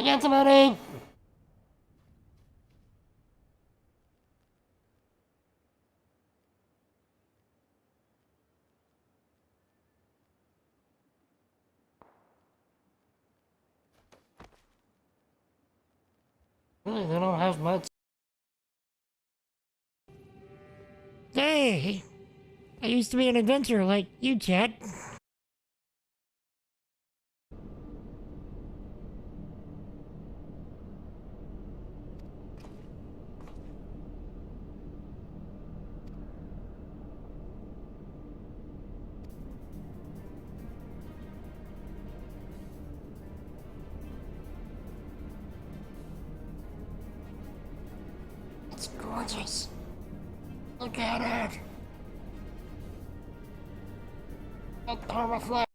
got some money. Really, they don't have much. Hey, I used to be an adventurer like you, Chad. It's gorgeous. Look at it. Look, the reflect.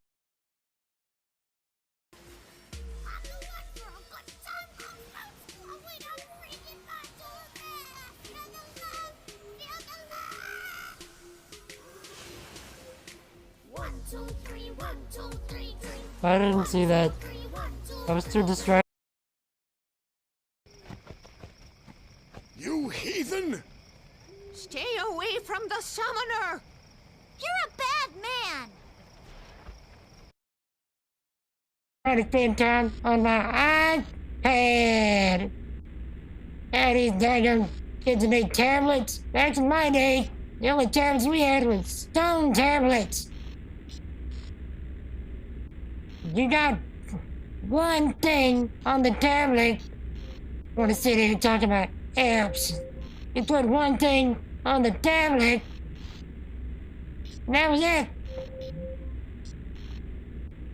I didn't see that. I was too distracted. You heathen! Stay away from the summoner! You're a bad man! Trying to spend time on my iPad. All these daggone kids make tablets. Back in my day, the only tablets we had were stone tablets. You got one thing on the tablet. I want to sit here and talk about apps. You put one thing on the tablet, and that was it.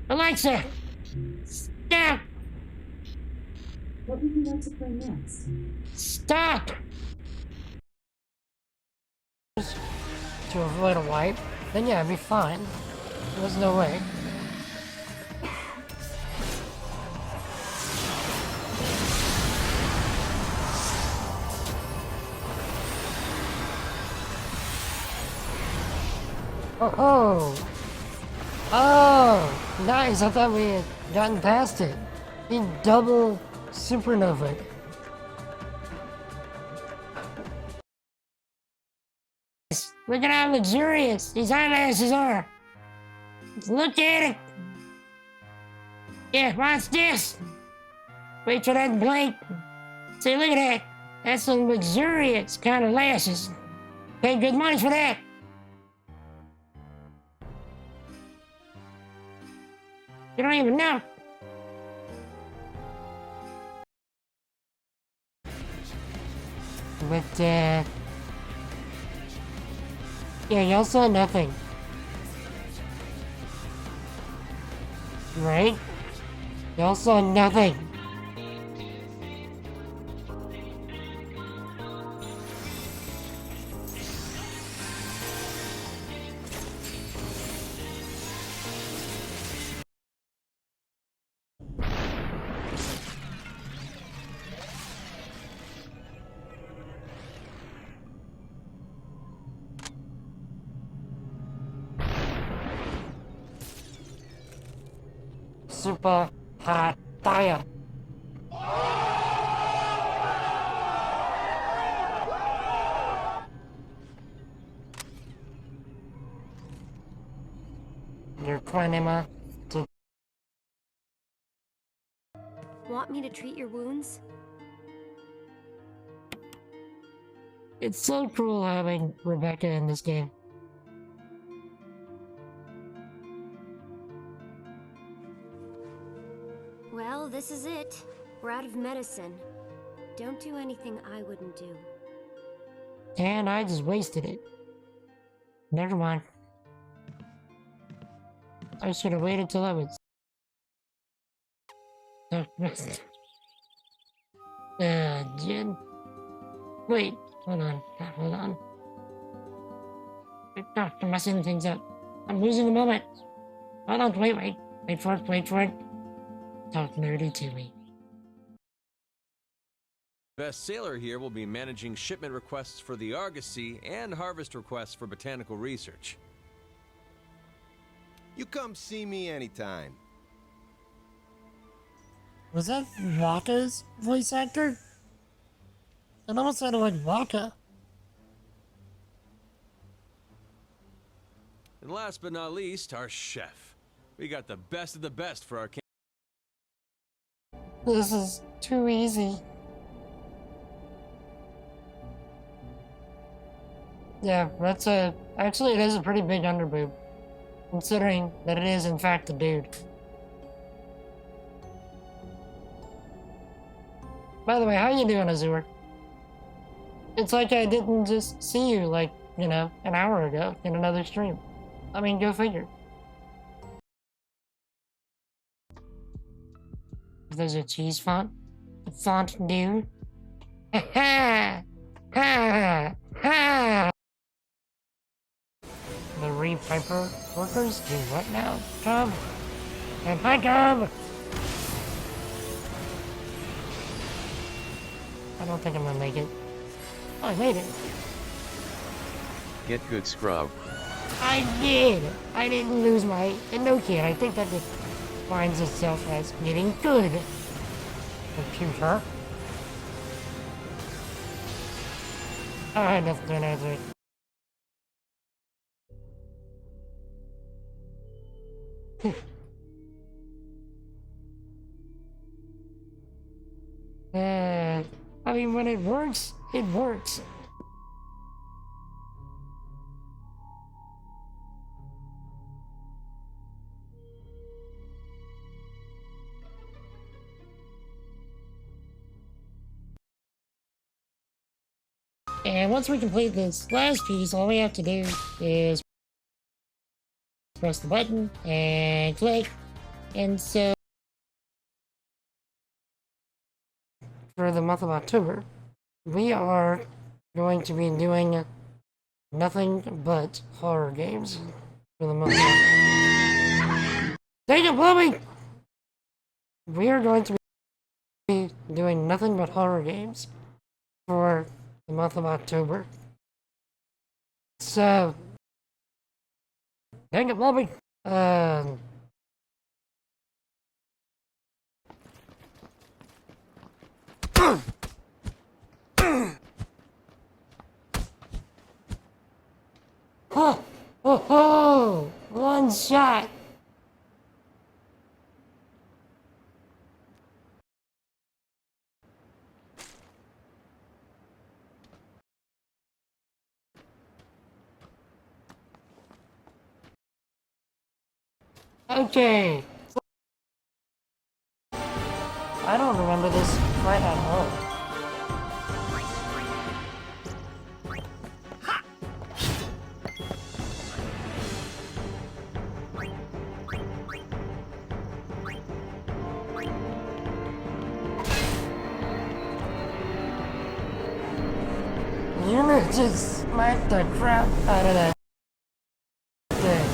Alexa, stop! What would you like to play next? Stop! To avoid a wipe, then yeah, I'd be fine. There's no way. Oh, oh, nice! I thought we had gotten past it. He double supernova. Look at how luxurious these eyelashes are. Look at it. Yeah, watch this. Wait for that blink. See, look at that. That's some luxurious kind of lashes. Pay good money for that. You don't even know. But, yeah, y'all saw nothing. Right? Y'all saw nothing. Super hot fire. Your planema to Want me to treat your wounds? It's so cool having Rebecca in this game. Well, this is it. We're out of medicine. Don't do anything I wouldn't do. And I just wasted it. Never mind. I should have waited till I was... Jen? Wait, hold on. Hold on. No, I'm messing things up. I'm losing the moment. Hold on, wait. Wait for it. Talk nerdy to me. Best Sailor here will be managing shipment requests for the Argosy and harvest requests for botanical research. You come see me anytime. Was that Waka's voice actor? It almost sounded like Waka. And last but not least, our chef. We got the best of the best for our This is too easy. Yeah, that's actually it is a pretty big underboob, considering that it is in fact a dude. By the way, how you doing, Azure? It's like I didn't just see you, like, you know, an hour ago in another stream. I mean, go figure. There's a cheese font? A font dude? Ha ha! Ha ha! The Reaper workers do what now, Cub? And hi, Cub! I don't think I'm gonna make it. Oh, I made it. Get good, scrub. I did! I didn't lose my... And no kid, I think that defines itself as getting good. Computer. Alright, that's good answer. I mean, when it works, it works. And once we complete this last piece, all we have to do is press the button and click. And so for the month of October, we are going to be doing nothing but horror games for the month of October. Dang it, Bobby! We are going to be doing nothing but horror games for the month of October. So, dang it, Bobby! Oh, oh, oh, one shot. Okay. I don't remember this right at all. You just smacked the crap out of that thing.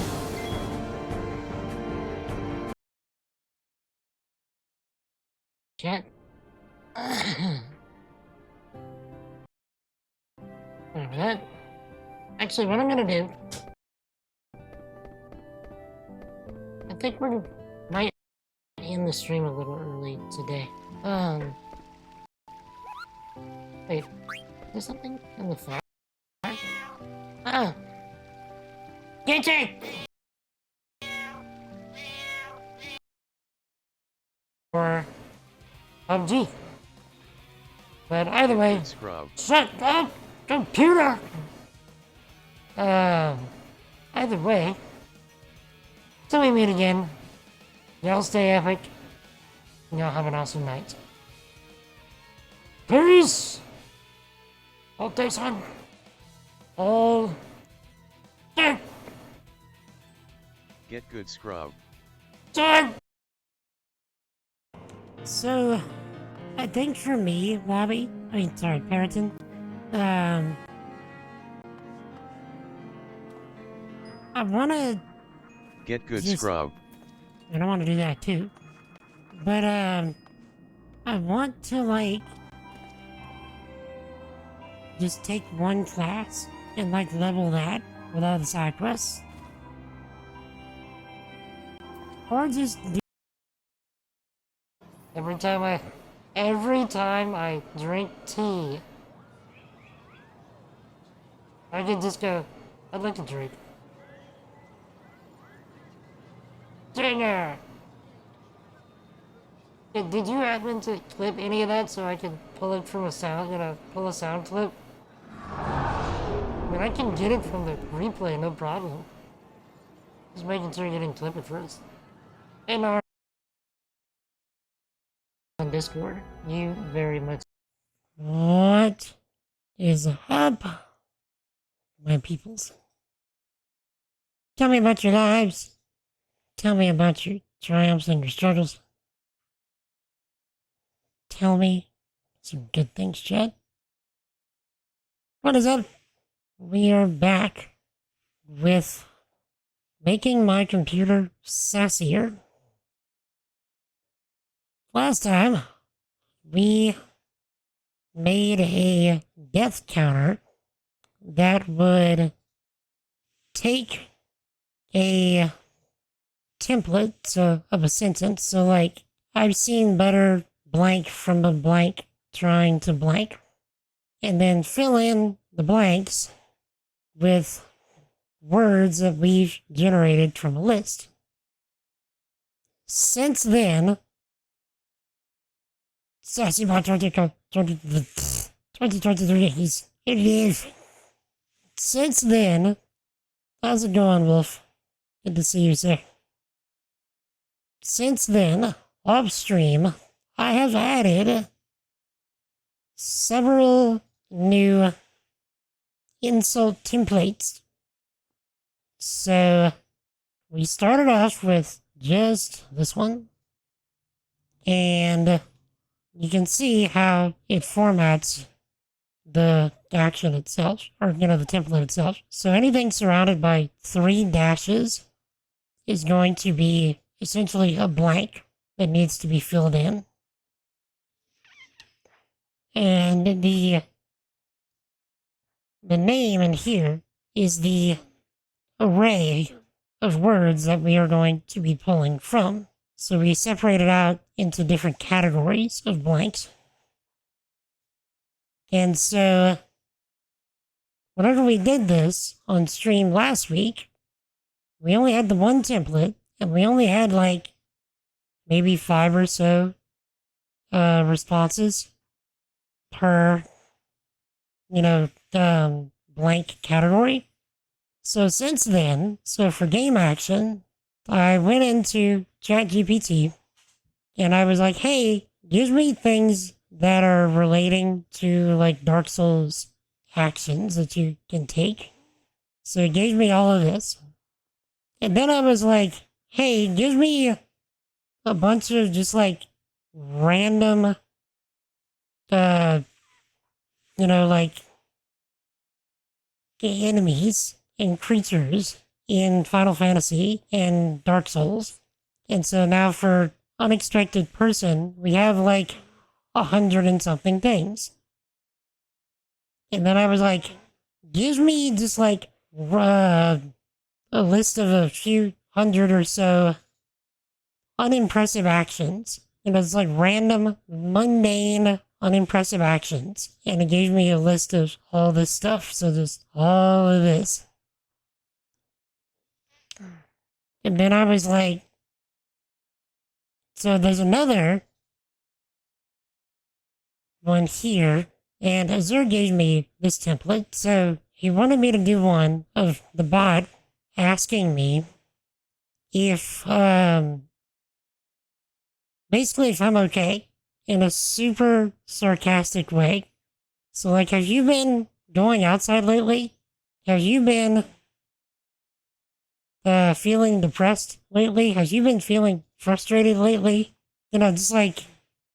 Shit. Like that. Actually, what I'm gonna do, I think we might end the stream a little early today. Wait, there's something in the fire? Ah! Get it! Or PUBG. But either way, Good scrub. shut up, computer! Either way, till we meet again, y'all stay epic, and y'all have an awesome night. Peace! All day, son. All day, Get good, scrub. son! So, I think for me, Bobby, Perrington, I wanna, Get good, Yes. scrub. and I wanna do that too, but, I want to, like, just take one class and, like, level that with all the side quests. Or just do Every time I drink tea, I can just go, I'd like to drink. Dinner! Did you happen to clip any of that so I can pull it from a sound, pull a sound clip? I mean, I can get it from the replay, no problem. Just making sure you didn't clip it first. And our on Discord, you very much. What is up, my peoples? Tell me about your lives. Tell me about your triumphs and your struggles. Tell me some good things, Chad. What is up? We are back with making my computer sassier. Last time, we made a death counter that would take a template of a sentence. So, like, I've seen better blank from a blank trying to blank, and then fill in the blanks with words that we've generated from a list. Since then, Sassy Bot 2023 it is. Since then, how's it going, Wolf? Good to see you, sir. Since then, off stream, I have added several new insult templates. So, we started off with just this one, and you can see how it formats the action itself, or, the template itself. So anything surrounded by 3 dashes is going to be essentially a blank that needs to be filled in. And the name in here is the array of words that we are going to be pulling from. So we separate it out into different categories of blanks. And so, whenever we did this on stream last week, we only had the one template, and we only had like maybe 5 or so responses per, blank category. So since then, for game action, I went into ChatGPT and I was like, hey, give me things that are relating to like Dark Souls actions that you can take. So it gave me all of this. And then I was like, hey, give me a bunch of just like random, enemies and creatures in Final Fantasy and Dark Souls. And so now for unexpected person, we have like 100 and something things. And then I was like, give me just like a list of a few hundred or so unimpressive actions. It's like random, mundane, unimpressive actions. And it gave me a list of all this stuff. So just all of this. And then I was like, so there's another one here, and Azure gave me this template, so he wanted me to do one of the bot asking me if, basically if I'm okay, in a super sarcastic way. So like, have you been going outside lately? Have you been feeling depressed lately? Have you been feeling frustrated lately? Just like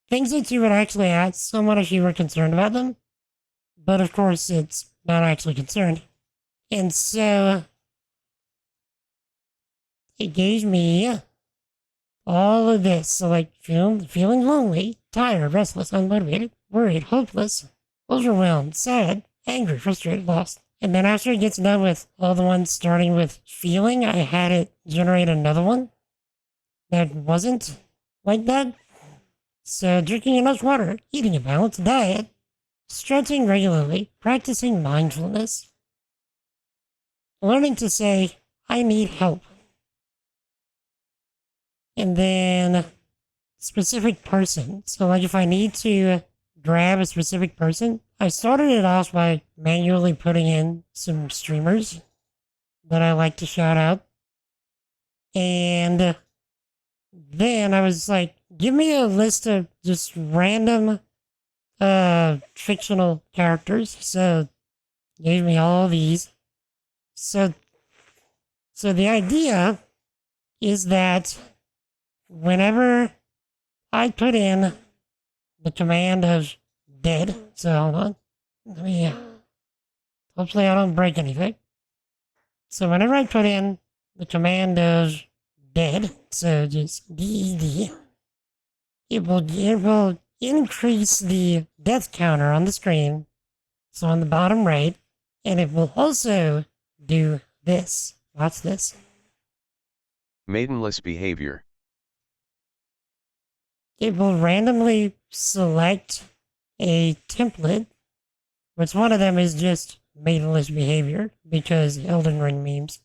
things that you would actually ask someone if you were concerned about them. But of course, it's not actually concerned. And so, it gave me all of this. So like, feeling lonely, tired, restless, unmotivated, worried, hopeless, overwhelmed, sad, angry, frustrated, lost. And then after it gets done with all the ones starting with feeling, I had it generate another one that wasn't like that. So, drinking enough water, eating a balanced diet, stretching regularly, practicing mindfulness, learning to say, I need help. And then specific person. So like if I need to grab a specific person, I started it off by manually putting in some streamers that I like to shout out. And then I was like, give me a list of just random fictional characters. So gave me all these. So the idea is that whenever I put in the command of dead, so hold on, let me, hopefully I don't break anything. So whenever I put in the command of dead, so just DED, it will increase the death counter on the screen, so on the bottom right, and it will also do this. Watch this. Maidenless behavior. It will randomly select a template, which one of them is just maidenless behavior, because Elden Ring memes.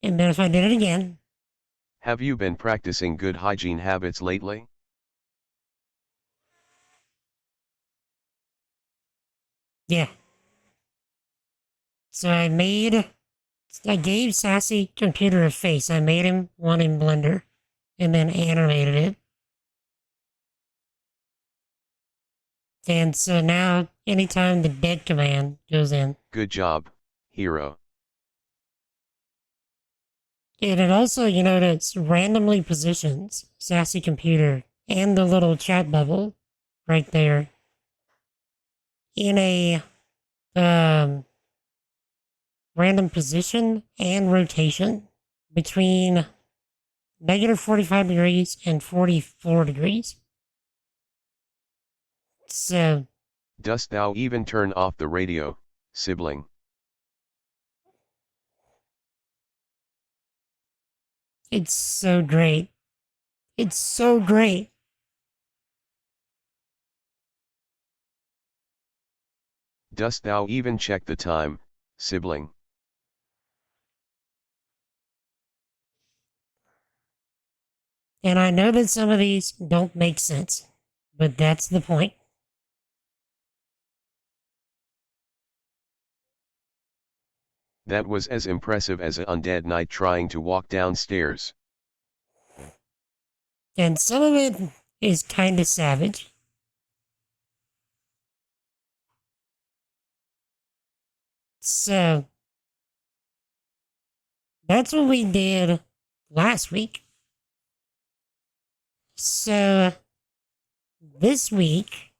And then if I did it again, Have you been practicing good hygiene habits lately? yeah. So I gave Sassy Computer a face. I made him one in Blender, and then animated it. And so now, anytime the dead command goes in, Good job, hero. and it also, it randomly positions Sassy Computer and the little chat bubble right there in a random position and rotation between negative 45 degrees and 44 degrees. So, Dost thou even turn off the radio, sibling? it's so great. It's so great. Dost thou even check the time, sibling? And I know that some of these don't make sense, but that's the point. That was as impressive as an undead knight trying to walk downstairs. And some of it is kind of savage. So, that's what we did last week. So, this week,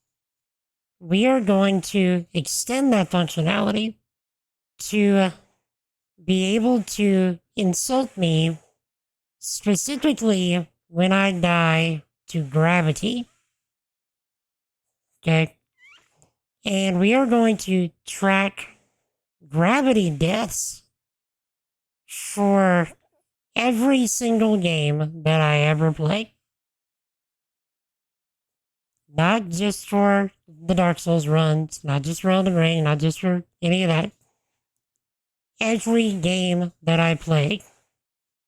we are going to extend that functionality to be able to insult me specifically when I die to gravity. Okay? And we are going to track gravity deaths for every single game that I ever play. Not just for the Dark Souls runs, not just for Elden Ring, not just for any of that. Every game that I play,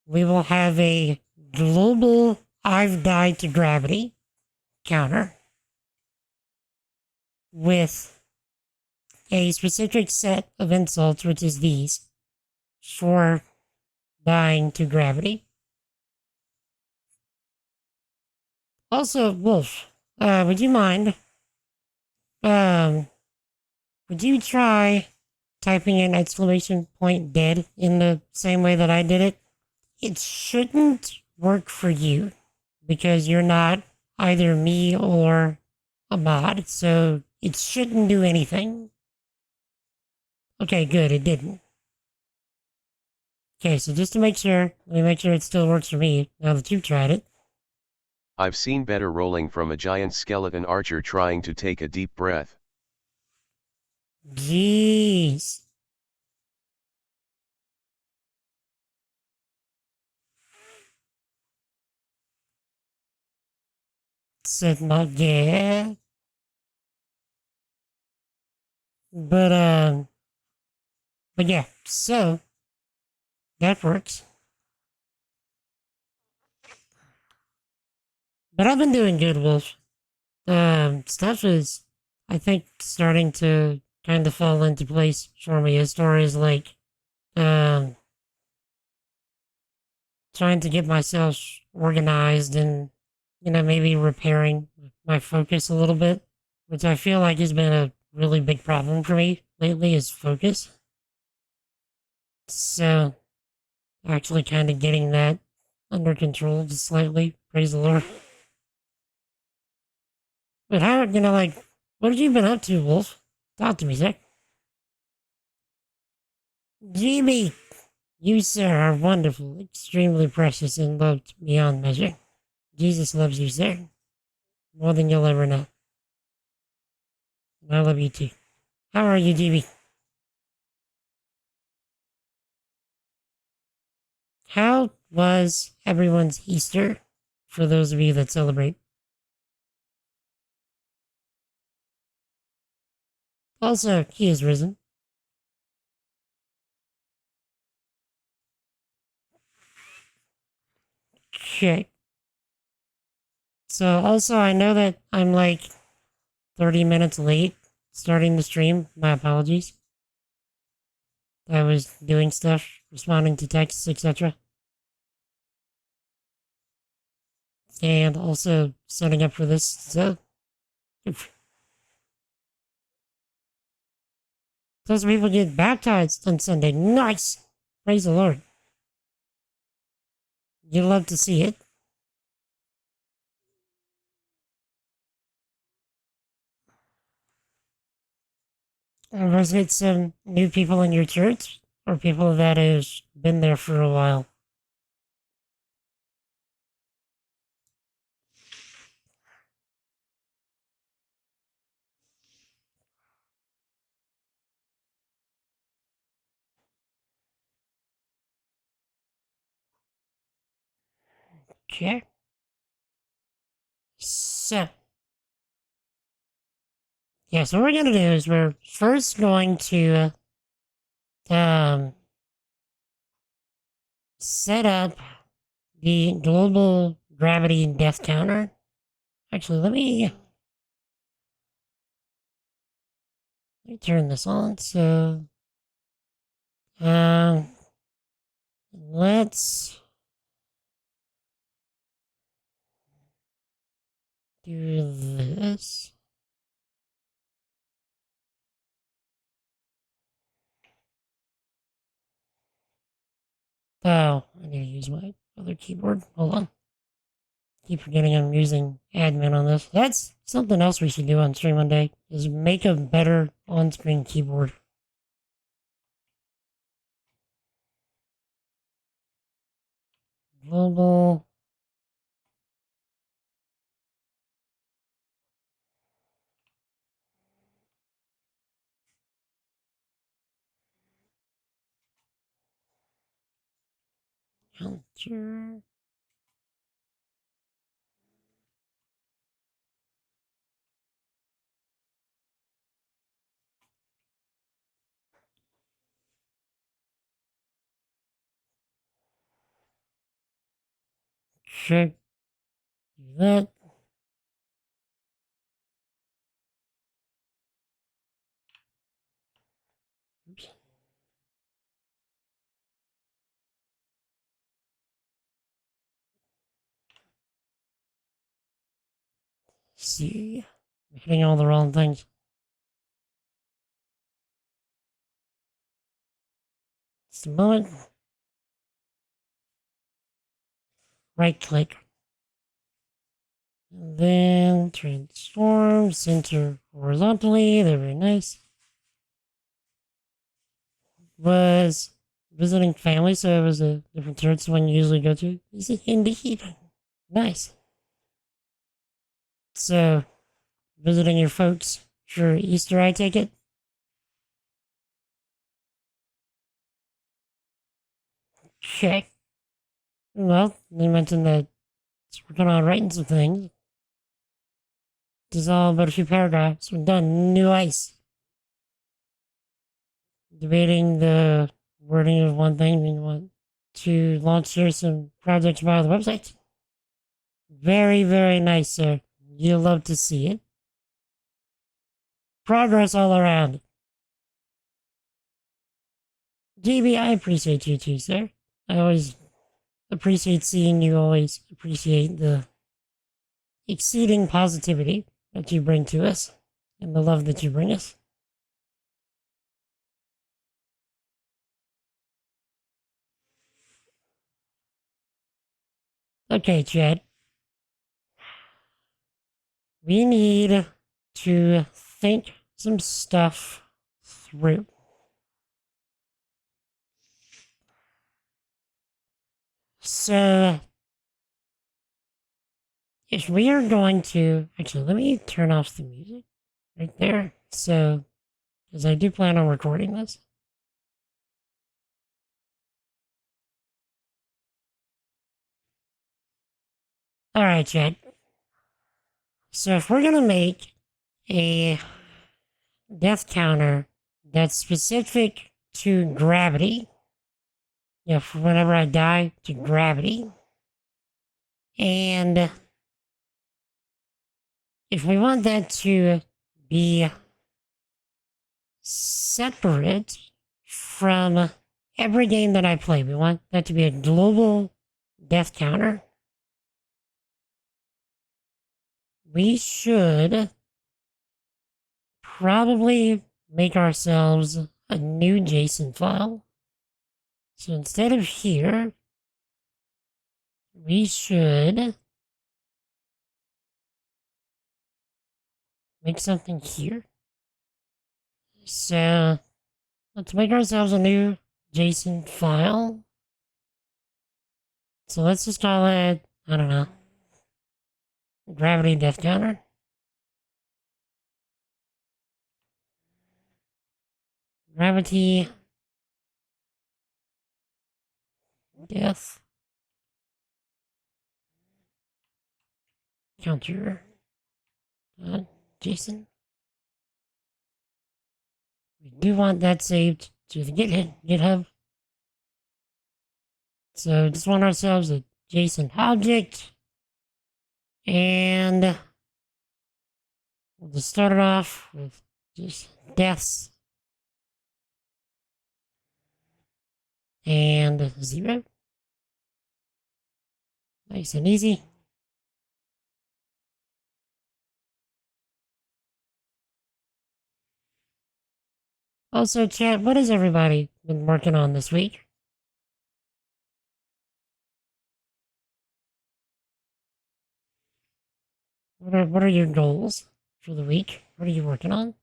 we will have a global I've died to gravity counter with a specific set of insults, which is these, for dying to gravity. Also, Wolf, would you mind? Would you try typing in exclamation point dead in the same way that I did it? It shouldn't work for you because you're not either me or a mod, so it shouldn't do anything. Okay, good, it didn't. Okay, so just to make sure, let me make sure it still works for me now that you've tried it. I've seen better rolling from a giant skeleton archer trying to take a deep breath. Jeez. said not yeah. But yeah, so that works. But I've been doing good, Wolf. Stuff is, I think, starting to kind of fall into place for me as far as like, um, trying to get myself organized and, maybe repairing my focus a little bit, which I feel like has been a really big problem for me lately is focus. So, actually kind of getting that under control just slightly. Praise the Lord. But how, what have you been up to, Wolf? Talk to me, Zach. Jimmy, you, sir, are wonderful, extremely precious, and loved beyond measure. Jesus loves you, sir, more than you'll ever know. And I love you too. How are you, Jimmy? How was everyone's Easter, for those of you that celebrate? Also, he is risen. Okay. So, also, I know that I'm like 30 minutes late starting the stream. My apologies. I was doing stuff, responding to texts, etc. And also setting up for this. So, those people get baptized on Sunday. Nice! Praise the Lord. You love to see it. Was it some new people in your church? Or people that has been there for a while? Okay. So, yeah, so what we're gonna do is we're first going to set up the global gravity death counter. Actually, let me turn this on. So, let's do this. Oh, I need to use my other keyboard. Hold on. Keep forgetting I'm using admin on this. That's something else we should do on stream one day, is make a better on-screen keyboard. Global. Counter. Check that. Oops. See, I'm hitting all the wrong things. Just a moment. Right click. And then transform, center horizontally. They're very nice. Was visiting family, so it was a different church than one you usually go to. Is it indeed? Nice. So, visiting your folks for Easter, I take it? Okay. Well, they mentioned that it's working on writing some things. is all about a few paragraphs. We're done. New ice. Debating the wording of one thing we want to launch here some projects via the website. Very, very nice, sir. You'll love to see it. Progress all around. JB, I appreciate you too, sir. I always appreciate seeing you, always appreciate the exceeding positivity that you bring to us and the love that you bring us. Okay, Chad. We need to think some stuff through. So, if we are going to... Actually, let me turn off the music right there. So, because I do plan on recording this. Alright, Chad. So, if we're going to make a death counter that's specific to gravity, for whenever I die, to gravity, and if we want that to be separate from every game that I play, we want that to be a global death counter, we should probably make ourselves a new JSON file. So instead of here, we should make something here. So let's make ourselves a new JSON file. So let's just call it, I don't know, gravity death counter. Gravity death counter JSON. We do want that saved to the GitHub. So just want ourselves a JSON object, and we'll just start it off with just deaths and 0. Nice and easy. Also, chat, what has everybody been working on this week? What are your goals for the week? What are you working on?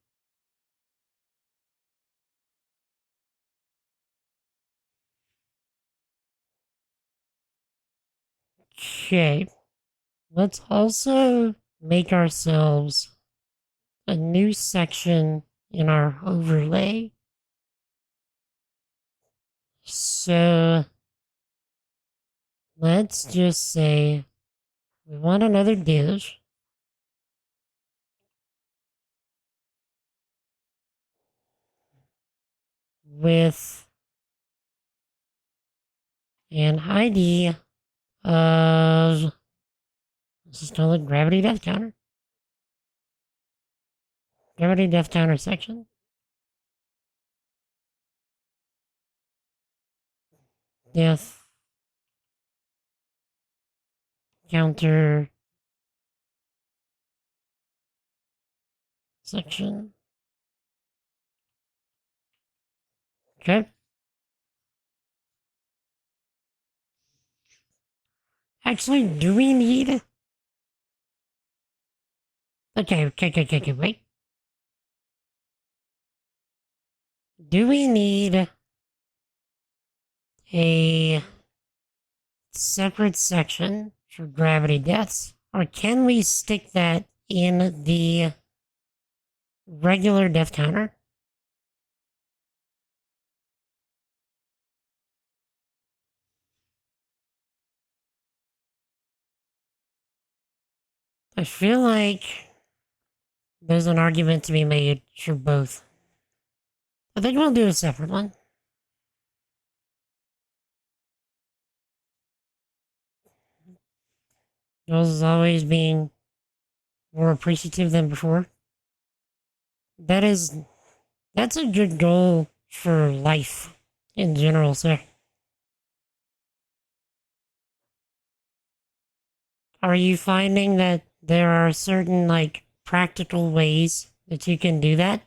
Okay. Let's also make ourselves a new section in our overlay. So let's just say we want another div. With an ID of, let's just call it gravity death counter. Gravity death counter section. Death counter section. Okay. Actually, do we need... Okay, wait. Do we need a separate section for gravity deaths? Or can we stick that in the regular death counter? I feel like there's an argument to be made for both. I think we'll do a separate one. Jules is always being more appreciative than before. That's a good goal for life in general, sir. Are you finding that there are certain, like, practical ways that you can do that?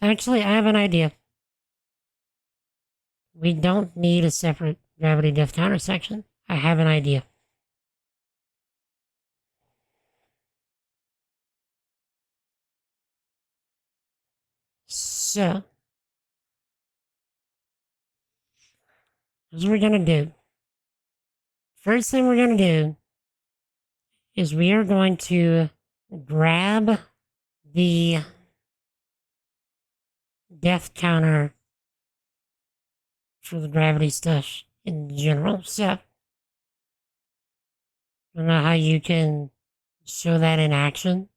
Actually, I have an idea. We don't need a separate gravity depth counter section. I have an idea. So, here's what we're gonna do. First thing we're gonna do is we are going to grab the depth counter for the gravity stuff in general. So, I don't know how you can show that in action.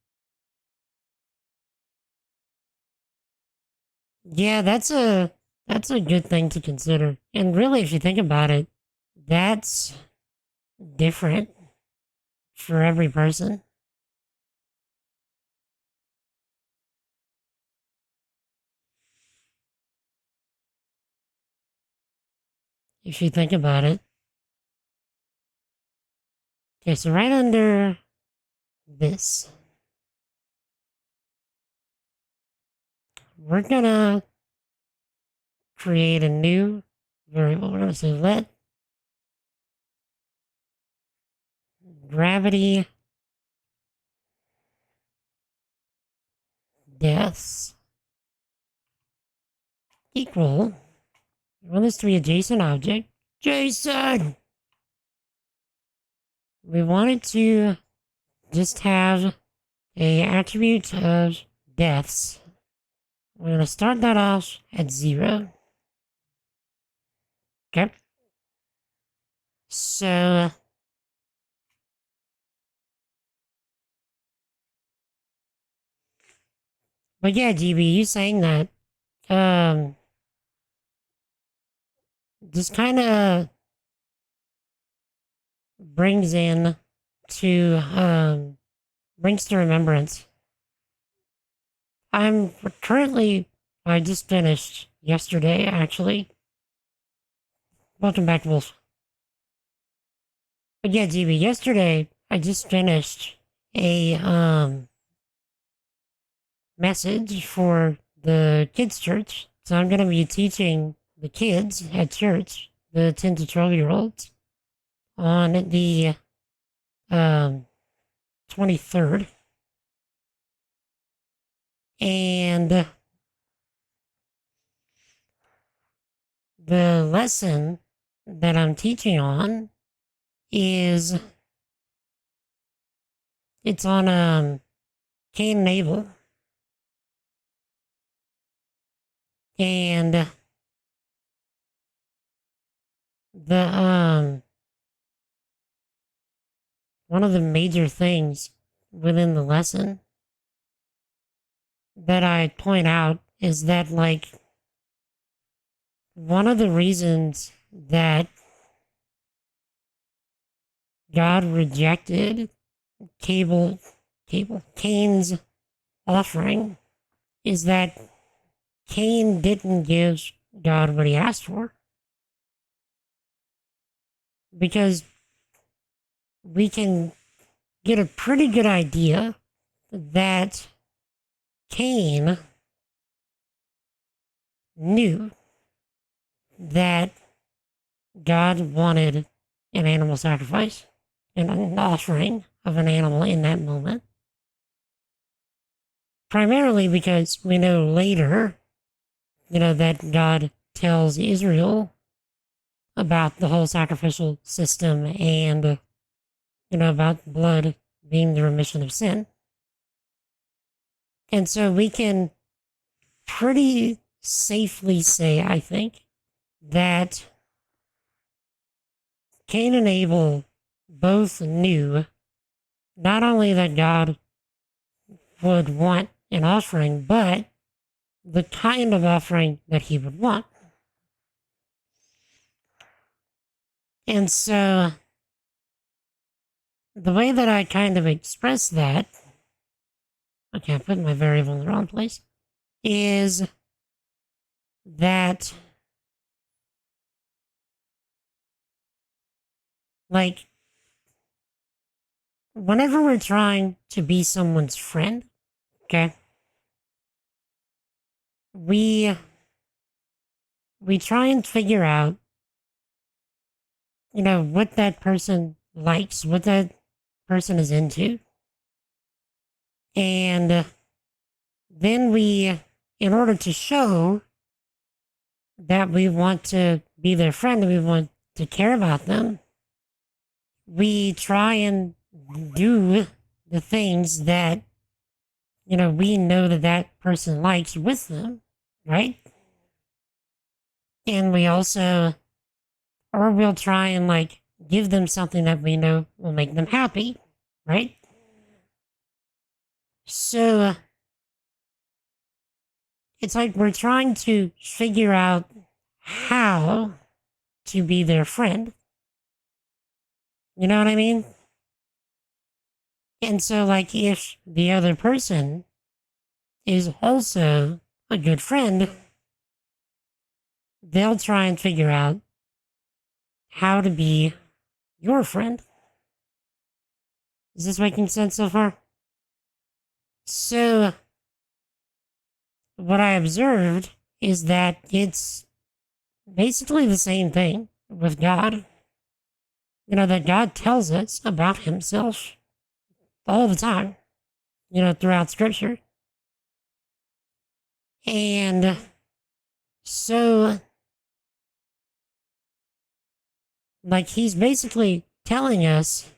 Yeah, that's a good thing to consider. And really, if you think about it, that's different for every person. If you think about it. Okay, so right under this, we're gonna create a new variable. We're gonna say let gravity deaths equal, we want this to be a JSON object. JSON! We want it to just have a attribute of deaths. We're going to start that off at 0. Okay. So, but yeah, GB, you saying that, just kind of brings in to, brings to remembrance. I just finished yesterday, actually. Welcome back, Wolf. But yeah, GB, yesterday, I just finished a, message for the kids' church. So I'm going to be teaching the kids at church, the 10 to 12-year-olds, on the 23rd. And the lesson that I'm teaching on is, it's on Cain and Abel. And the one of the major things within the lesson that I point out is that, like, one of the reasons that God rejected Cain's offering is that Cain didn't give God what he asked for. Because we can get a pretty good idea that Cain knew that God wanted an animal sacrifice and an offering of an animal in that moment. Primarily because we know later, that God tells Israel, about the whole sacrificial system and, about blood being the remission of sin. And so we can pretty safely say, I think, that Cain and Abel both knew not only that God would want an offering, but the kind of offering that he would want. And so the way that I kind of express that, okay, I put my variable in the wrong place, is that, like, whenever we're trying to be someone's friend, okay, we try and figure out, what that person likes, what that person is into. And then we, in order to show that we want to be their friend and we want to care about them, we try and do the things that, we know that that person likes with them, right? And we also, or we'll try and, like, give them something that we know will make them happy, right? So it's like we're trying to figure out how to be their friend. You know what I mean? And so, like, if the other person is also a good friend, they'll try and figure out how to be your friend. Is this making sense so far? So, what I observed is that it's basically the same thing with God. That God tells us about himself all the time, throughout Scripture. And so, like, he's basically telling us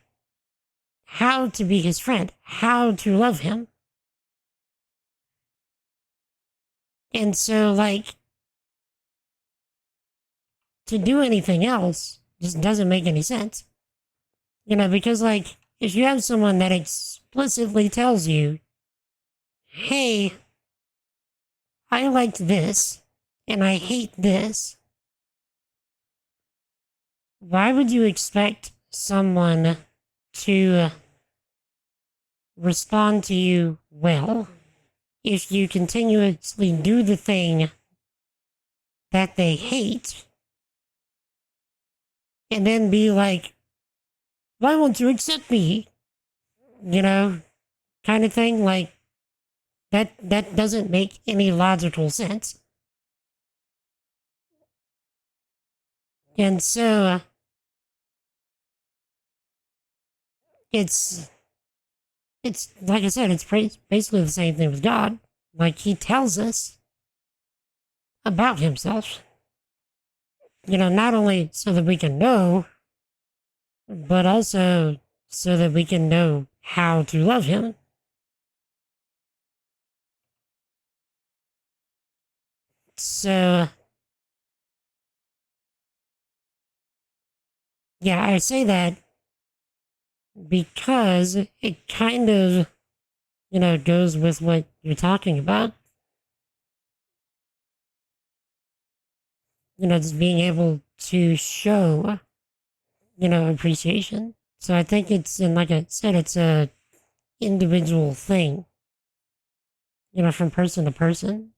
how to be his friend, how to love him. And so, like, to do anything else just doesn't make any sense. Because, like, if you have someone that explicitly tells you, hey, I liked this and I hate this, why would you expect someone to respond to you well if you continuously do the thing that they hate and then be like, why won't you accept me? Kind of thing. Like, that doesn't make any logical sense. And so, it's like I said, it's basically the same thing with God. Like, he tells us about himself. Not only so that we can know, but also so that we can know how to love him. So, yeah, I say that because it kind of, goes with what you're talking about. Just being able to show, appreciation. So I think it's, and like I said, it's a individual thing, from person to person.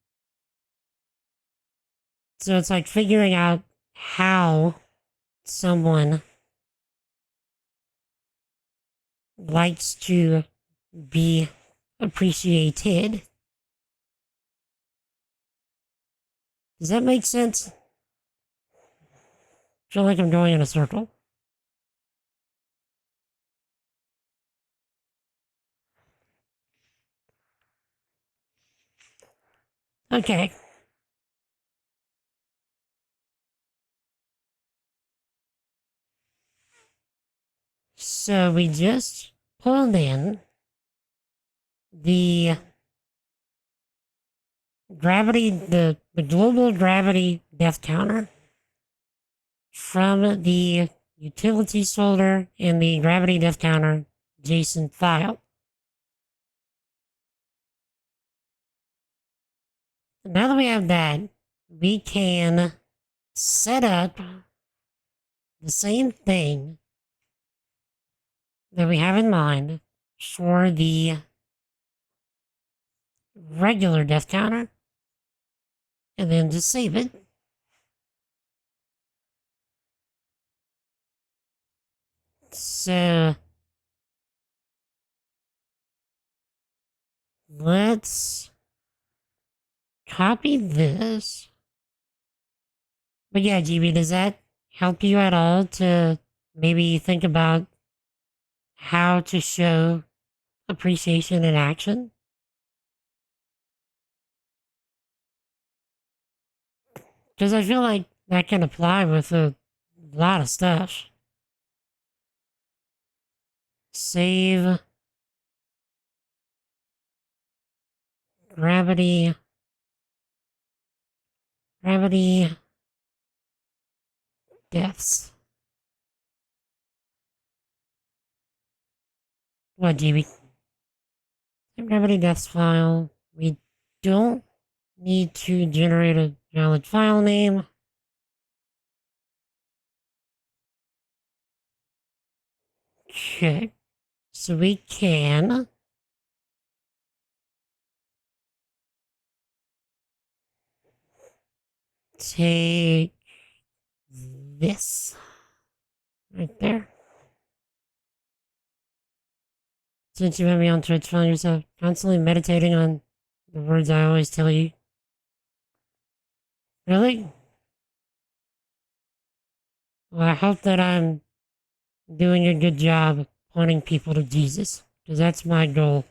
So it's like figuring out how someone likes to be appreciated. Does that make sense? I feel like I'm going in a circle. Okay. So we just pulled in the global gravity death counter from the utilities folder in the gravity death counter JSON file. Now that we have that, we can set up the same thing that we have in mind for the regular death counter, and then just save it. So let's copy this. But yeah, GB, does that help you at all to maybe think about how to show appreciation in action? Because I feel like that can apply with a lot of stuff. Save gravity deaths. What, GB? Gravity deaths file. We don't need to generate a valid file name. Okay. So we can take this right there. Since you have me on Twitch, find yourself constantly meditating on the words I always tell you. Really? Well, I hope that I'm doing a good job pointing people to Jesus, because that's my goal.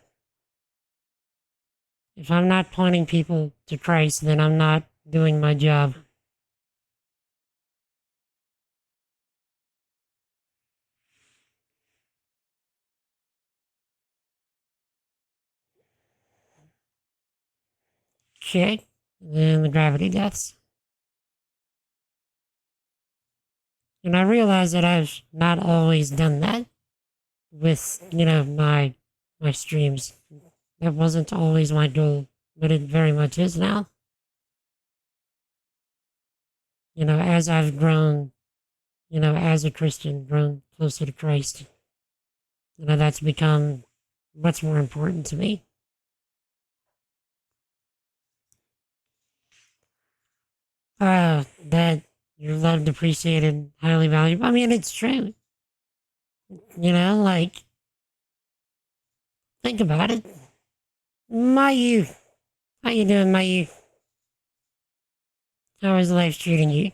If I'm not pointing people to Christ, then I'm not doing my job. Okay, then the gravity deaths. And I realize that I've not always done that with, my streams. That wasn't always my goal, but it very much is now. As I've grown, as a Christian, grown closer to Christ, that's become much more important to me. That you're loved, appreciated, highly valued. I mean, it's true. Think about it. My youth. How you doing, my youth? How is life treating you?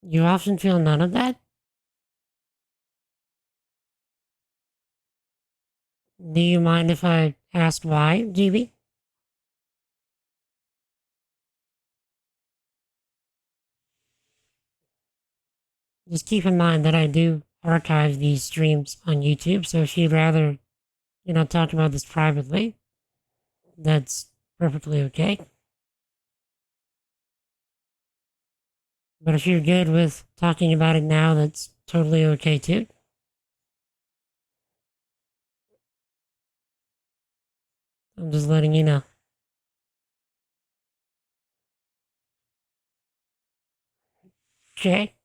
You often feel none of that? Do you mind if I ask why, GB? Just keep in mind that I do archive these streams on YouTube, so if you'd rather, talk about this privately, that's perfectly okay. But if you're good with talking about it now, that's totally okay too. I'm just letting you know. Okay.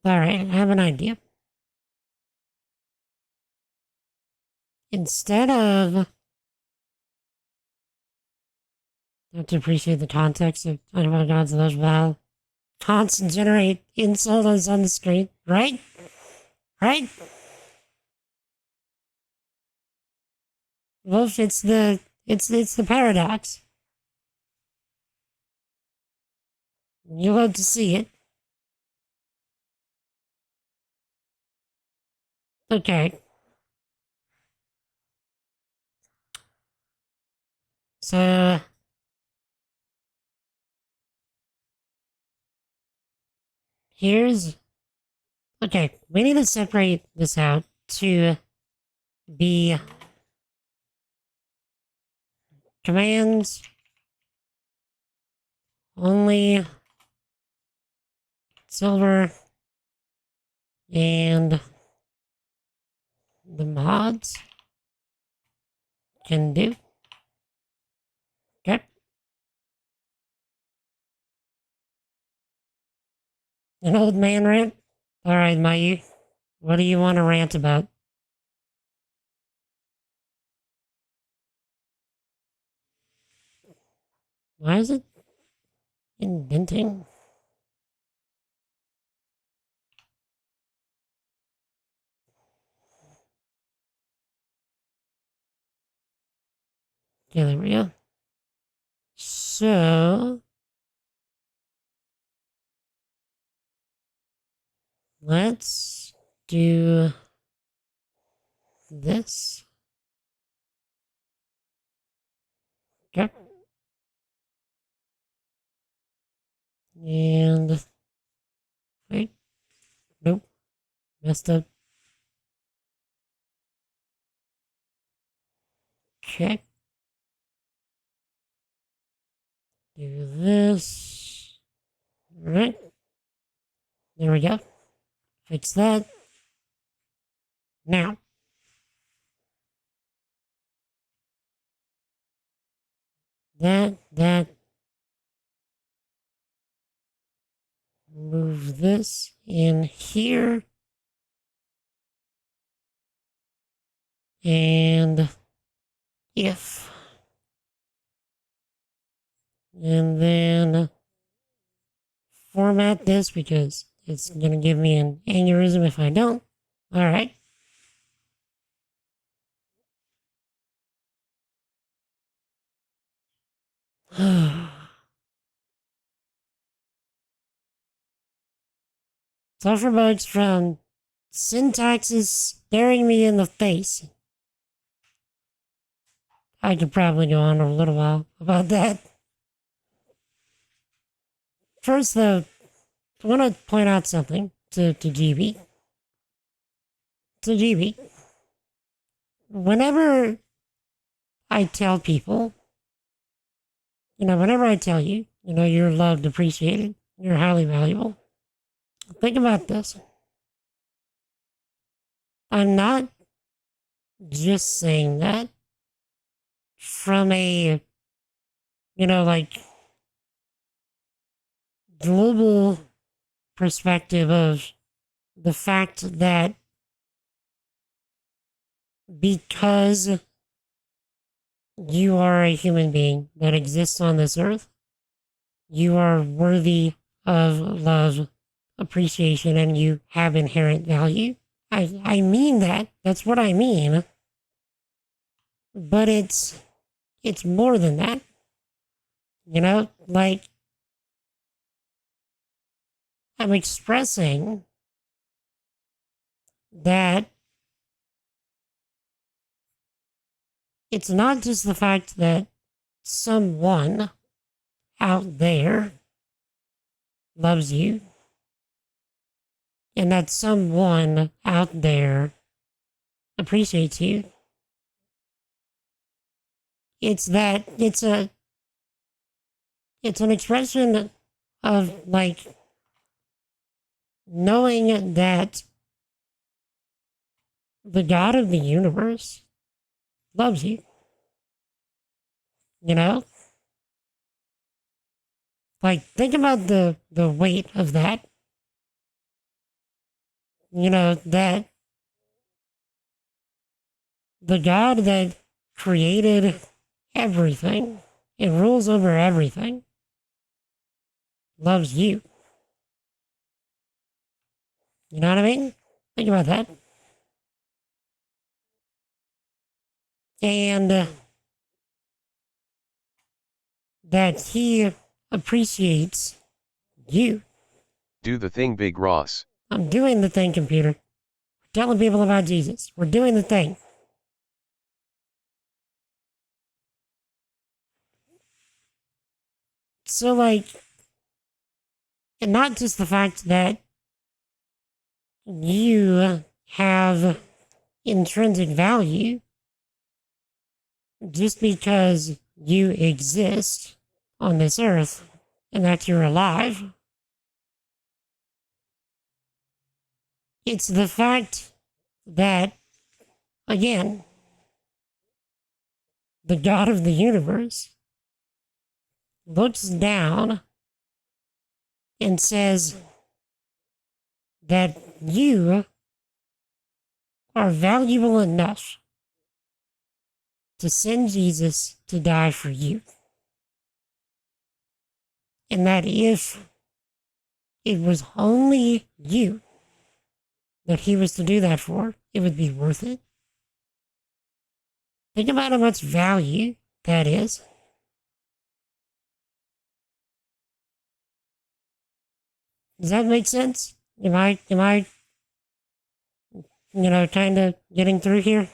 Alright, I have an idea. Instead of... You have to appreciate the context of I want God's love while taunts and generate insults on the screen, right? Right? Wolf, it's the paradox. You love to see it. Okay. So here's okay. We need to separate this out to be commands only silver and the mods can do. Okay. An old man rant? Alright, Mayu. What do you want to rant about? Why is it indenting? Yeah, there we go. So let's do this. Okay. And wait. Nope. Messed up. Okay. Do this. Alright. There we go. Fix that. Now. That. Move this in here. And if. And then format this because it's going to give me an aneurysm if I don't. All right. Sulfur bugs from syntaxes staring me in the face. I could probably go on a little while about that. First, though, I want to point out something to GB. To GB. Whenever I tell people, whenever I tell you, you're loved, appreciated, you're highly valuable, think about this. I'm not just saying that from a, global perspective of the fact that because you are a human being that exists on this earth, you are worthy of love, appreciation, and you have inherent value. I mean that. That's what I mean. But it's more than that. I'm expressing that it's not just the fact that someone out there loves you and that someone out there appreciates you. It's that it's an expression of knowing that the God of the universe loves you. Think about the weight of that. That the God that created everything and rules over everything loves you. You know what I mean? Think about that. and that he appreciates you. Do the thing, Big Ross. I'm doing the thing, computer. Telling people about Jesus. We're doing the thing. So, like, and not just the fact that you have intrinsic value just because you exist on this earth and that you're alive. It's the fact that, again, the God of the universe looks down and says that you are valuable enough to send Jesus to die for you. And that if it was only you that he was to do that for, it would be worth it. Think about how much value that is. Does that make sense? Am I, kind of getting through here?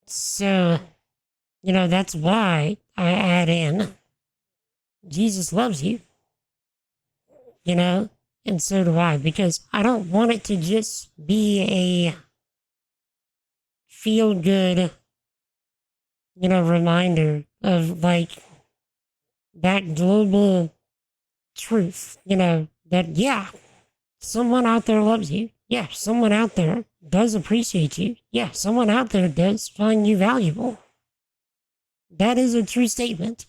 So, that's why I add in Jesus loves you, and so do I, because I don't want it to just be a feel good, reminder of like that global truth, that, yeah, someone out there loves you. Yeah, someone out there does appreciate you. Yeah, someone out there does find you valuable. That is a true statement.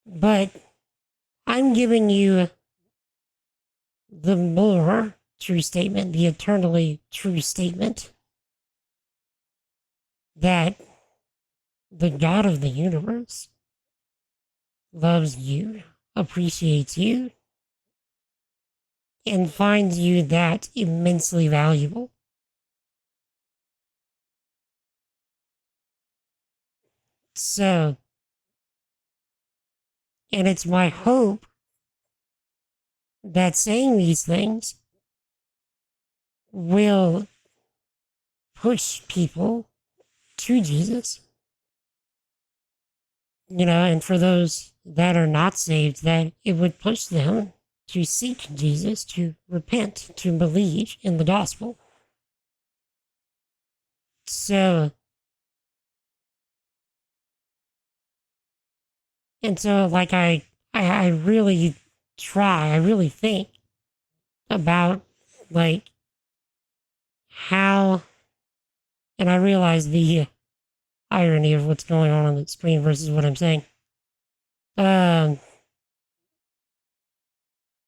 But I'm giving you the more true statement, the eternally true statement, that the God of the universe loves you, appreciates you, and finds you that immensely valuable. So, and it's my hope that saying these things will push people to Jesus. And for those that are not saved, that it would push them to seek Jesus, to repent, to believe in the gospel. So, and so, like, I really try, I really think about, like, how, and I realize the irony of what's going on the screen versus what I'm saying.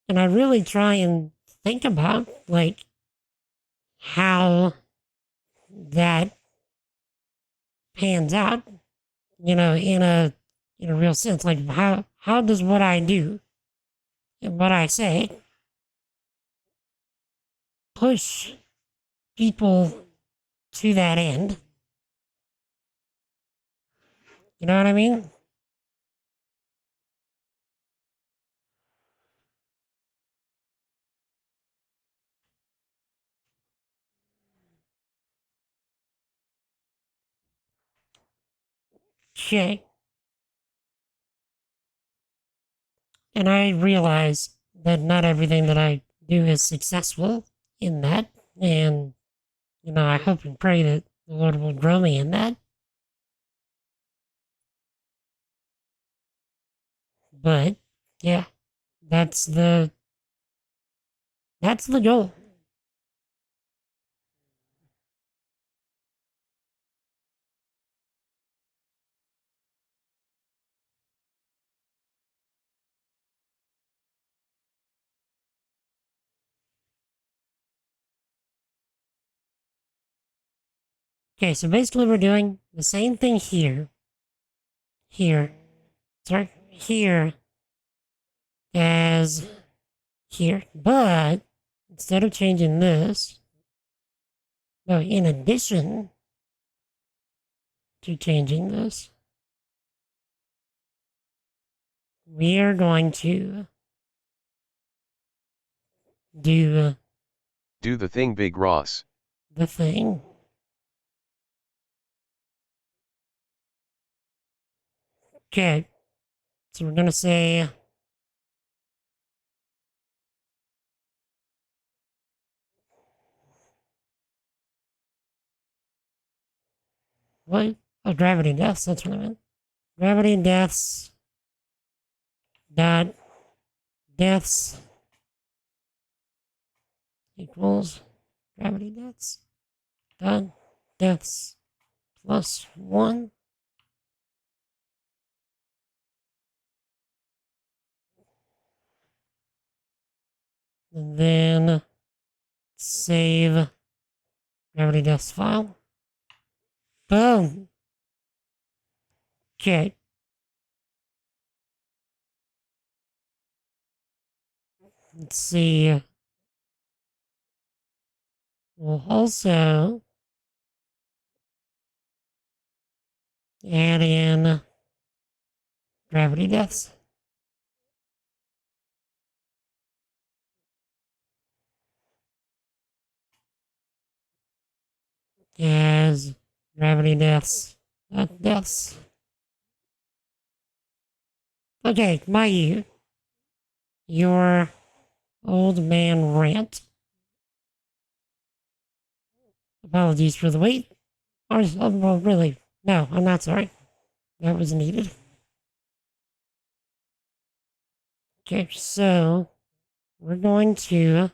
And I really try and think about, like, how that pans out, in a real sense. Like, how does what I do and what I say push people to that end? You know what I mean? Okay. And I realize that not everything that I do is successful in that. And, I hope and pray that the Lord will grow me in that. But, yeah, that's the goal. Okay, so basically we're doing the same thing here, start here as here. But instead of changing this, no, in addition to changing this, we are going to do Do the thing, Big Ross. the thing. Okay, so we're gonna say what? Oh, gravity deaths. That's what I meant. Gravity deaths. Dot deaths equals gravity deaths. Dot deaths plus 1. And then save gravity deaths file. Boom. Okay. Let's see. We'll also add in gravity deaths. As gravity deaths. Deaths. Okay, your old man rant. Apologies for the wait. Well, really, no, I'm not sorry. That was needed. Okay, so we're going to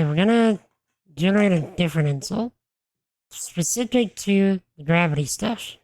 we're gonna generate a different insult specific to the gravity stuff.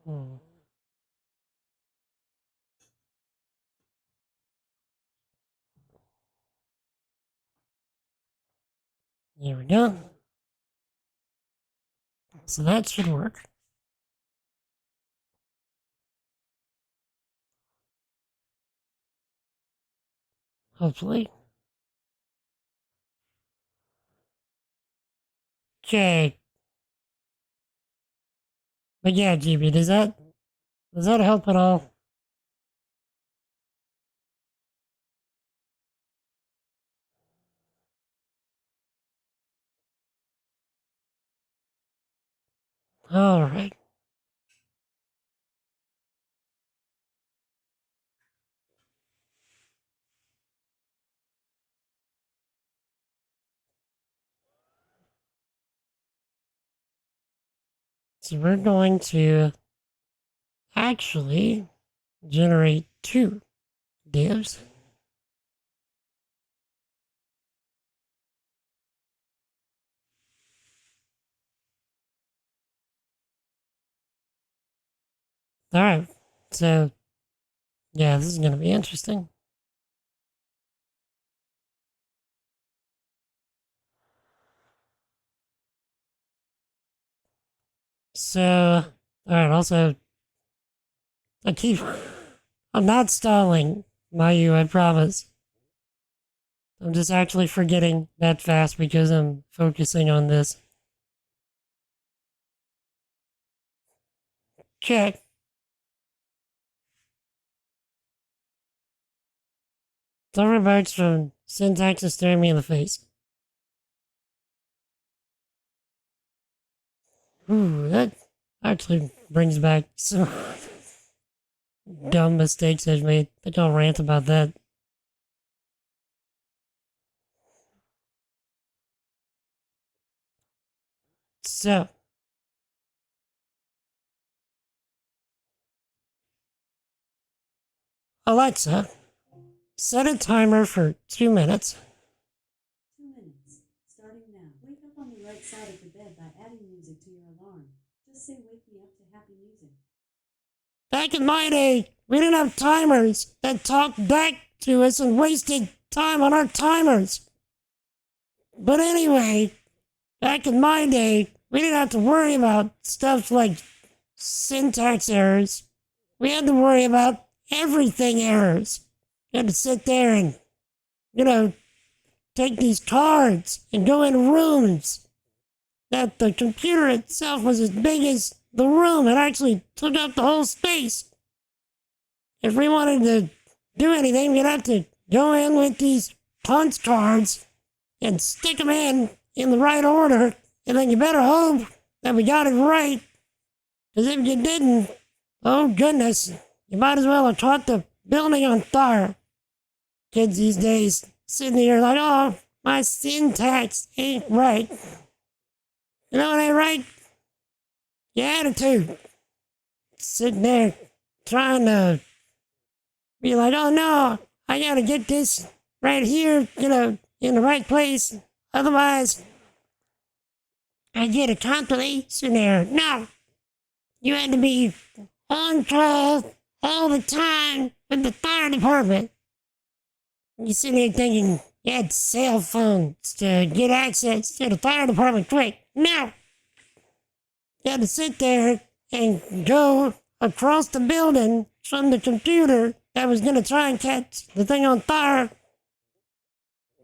Hmm. There we go. So that should work. Hopefully. Okay. But yeah, GB, does that help at all? Alright. So we're going to actually generate 2 divs. Alright, so yeah, this is going to be interesting. So, alright, also, I'm not stalling, Mayu, I promise. I'm just actually forgetting that fast because I'm focusing on this. Okay. Some remarks from Syntax is staring me in the face. Ooh, that actually brings back some dumb mistakes I've made. I think I'll rant about that. So, Alexa, set a timer for 2 minutes. 2 minutes. Starting now. Wake up on the right side of the bed by adding music to your alarm. Just say wake me up to happy music. Back in my day, we didn't have timers that talked back to us and wasted time on our timers. But anyway, back in my day, we didn't have to worry about stuff like syntax errors. We had to worry about everything errors. You had to sit there and, take these cards and go in rooms that the computer itself was as big as the room. It actually took up the whole space. If we wanted to do anything, we'd have to go in with these punch cards and stick them in the right order, and then you better hope that we got it right. Because if you didn't, oh goodness, you might as well have caught the building on fire. Kids these days sitting here like, oh, my syntax ain't right. You know what ain't right? Your attitude. Sitting there trying to be like, oh no, I gotta get this right here, in the right place. Otherwise, I get a compilation error. No, you had to be on call all the time with the fire department. You sitting here thinking you had cell phones to get access to the fire department quick. No, you had to sit there and go across the building from the computer that was going to try and catch the thing on fire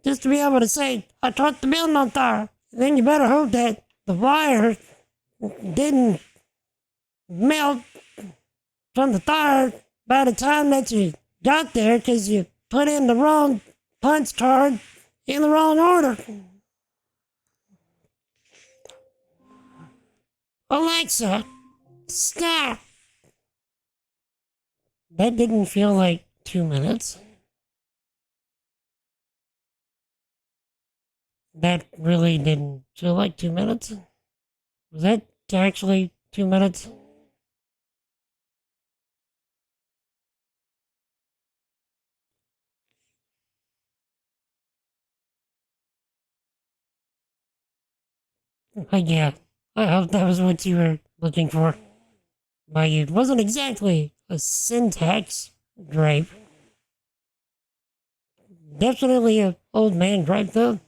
just to be able to say, I caught the building on fire. And then you better hope that the wire didn't melt from the fire by the time that you got there because you put in the wrong punch card in the wrong order. Alexa, stop. That didn't feel like 2 minutes. That really didn't feel like 2 minutes. Was that actually 2 minutes? Yeah, I hope that was what you were looking for. But it wasn't exactly a syntax gripe. Definitely an old man gripe, though.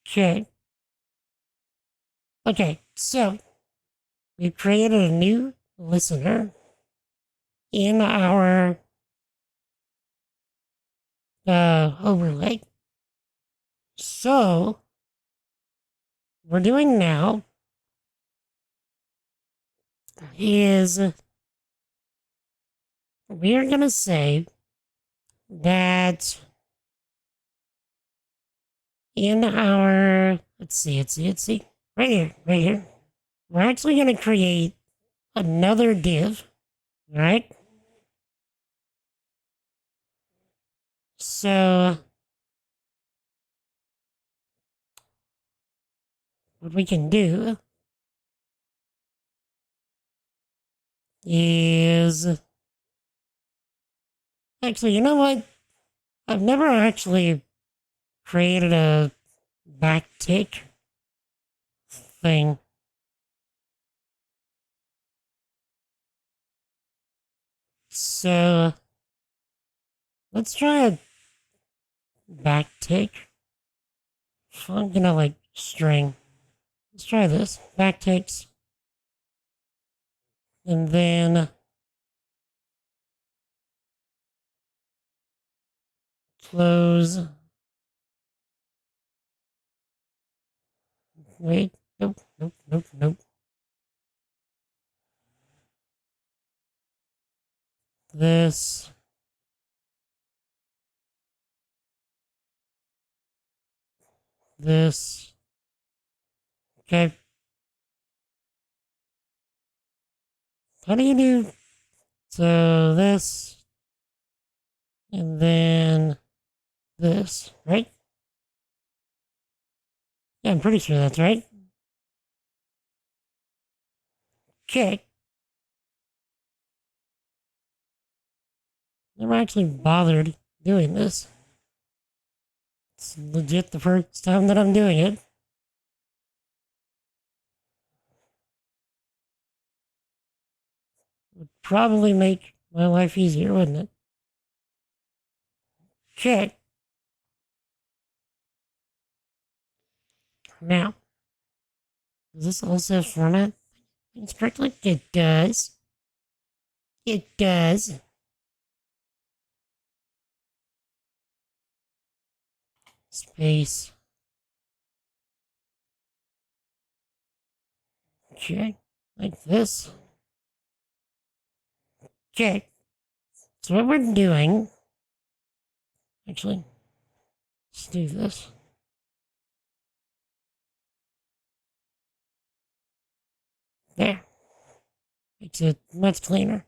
Okay. Okay, so we created a new listener in our overlay. So, we're doing now is we're gonna say that in our, let's see, right here, we're actually gonna create another div, right? So, what we can do is, actually, you know what? I've never actually created a backtick thing. So, let's try back take. So I'm gonna like string. Let's try this. Back takes. And then close. Wait. Nope, nope, nope, nope. This. This. Okay. How do you do? So this. And then this, right? Yeah, I'm pretty sure that's right. Okay. Never actually bothered doing this. It's legit the first time that I'm doing it. Would probably make my life easier, wouldn't it? Okay. Now, does this also format things correctly? It does. It does. Space. Okay. Like this. Okay. So what we're doing... Actually, let's do this. There. Makes it much cleaner.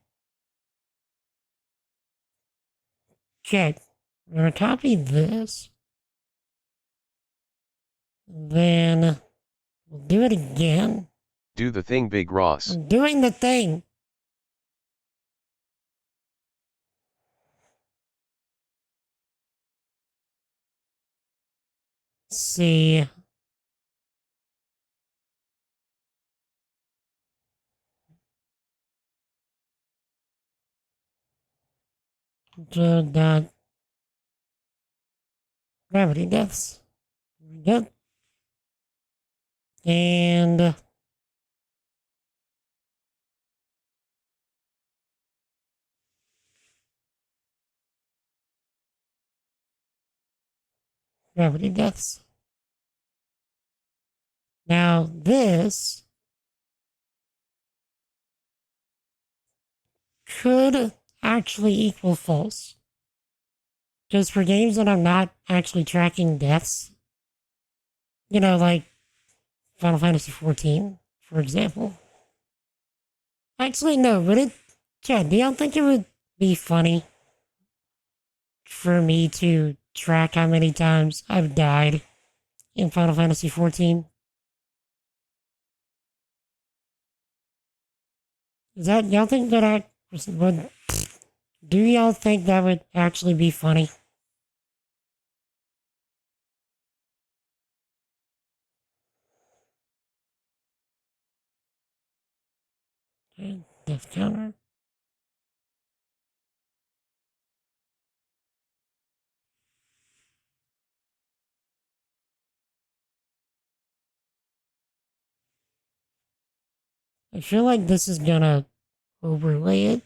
Okay. We're going to copy this. Then we'll do it again. Do the thing, Big Ross. I'm doing the thing. Let's see. Dot gravity deaths. There we go. And gravity deaths. Now this could actually equal false. Just for games that I'm not actually tracking deaths. You know, like Final Fantasy XIV, for example. Actually, no, would it... Chad, do y'all think it would be funny for me to track how many times I've died in Final Fantasy XIV? Is that... Y'all think that would... Do y'all think that would actually be funny? Okay, death counter. I feel like this is gonna overlay it.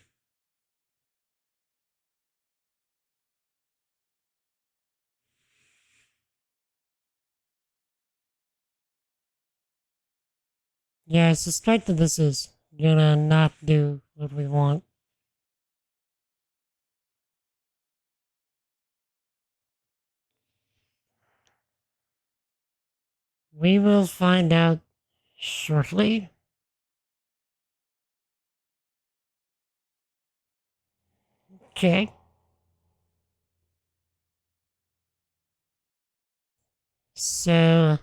Yeah, I suspect that this is gonna not do what we want. We will find out shortly. Okay. So,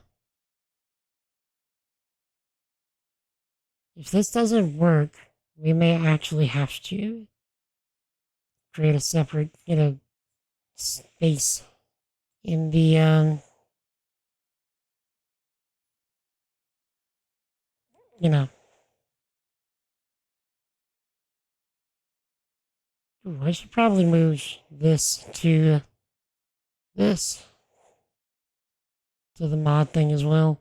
if this doesn't work, we may actually have to create a separate, space in the, you know. Ooh, I should probably move this to this. to the mod thing as well.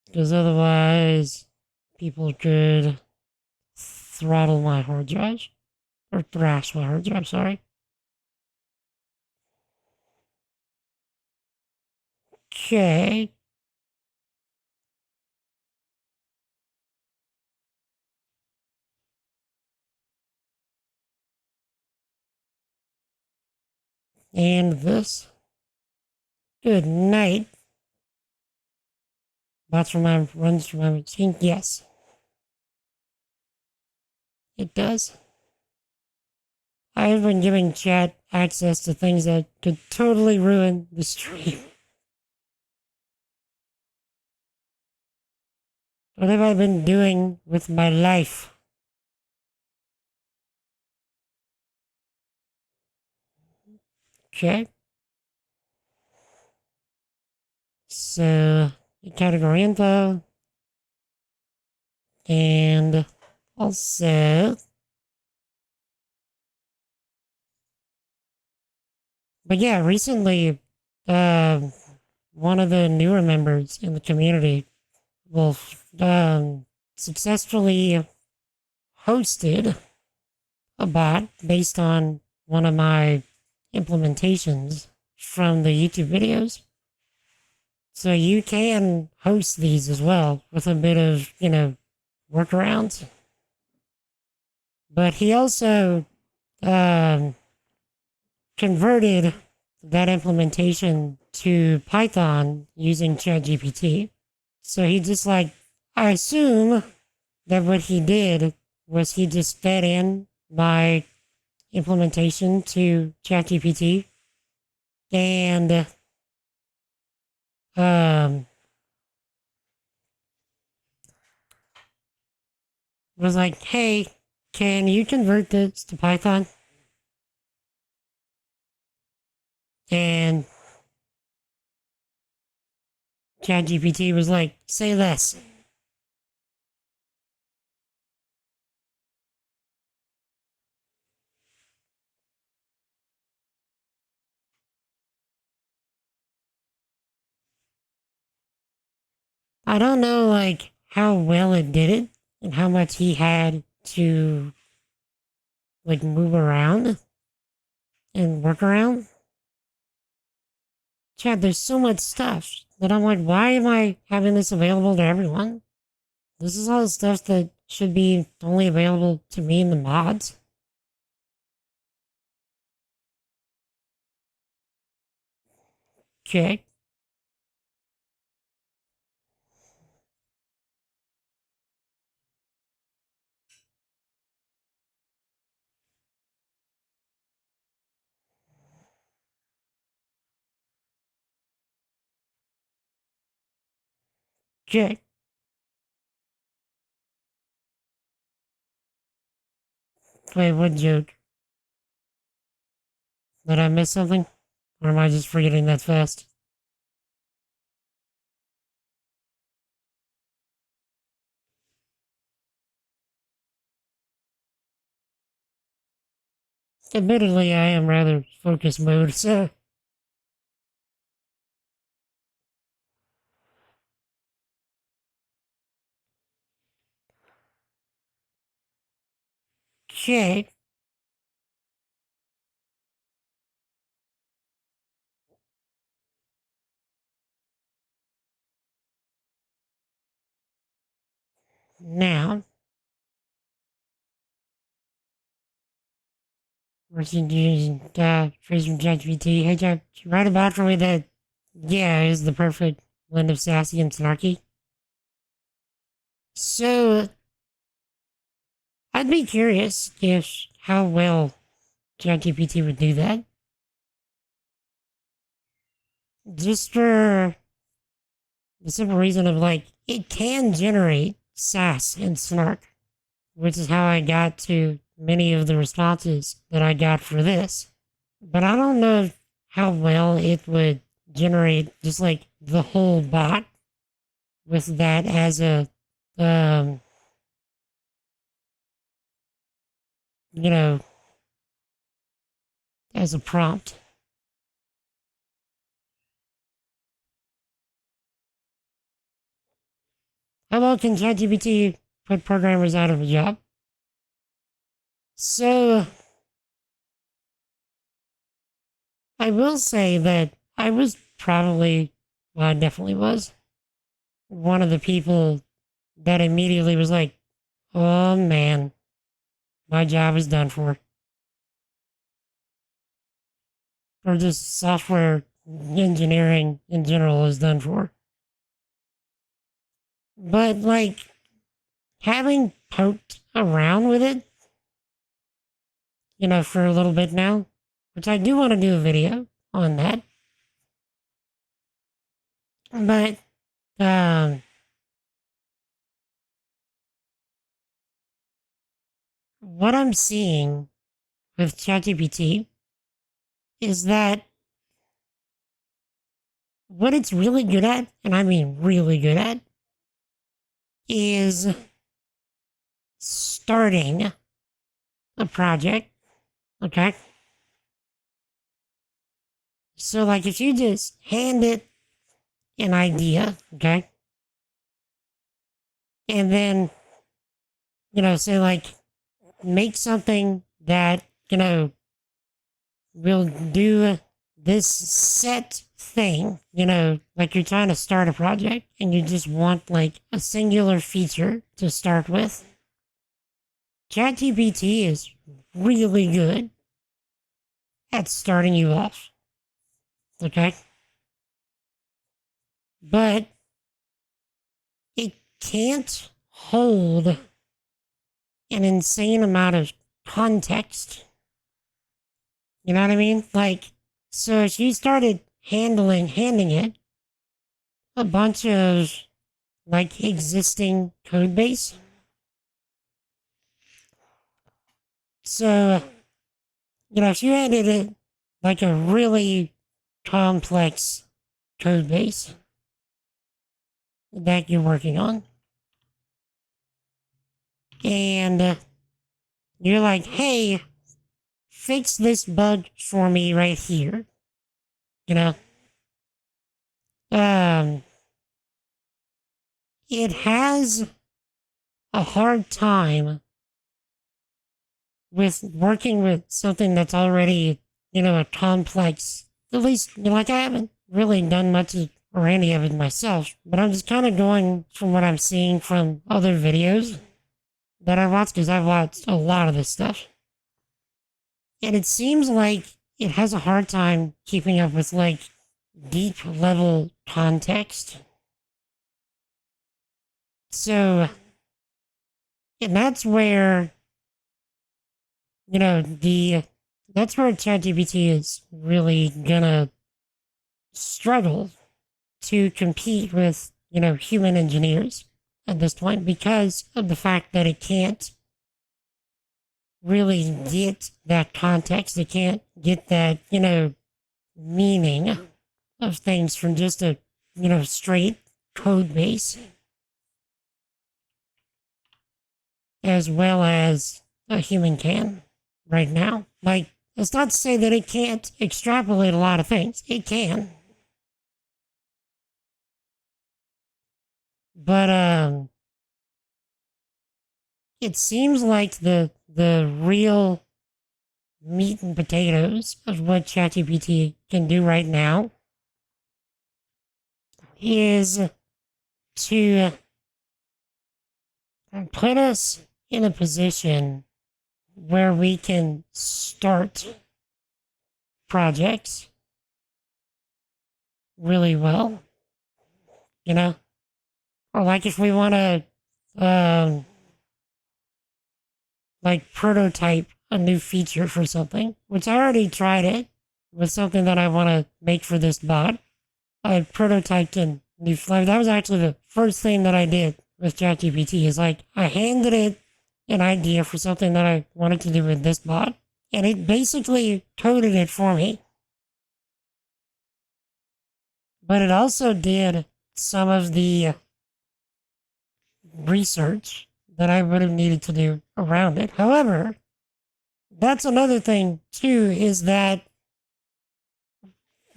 Because otherwise, people could throttle my hard drive. Or thrash my hard drive, sorry. Okay. And this. Good night. Runs from my machine? Yes. It does. I've been giving chat access to things that could totally ruin the stream. What have I been doing with my life? Okay. So, category info. And also, but yeah, recently, one of the newer members in the community, successfully hosted a bot based on one of my implementations from the YouTube videos. So you can host these as well with a bit of, workarounds. But he also converted that implementation to Python using ChatGPT. So he just I assume that what he did was he just fed in my implementation to ChatGPT and was like, hey, can you convert this to Python? And ChatGPT was like, say less. I don't know, how well it did it and how much he had to, move around and work around. Chad, there's so much stuff that I'm like, why am I having this available to everyone? This is all the stuff that should be only available to me and the mods. Okay. Okay. Wait, what joke? Did I miss something? Or am I just forgetting that fast? Admittedly, I am rather focus mode, so. Okay. Now, we're using phrase from ChatGPT. Hey, Chat, write about for me that, yeah, is the perfect blend of sassy and snarky. So, I'd be curious if how well ChatGPT would do that. Just for the simple reason of it can generate sass and snark, which is how I got to many of the responses that I got for this. But I don't know how well it would generate just the whole bot with that as a, as a prompt. How about can ChatGPT put programmers out of a job? So, I will say that I was probably, well, I definitely was, one of the people that immediately was like, oh man, my job is done for. Or just software engineering in general is done for. But like, having poked around with it, for a little bit now, which I do want to do a video on that. But, what I'm seeing with ChatGPT is that what it's really good at, and I mean really good at, is starting a project, okay? So, like, if you just hand it an idea, okay? And then, say, like, make something that, will do this set thing, like you're trying to start a project and you just want, like, a singular feature to start with. ChatGPT is really good at starting you off. Okay? But it can't hold an insane amount of context. You know what I mean? Like, so if you started handing it a bunch of, like, existing code base. So, if you handed it, like, a really complex code base that you're working on, and you're like, hey, fix this bug for me right here, it has a hard time with working with something that's already, a complex, at least, like, I haven't really done much or any of it myself, but I'm just kind of going from what I'm seeing from other videos that I've watched, because I've watched a lot of this stuff. And it seems like it has a hard time keeping up with, like, deep level context. So, and that's where, that's where ChatGPT is really gonna struggle to compete with, human engineers at this point, because of the fact that it can't really get that context. It can't get that, meaning of things from just a, straight code base, as well as a human can right now. Like, it's not to say that it can't extrapolate a lot of things. It can. But, it seems like the real meat and potatoes of what ChatGPT can do right now is to put us in a position where we can start projects really well, or like if we want to, like, prototype a new feature for something, which I already tried it with something that I want to make for this bot. I prototyped a new flavor. That was actually the first thing that I did with ChatGPT, is like, I handed it an idea for something that I wanted to do with this bot, and it basically coded it for me. But it also did some of the research that I would have needed to do around it. However, that's another thing too, is that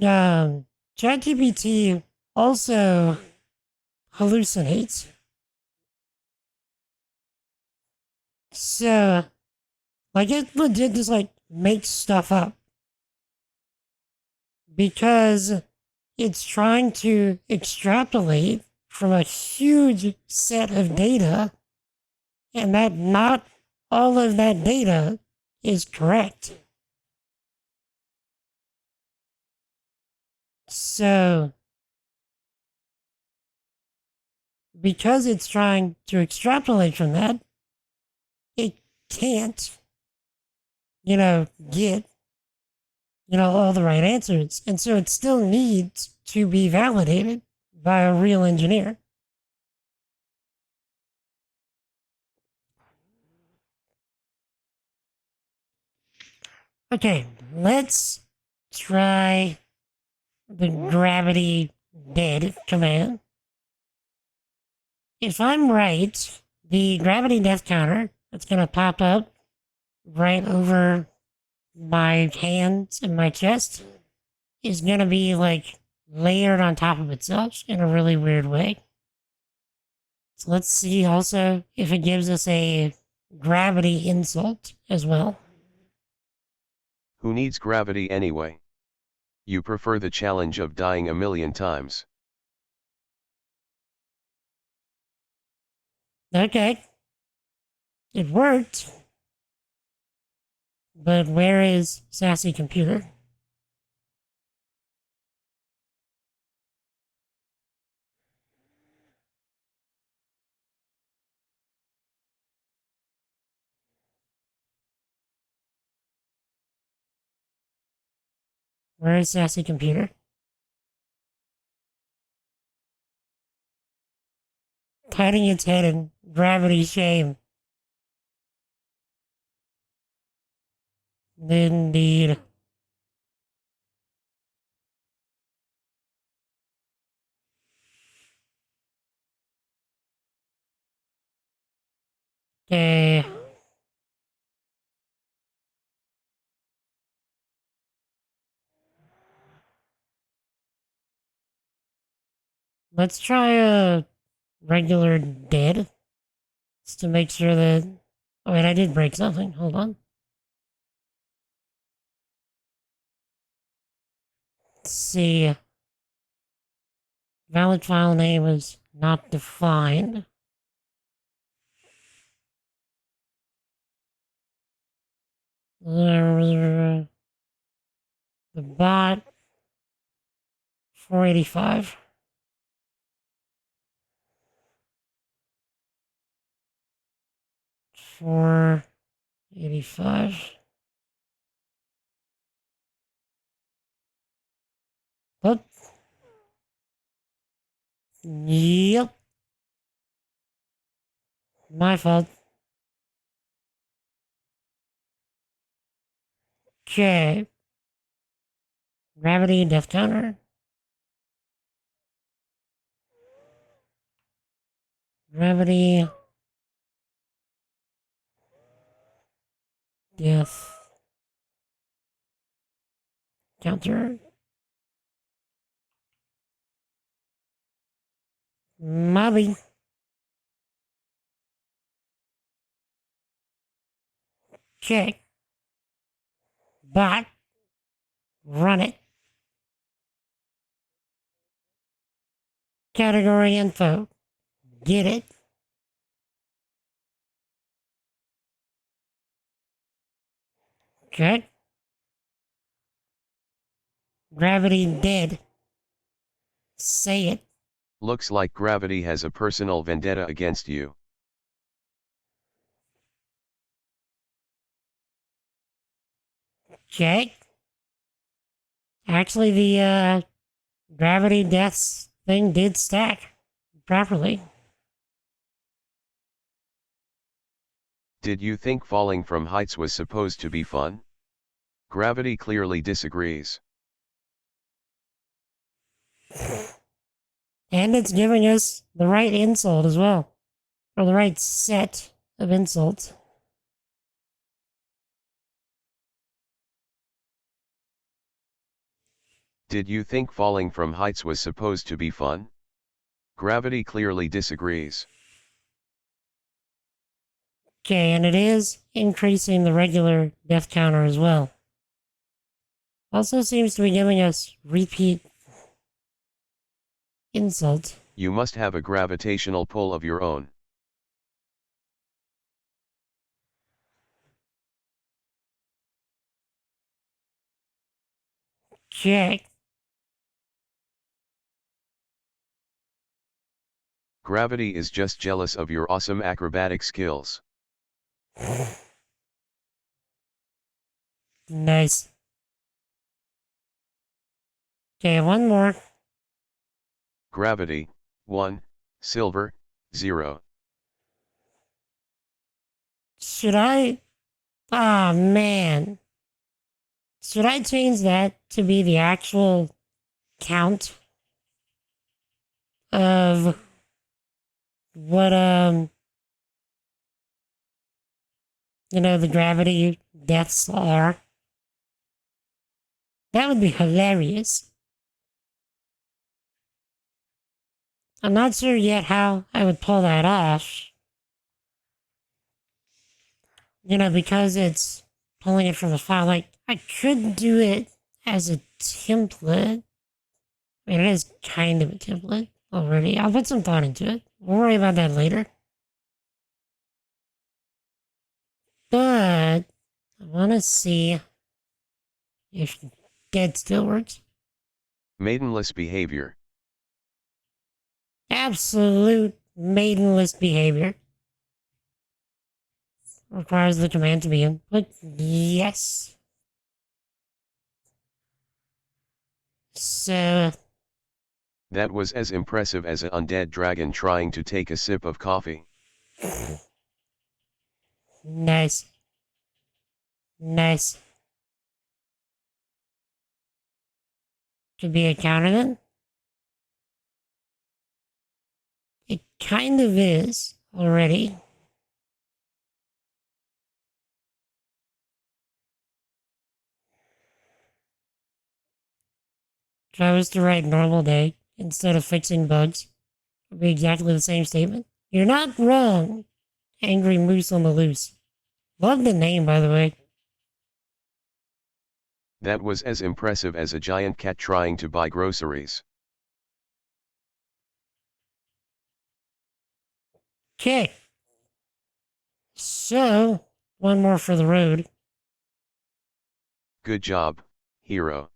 ChatGPT also hallucinates. So, like, it legit just, like, makes stuff up. Because it's trying to extrapolate from a huge set of data, and that not all of that data is correct. So, because it's trying to extrapolate from that, it can't, get, all the right answers. And so it still needs to be validated by a real engineer. Okay, let's try the gravity dead command. If I'm right, the gravity death counter that's going to pop up right over my hands and my chest is going to be like layered on top of itself in a really weird way. So let's see also if it gives us a gravity insult as well. Who needs gravity anyway? You prefer the challenge of dying a million times. Okay. It worked. But where is Sassy Computer? Where is Sassy Computer? Hiding its head in gravity shame. Indeed. Okay. Let's try a regular dead. Just to make sure that... Oh wait, I did break something. Hold on. Let's see. Valid file name is not defined. The bot 485. $485. What? Yep. My fault. Okay. Gravity death counter. Gravity death counter. Mobby. Okay. Bot. Run it. Category info. Get it. Okay. Gravity dead. Say it. Looks like gravity has a personal vendetta against you. Okay. Actually, the gravity deaths thing did stack properly. Did you think falling from heights was supposed to be fun? Gravity clearly disagrees. And it's giving us the right insult as well. Or the right set of insults. Did you think falling from heights was supposed to be fun? Gravity clearly disagrees. Okay, and it is increasing the regular death counter as well. Also seems to be giving us repeat insult. You must have a gravitational pull of your own. Check. Gravity is just jealous of your awesome acrobatic skills. Nice. Okay, one more. Gravity, 1, silver, 0. Should I? Ah, man. Should I change that to be the actual count of what, the gravity deaths are? That would be hilarious. I'm not sure yet how I would pull that off. Because it's pulling it from the file. Like, I could do it as a template. I mean, it is kind of a template already. I'll put some thought into it. We'll worry about that later. But I want to see if dead still works. Maidenless behavior. Absolute maidenless behavior. Requires the command to be input. Yes. So, That was as impressive as an undead dragon trying to take a sip of coffee. nice. Nice. Could be a counter then? It kind of is already. If I was to write normal day instead of fixing bugs, it would be exactly the same statement. You're not wrong, Angry Moose on the Loose. Love the name, by the way. That was as impressive as a giant cat trying to buy groceries. Okay. So, one more for the road. Good job, hero.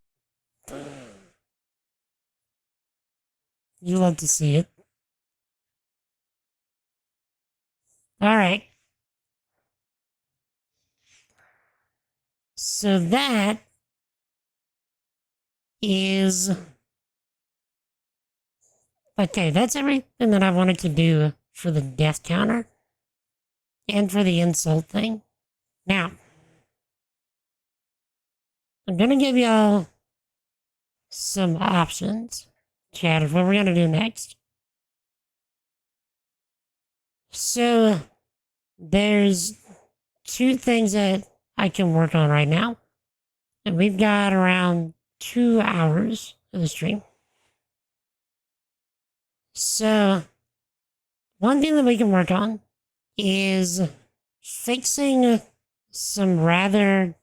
You love to see it. Alright. So that is... Okay, that's everything that I wanted to do for the death counter. And for the insult thing. Now, I'm gonna give y'all some options. Chat of what we're gonna do next. So, there's two things that I can work on right now. And we've got around 2 hours of the stream. So, one thing that we can work on is fixing some rather...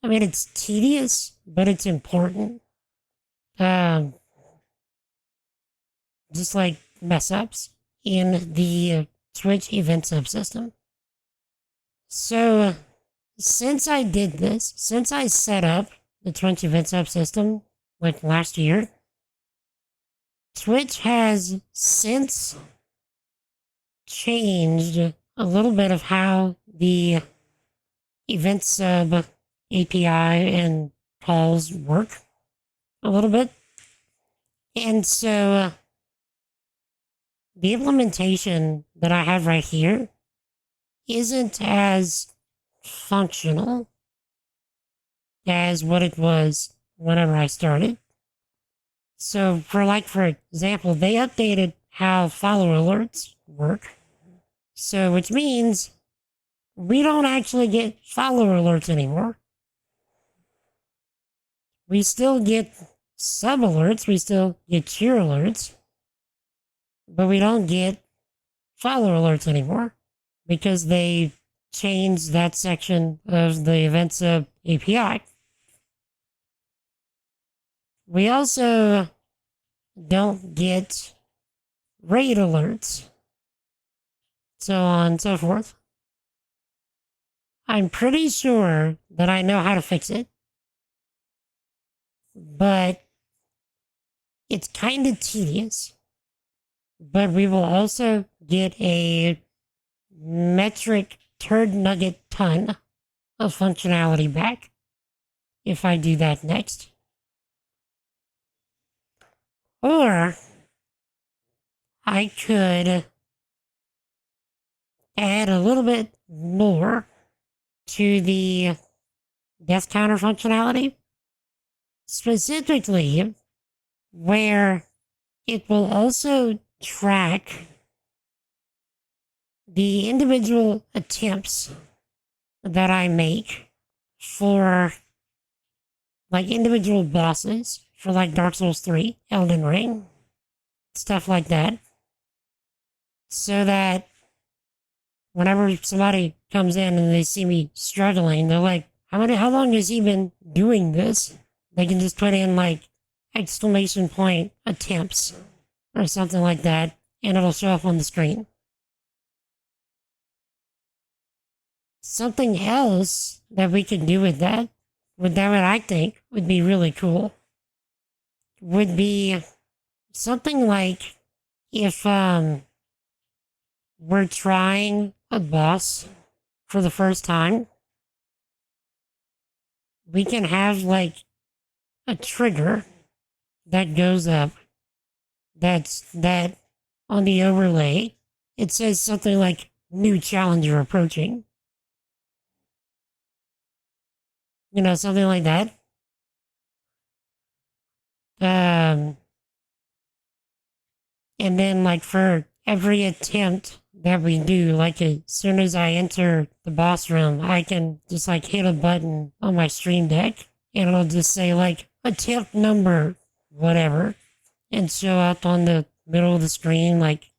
I mean, it's tedious, but it's important. Just like mess ups in the Twitch event subsystem. So, since I did this, since I set up the Twitch event subsystem like last year, Twitch has since changed a little bit of how the event sub API and calls work a little bit. And so the implementation that I have right here isn't as functional as what it was whenever I started. So for example, they updated how follower alerts work. So which means we don't actually get follower alerts anymore. We still get sub alerts, we still get cheer alerts, but we don't get follow alerts anymore because they changed that section of the Events Hub API. We also don't get raid alerts, so on and so forth. I'm pretty sure that I know how to fix it, but it's kind of tedious. But we will also get a metric turd nugget ton of functionality back if I do that next. Or I could add a little bit more to the death counter functionality, specifically where it will also track the individual attempts that I make for like individual bosses for like Dark Souls 3, Elden Ring, stuff like that. So that whenever somebody comes in and they see me struggling, they're like, how long has he been doing this? They can just put in like exclamation point attempts or something like that, and it'll show up on the screen. Something else that we could do with that, what I think would be really cool, would be something like if we're trying a boss for the first time, we can have like a trigger that goes up that on the overlay, it says something like new challenger approaching. You know, something like that. And then like for every attempt that we do, like as soon as I enter the boss room, I can just like hit a button on my stream deck and it'll just say like attempt number, whatever, and show up on the middle of the screen, like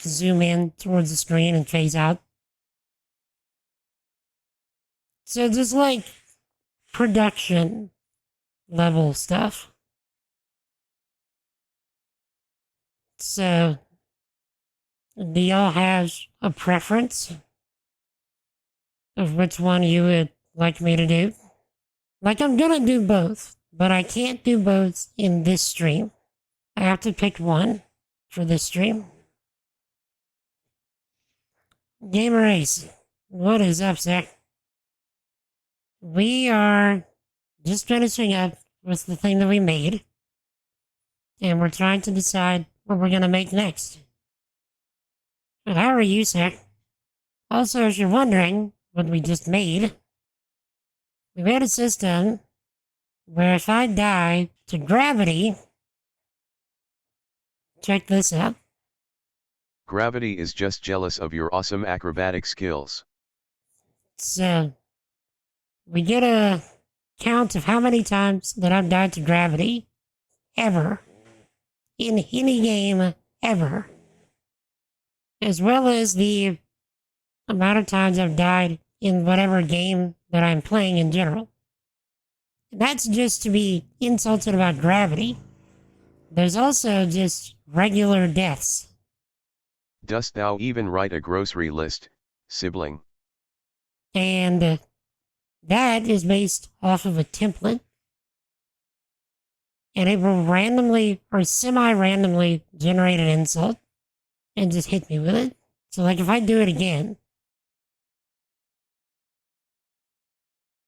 zoom in towards the screen and phase out. So just like production level stuff. So, do y'all have a preference of which one you would like me to do? Like, I'm gonna do both, but I can't do both in this stream. I have to pick one for this stream. Gamer Ace, what is up, Zach? We are just finishing up with the thing that we made, and we're trying to decide what we're gonna make next. But how are you, sir? Also, if you're wondering what we just made, we made a system where if I die to gravity, check this out. Gravity is just jealous of your awesome acrobatic skills. So, we get a count of how many times that I've died to gravity, ever, in any game, ever, as well as the amount of times I've died in whatever game that I'm playing in general. That's just to be insulted about gravity. There's also just regular deaths. Dost thou even write a grocery list, sibling? And that is based off of a template. And it will randomly or semi-randomly generate an insult and just hit me with it. So like if I do it again.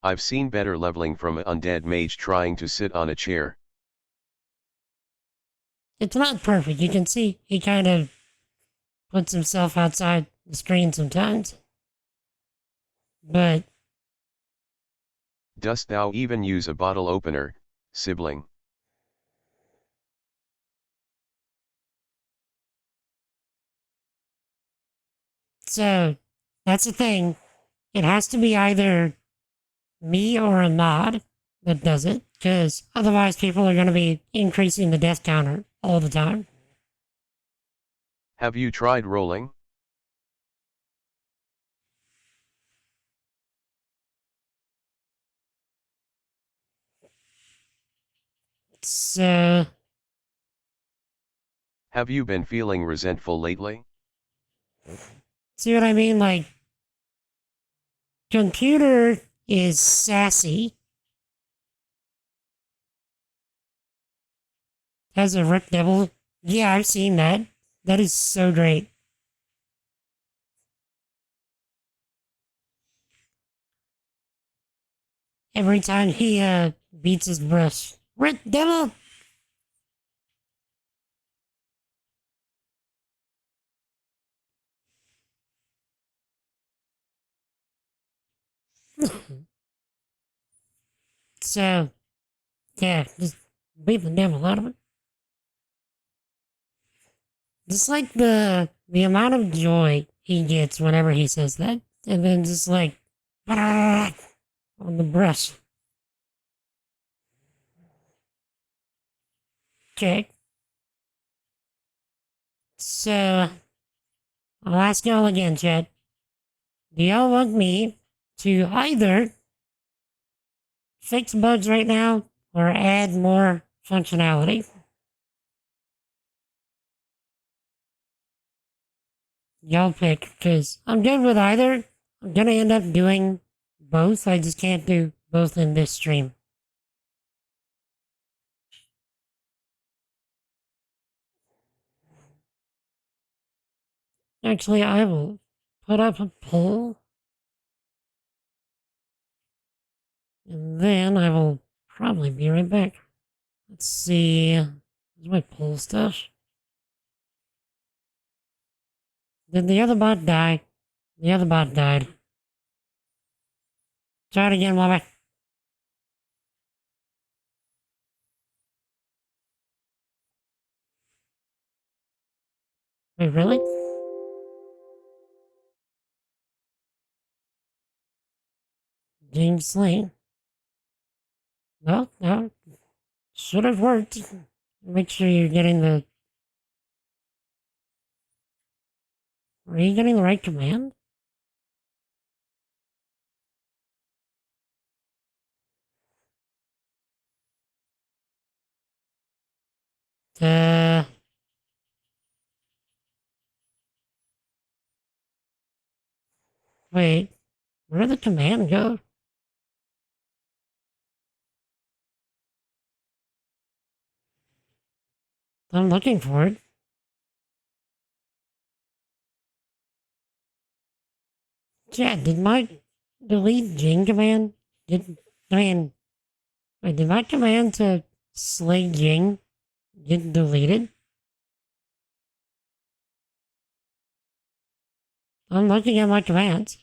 I've seen better leveling from an undead mage trying to sit on a chair. It's not perfect. You can see he kind of puts himself outside the screen sometimes. But Dost thou even use a bottle opener, sibling? so that's the thing. It has to be either me or a mod that does it, because otherwise people are going to be increasing the death counter all the time. Have you tried rolling? So, Have you been feeling resentful lately? see what I mean? Like, computer is sassy. Has a Rick Devil. Yeah, I've seen that. That is so great. Every time he beats his breast. Rick Devil! So, yeah, just beat the devil out of it. Just like the amount of joy he gets whenever he says that, and then just like on the breast. Okay. So I'll ask y'all again, Chad. Do y'all want me to either fix bugs right now or add more functionality? Y'all pick, because I'm good with either. I'm gonna end up doing both. I just can't do both in this stream. Actually, I will put up a poll, and then I will probably be right back. Let's see. Where's my poll stuff? Did the other bot die? The other bot died. Try it again, Bobby. Wait, really? James Slane? No. Should have worked. Make sure you're getting the... Are you getting the right command? Uh... Wait. Where did the command go? I'm looking for it. Yeah, did my delete Jing command? I mean, wait, did my command to slay Jing get deleted? I'm looking at my commands.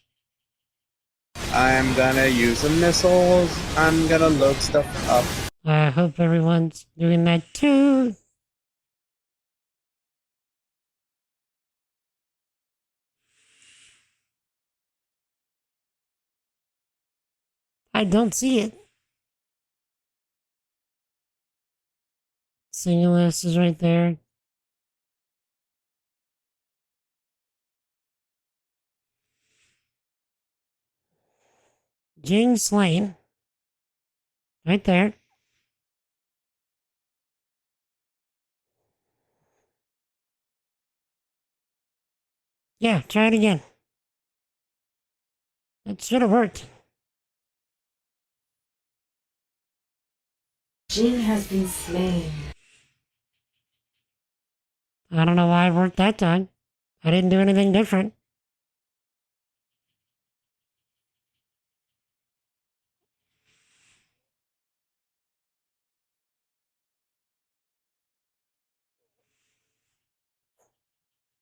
I'm gonna use some missiles. I'm gonna load stuff up. I hope everyone's doing that too. I don't see it. Singulus is right there. Jing slain. Right there. Yeah, try it again. It should have worked. Jing has been slain. I don't know why it worked that time. I didn't do anything different.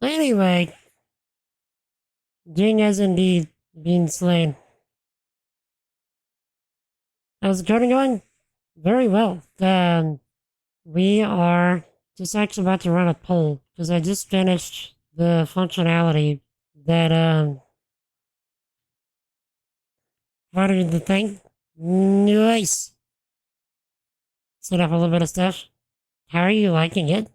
Anyway, Jing has indeed been slain. How's the coding going? Very well. We are just actually about to run a poll because I just finished the functionality that what did the thing? Nice. Set up a little bit of stuff. How are you liking it?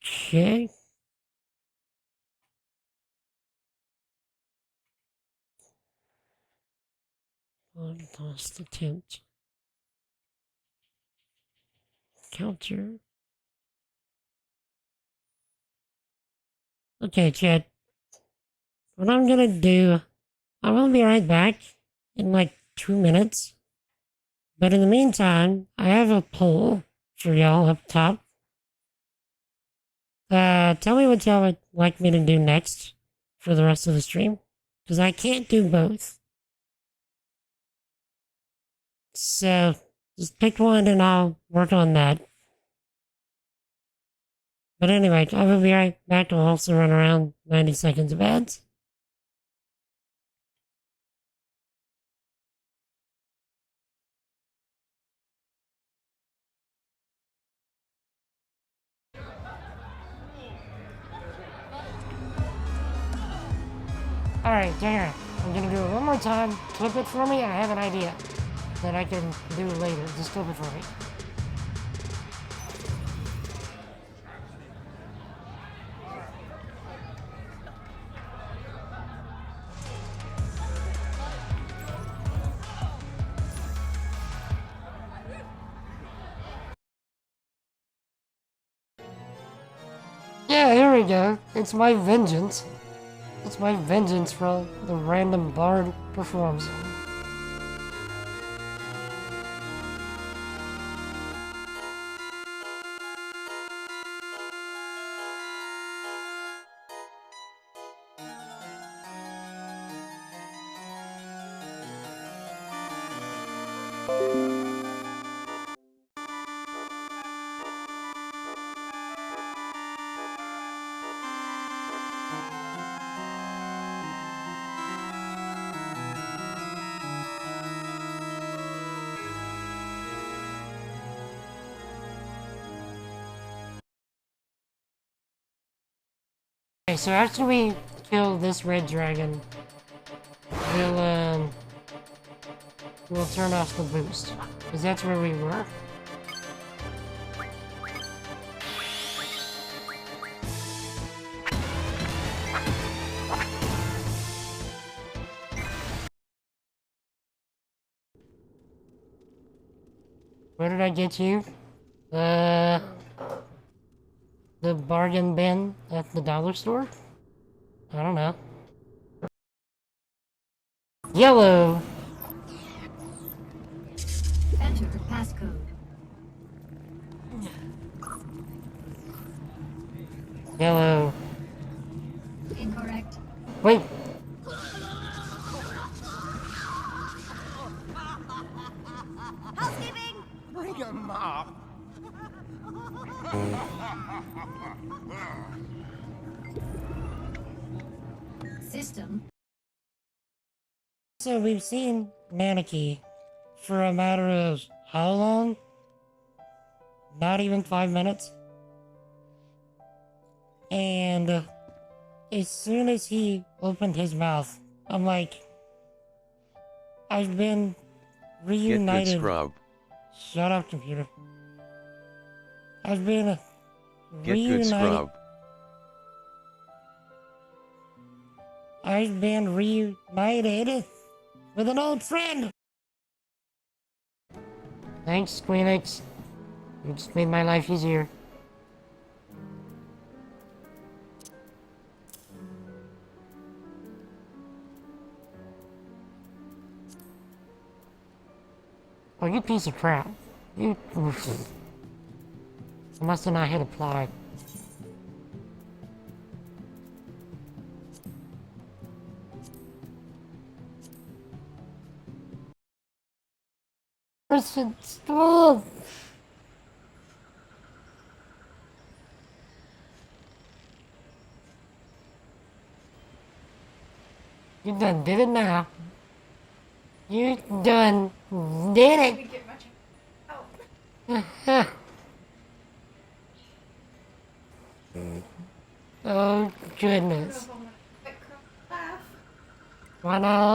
Okay. One last attempt. Counter. Okay, Chad. What I'm gonna do, I will be right back in like 2 minutes. But in the meantime, I have a poll for y'all up top. Tell me what y'all would like me to do next for the rest of the stream. Because I can't do both. So, just pick one and I'll work on that. But anyway, I will be right back. I'll also run around 90 seconds of ads. Alright, there. I'm gonna do it one more time. Clip it for me. I have an idea that I can do later. Just clip it for me. Yeah, here we go. It's my vengeance. It's my vengeance for the random bard performs. Okay, so after we kill this red dragon, we'll turn off the boost. Because that's where we were. Where did I get you? The bargain bin at the dollar store? I don't know. Yellow! Enter passcode. Yellow. Incorrect. Wait! Housekeeping! Bring him up. System. So we've seen Maneki for a matter of how long? Not even 5 minutes. And as soon as he opened his mouth, I'm like, I've been Get reunited. good scrub. Shut up, computer. I've been Get reunited. good scrub. I've been reunited with an old friend. Thanks, Squeenix. You just made my life easier. Oh, you piece of crap. You... I must have not hit apply. Person, stop! You done did it now. You done did it. Oh goodness. Wanna?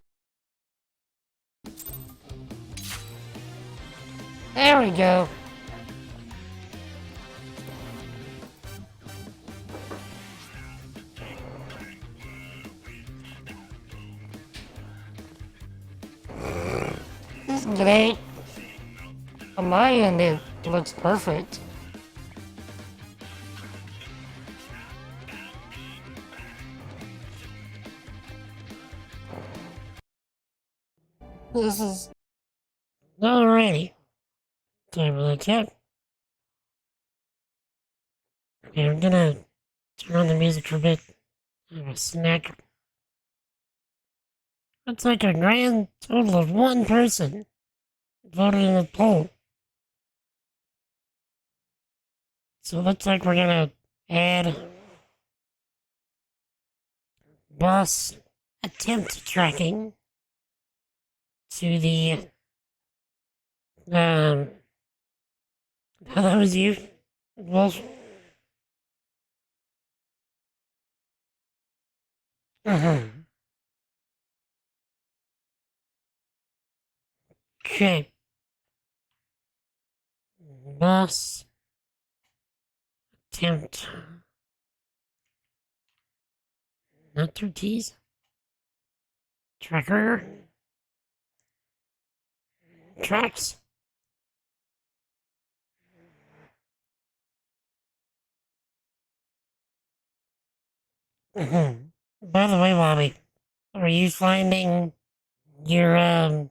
There we go. Today, on my end, it looks perfect. This is alrighty. Time for the chat. Okay, I'm gonna turn on the music for a bit. Have a snack. That's like a grand total of one person voted in the poll. So it looks like we're gonna add boss attempt tracking to the that was you, Wolf. Okay. Boss attempt. Not two T's. Tracker. Tracks. By the way, Bobby, are you finding your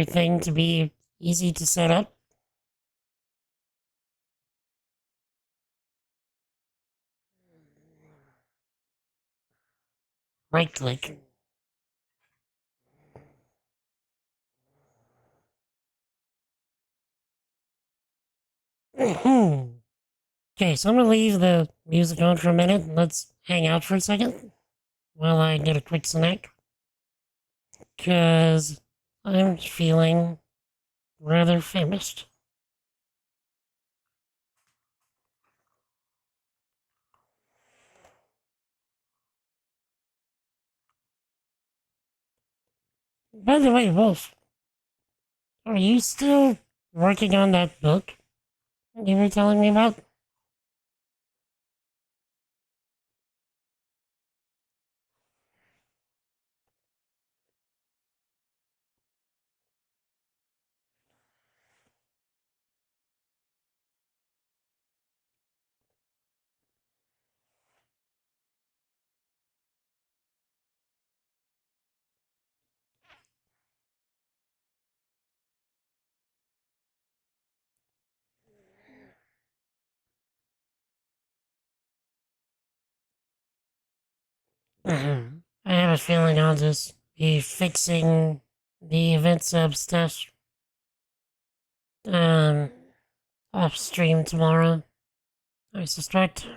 thing to be easy to set up? Right click. Okay, so I'm gonna leave the music on for a minute and let's hang out for a second while I get a quick snack. Cause I'm feeling rather famished. By the way, Wolf, are you still working on that book you were telling me about? I have a feeling I'll just be fixing the event sub stuff um off stream tomorrow, I suspect.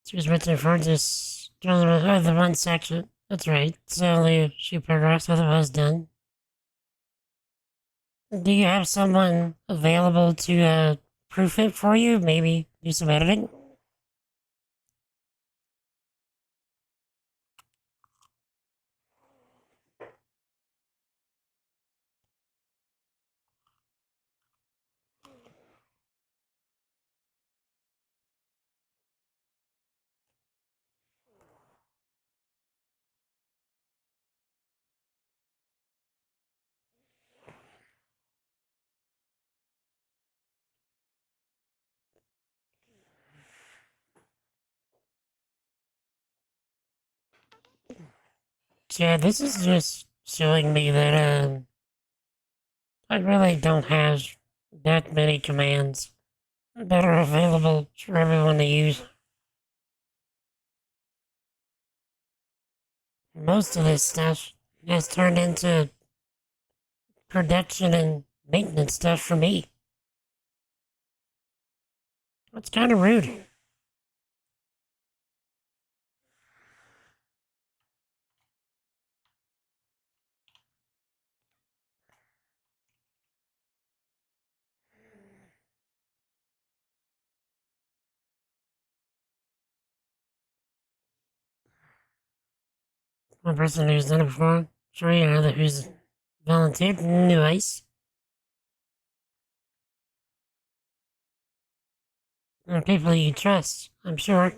She was written for this the one section. That's right. It's only a few paragraphs, otherwise done. Do you have someone available to proof it for you? Maybe do some editing? Yeah, this is just showing me that I really don't have that many commands that are available for everyone to use. Most of this stuff has turned into production and maintenance stuff for me. It's kind of rude. One person who's done it before, sure, another who's volunteered, new ice. They're people you trust, I'm sure.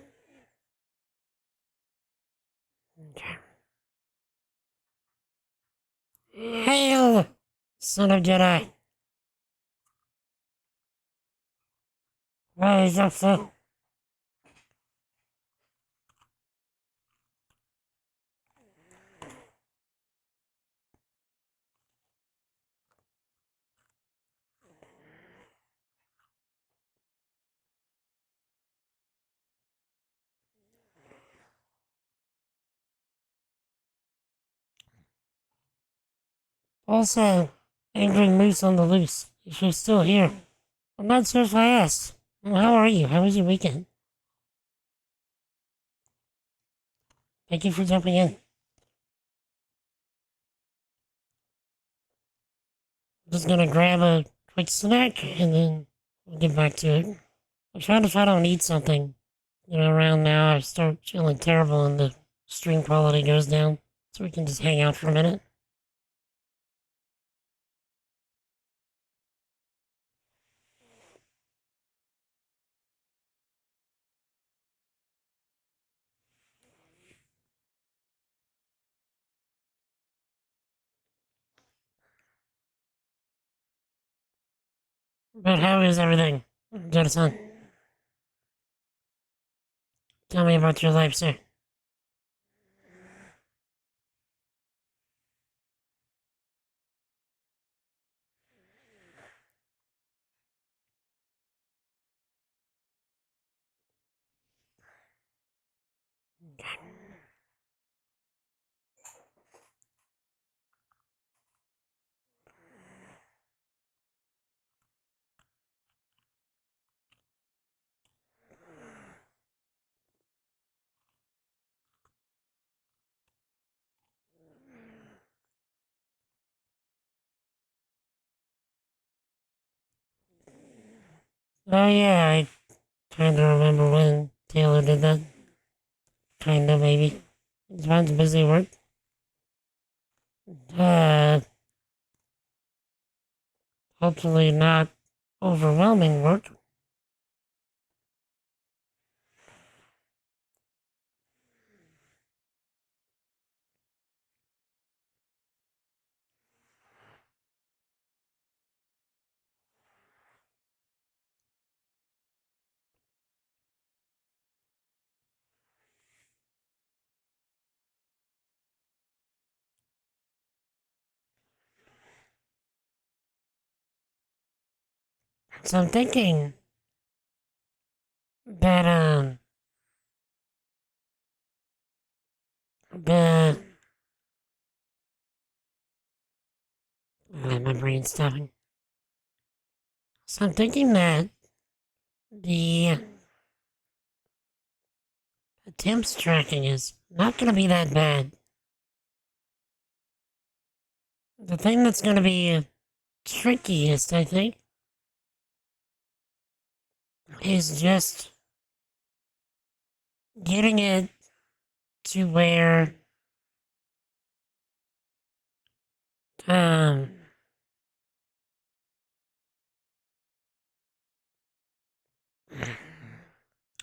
Okay. Hail, son of Jedi. Rise up, sir. Also, Angry Moose on the loose. If she's still here. I'm not sure if I asked. Well, how are you? How was your weekend? Thank you for jumping in. Just gonna grab a quick snack and then we'll get back to it. I'm trying to find out and eat something. Around now I start feeling terrible and the stream quality goes down. So we can just hang out for a minute. But how is everything, Jettison? Tell me about your life, sir. Oh yeah, I kinda remember when Taylor did that. Kinda, maybe. It sounds busy work. Hopefully not overwhelming work. So I'm thinking that, the... my brain's stopping. So I'm thinking that the attempts tracking is not going to be that bad. The thing that's going to be trickiest, I think, is just getting it to where, what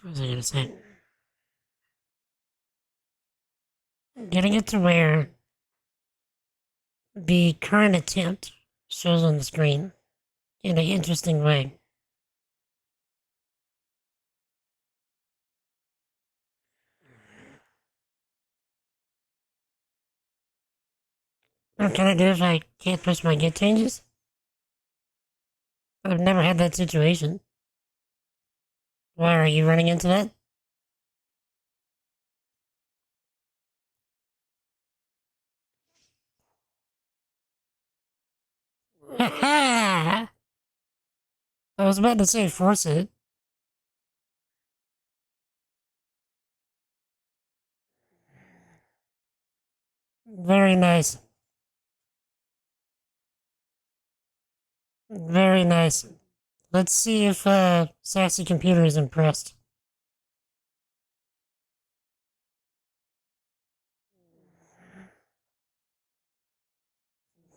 was I going to say? Getting it to where the current attempt shows on the screen in an interesting way. What can I do if I can't push my get changes? I've never had that situation. Why are you running into that? I was about to say force it. Very nice. Very nice. Let's see if Sassy Computer is impressed.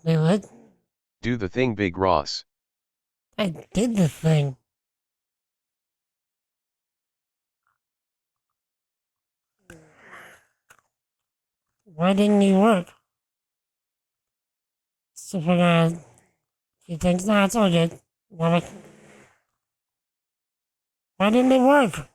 Wait, what? Do the thing, Big Ross. I did the thing. Why didn't you work? So we're gonna... She thinks, nah, it's all good. Why didn't it work?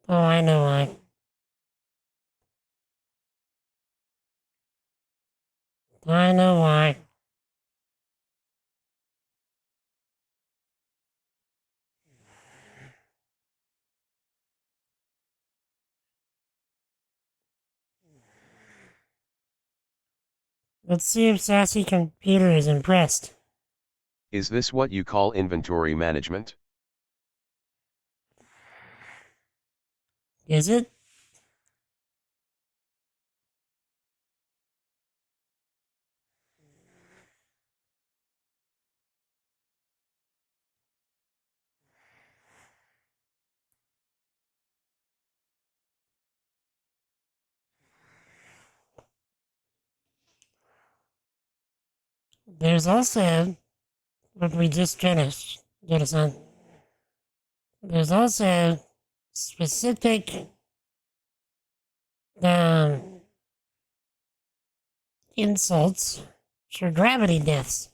Oh, I know why. I know why. Let's see if Sassy Computer is impressed. Is this what you call inventory management? Is it? There's also what we just finished. Get us on. There's also specific um, insults for gravity deaths.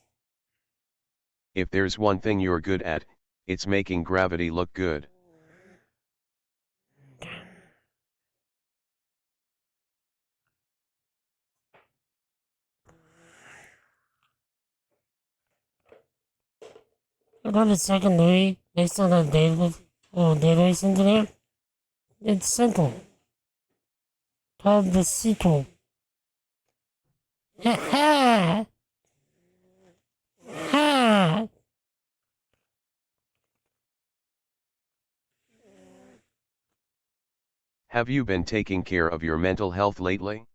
If there's one thing you're good at, it's making gravity look good. About the second movie, based on the database engineer, it's simple. Called the sequel. Ha ha! Ha! Have you been taking care of your mental health lately?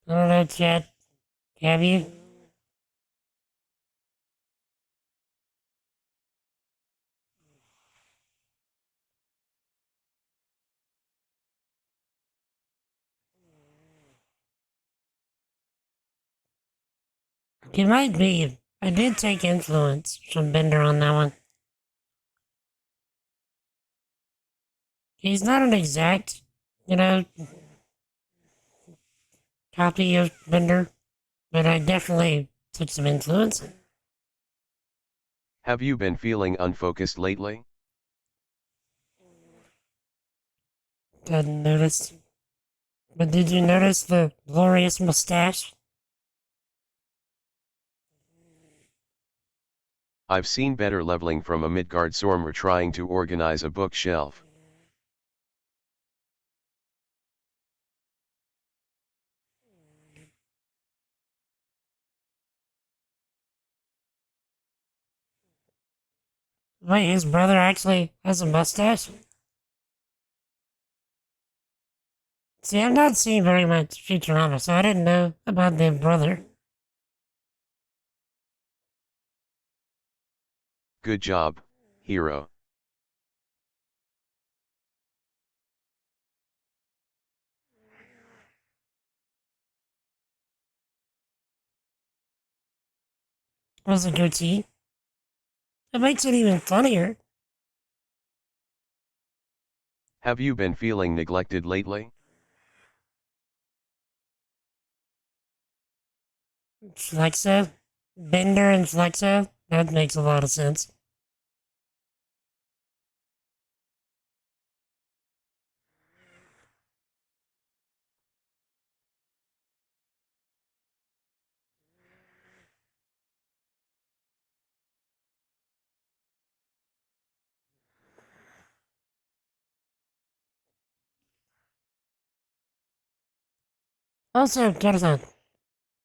I don't know, Chad. Have you? It might be. I did take influence from Bender on that one. He's not an exact, copy of Bender, but I definitely took some influence. Have you been feeling unfocused lately? Hadn't noticed. But did you notice the glorious mustache? I've seen better leveling from a Midgard Sormr trying to organize a bookshelf. Wait, his brother actually has a mustache? See, I've not seen very much Futurama, so I didn't know about their brother. Good job, hero. Was a goatee. It makes it even funnier. Have you been feeling neglected lately? Flexo? Bender and Flexo? That makes a lot of sense. Also, Jonathan,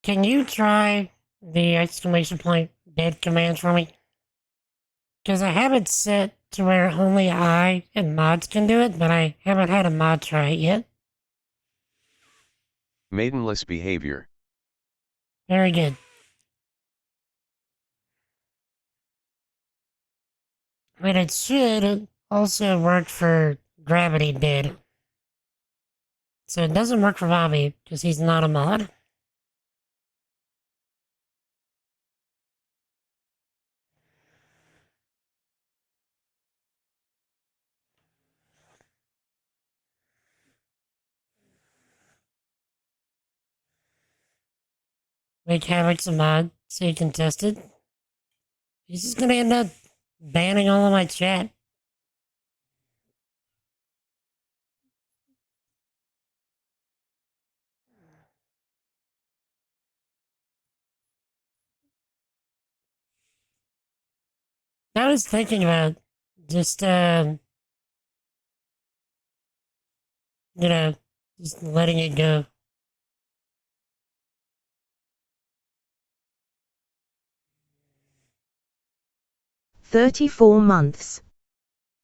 can you try the exclamation point dead command for me? Because I have it set to where only I and mods can do it, but I haven't had a mod try it yet. Maidenless behavior. Very good. But it should also work for gravity dead. So it doesn't work for Bobby, because he's not a mod. Make Havoc's a mod, so he can test it. He's just gonna end up banning all of my chat. I was thinking about just, just letting it go. "34 months.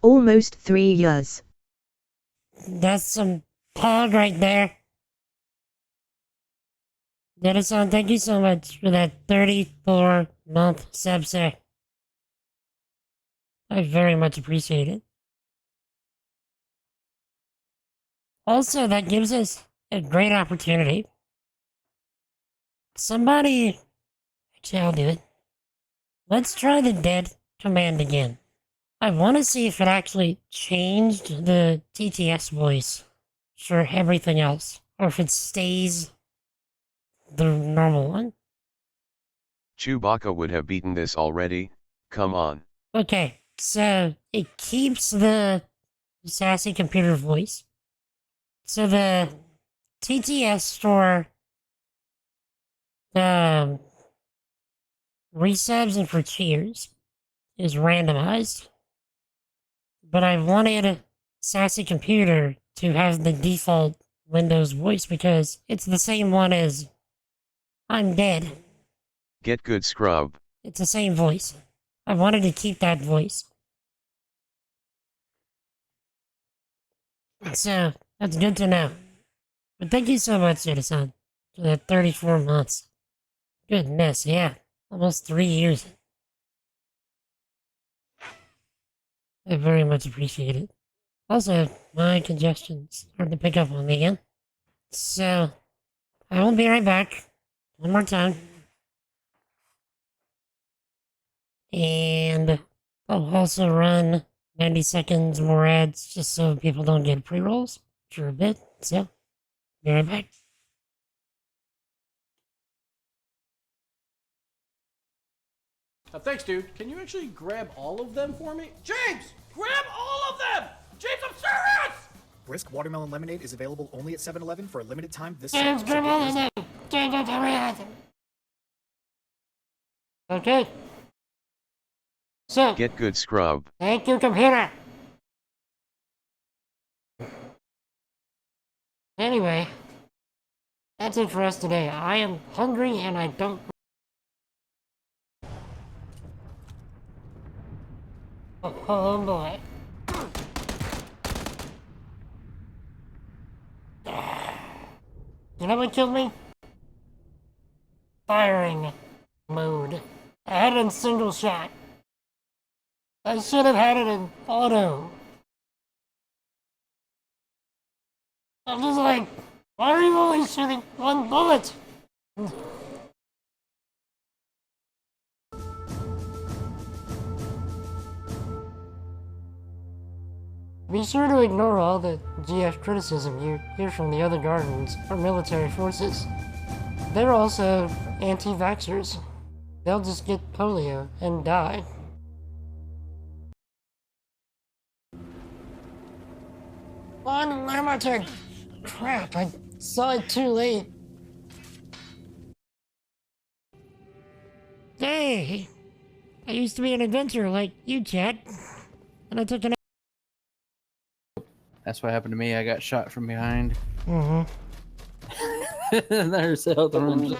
Almost 3 years. That's some pog right there. Edison, thank you so much for that 34-month sub, sir. I very much appreciate it. Also, that gives us a great opportunity. Actually, I'll do it. Let's try the dead command again. I want to see if it actually changed the TTS voice for everything else, or if it stays the normal one. Chewbacca would have beaten this already, come on. Okay, so it keeps the sassy computer voice. So the TTS for the resubs and for cheers is randomized. But I wanted Sassy Computer to have the default Windows voice because it's the same one as I'm dead. Get good, scrub. It's the same voice. I wanted to keep that voice. So, that's good to know. But thank you so much, Edison, for that 34 months. Goodness, yeah. Almost 3 years. I very much appreciate it. Also, my congestion's starting to pick up on me again. So, I will be right back. One more time. And I'll also run 90 seconds more ads just so people don't get pre-rolls for a bit. So, be right back. Thanks, dude. Can you actually grab all of them for me? James! Grab all of them! James, I'm serious! Brisk Watermelon Lemonade is available only at 7-Eleven for a limited time this James, summer. grab all of them! James, okay. So, Get good, scrub. thank you, computer. Anyway, that's it for us today. I am hungry and I don't... Oh boy. You know what killed me? Firing mode. I had it in single shot. I should have had it in auto. I'm just like, why are you only shooting one bullet? Be sure to ignore all the GF criticism you hear from the other Guardians or military forces. They're also anti-vaxxers. They'll just get polio and die. Unlimited! Crap, I saw it too late. Hey! I used to be an adventurer like you, Chad. And I took an... That's what happened to me. I got shot from behind. Mm-hmm. There's Elton.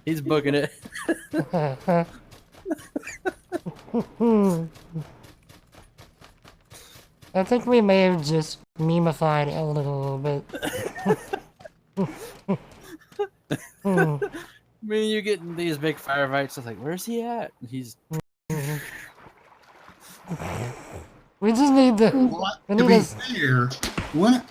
He's booking it. I think we may have just memified Eldon a little bit. Me and you getting these big firefights. I was like, where's he at? He's... We just need the... What? To be fair, when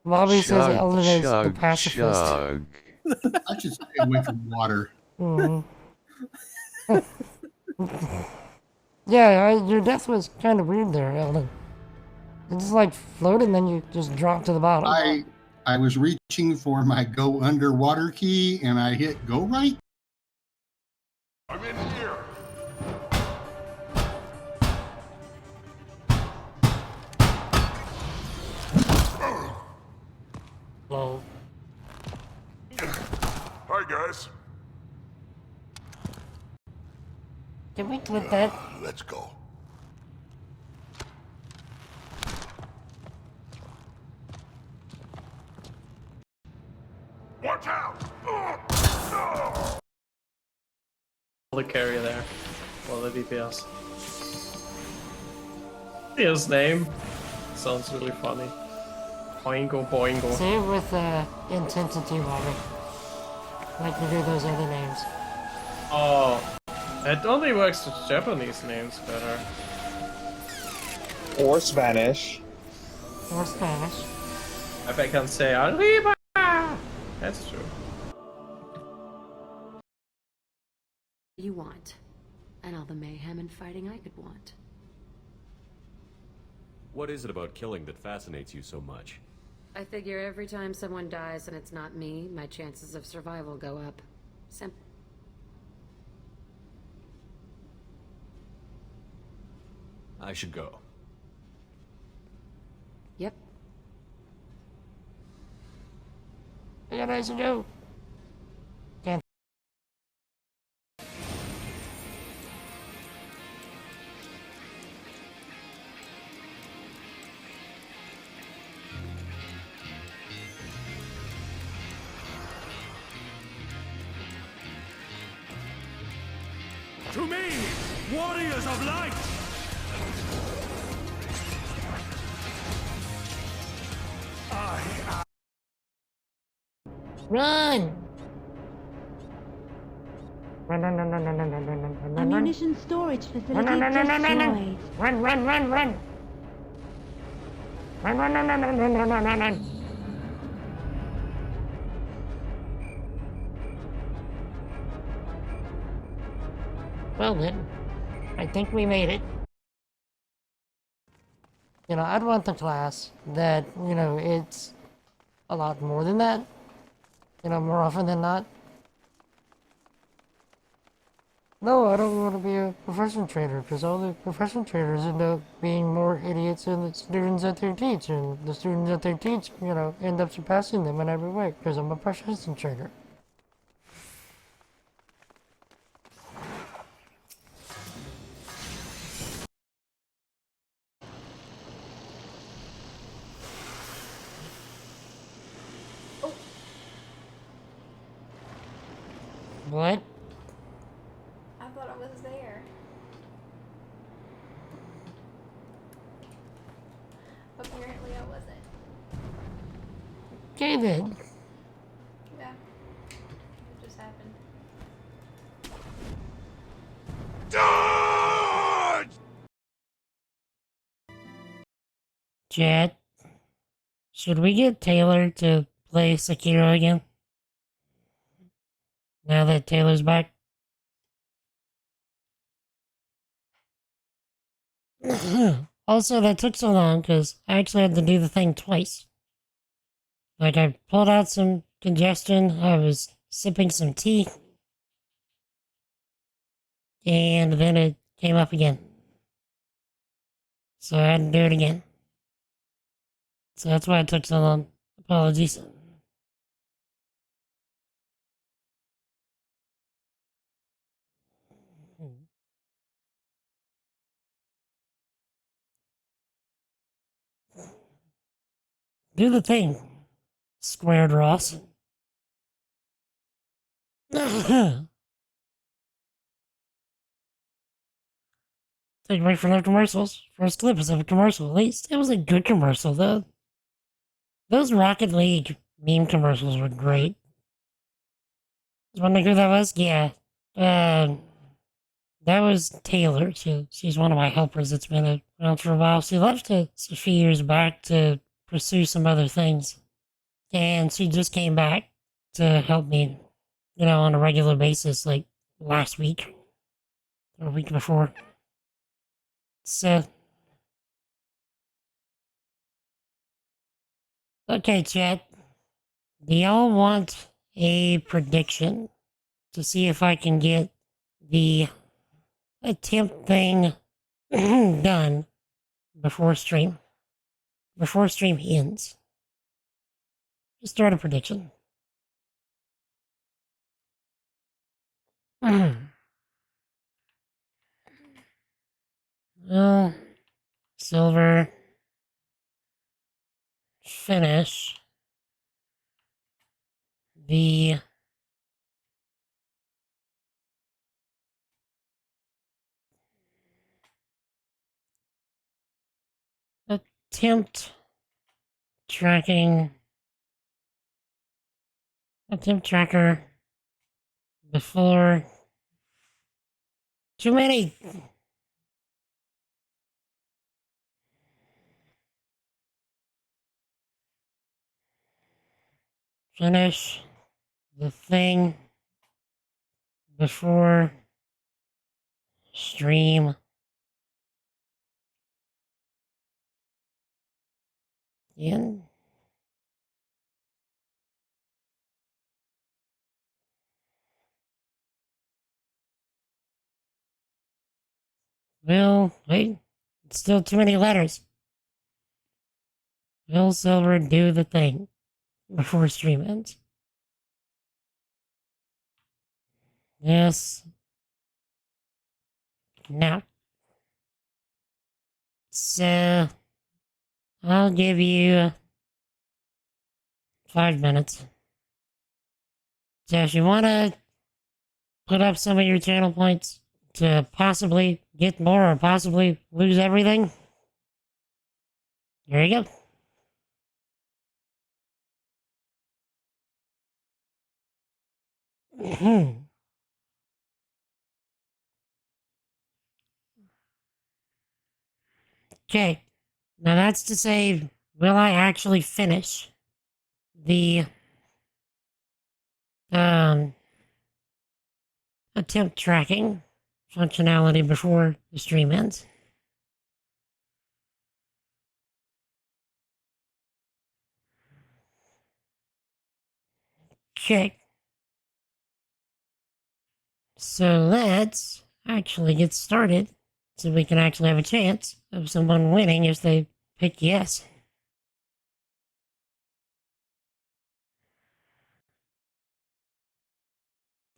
Bobby says Chug, Ellen is the chug, pacifist. chug. I should stay away from water. Mhm. Yeah, your death was kind of weird there, Ellen. You just like floated and then you just dropped to the bottom. I was reaching for my go underwater key and I hit go right. I'm in here. Lol. Hi, guys. Can we clip that? Let's go. Watch out! The carrier there. Well, the DPS. His name sounds really funny. Boingo boingo. Say it with intensity, Bobby. Like you do those other names. Oh, it only works with Japanese names better. Or Spanish. Or Spanish. If I can say Arriba! That's true. You want, and all the mayhem and fighting I could want. What is it about killing that fascinates you so much? I figure every time someone dies and it's not me, my chances of survival go up. Simple. I should go. Yep. I got eyes to do. Can't. To me, warriors of light! Run! Run, run, run, run, run, run, run, run, run, run, run. Ammunition storage facility Run, run, run, run, run, run, destroyed. run, run, run, run. Run, run, run, run, run, run, run, run, run, run. Well then, I think we made it. You know, I'd want the class that, you know, it's a lot more than that. You know, more often than not. No, I don't want to be a profession trader, because all the profession traders end up being more idiots than the students that they teach, and the students that they teach, you know, end up surpassing them in every way, because I'm a profession trader. What? I thought I was there. Apparently I wasn't. Okay then. Yeah. It just happened. Chad, should we get Taylor to play Sekiro again? Now that Taylor's back? Also, that took so long because I actually had to do the thing twice. Like, I pulled out some congestion, I was sipping some tea, and then it came up again. So I had to do it again. So that's why it took so long. Apologies. Do the thing, Squared Ross. Take a break from the commercials. First clip is of a commercial. At least it was a good commercial, though. Those Rocket League meme commercials were great. Was wondering who that was? Yeah. that was Taylor. She's one of my helpers that's been around for a while. She left us a few years back to pursue some other things. And she just came back to help me, on a regular basis, like last week or a week before. So, okay, chat. Do y'all want a prediction to see if I can get the attempt thing done before stream ends? Just start a prediction. Well, Silver finish the attempt tracker before too many. Finish the thing before stream end. Well, wait, it's still too many letters. Will Silver do the thing before stream ends? Yes. Now. So, I'll give you 5 minutes. So if you want to put up some of your channel points to possibly get more or possibly lose everything, there you go. Okay, now that's to say, will I actually finish the attempt tracking functionality before the stream ends? Okay. So let's actually get started so we can actually have a chance of someone winning if they pick yes.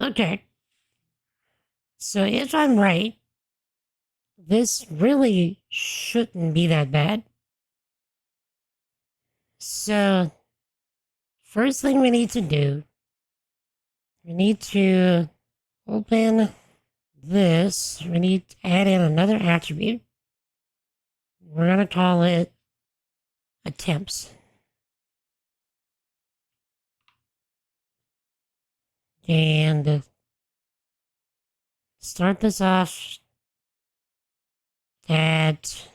Okay. So if I'm right, this really shouldn't be that bad. So, first thing we need to do, we need to open this. We need to add in another attribute. We're going to call it attempts. And start this off at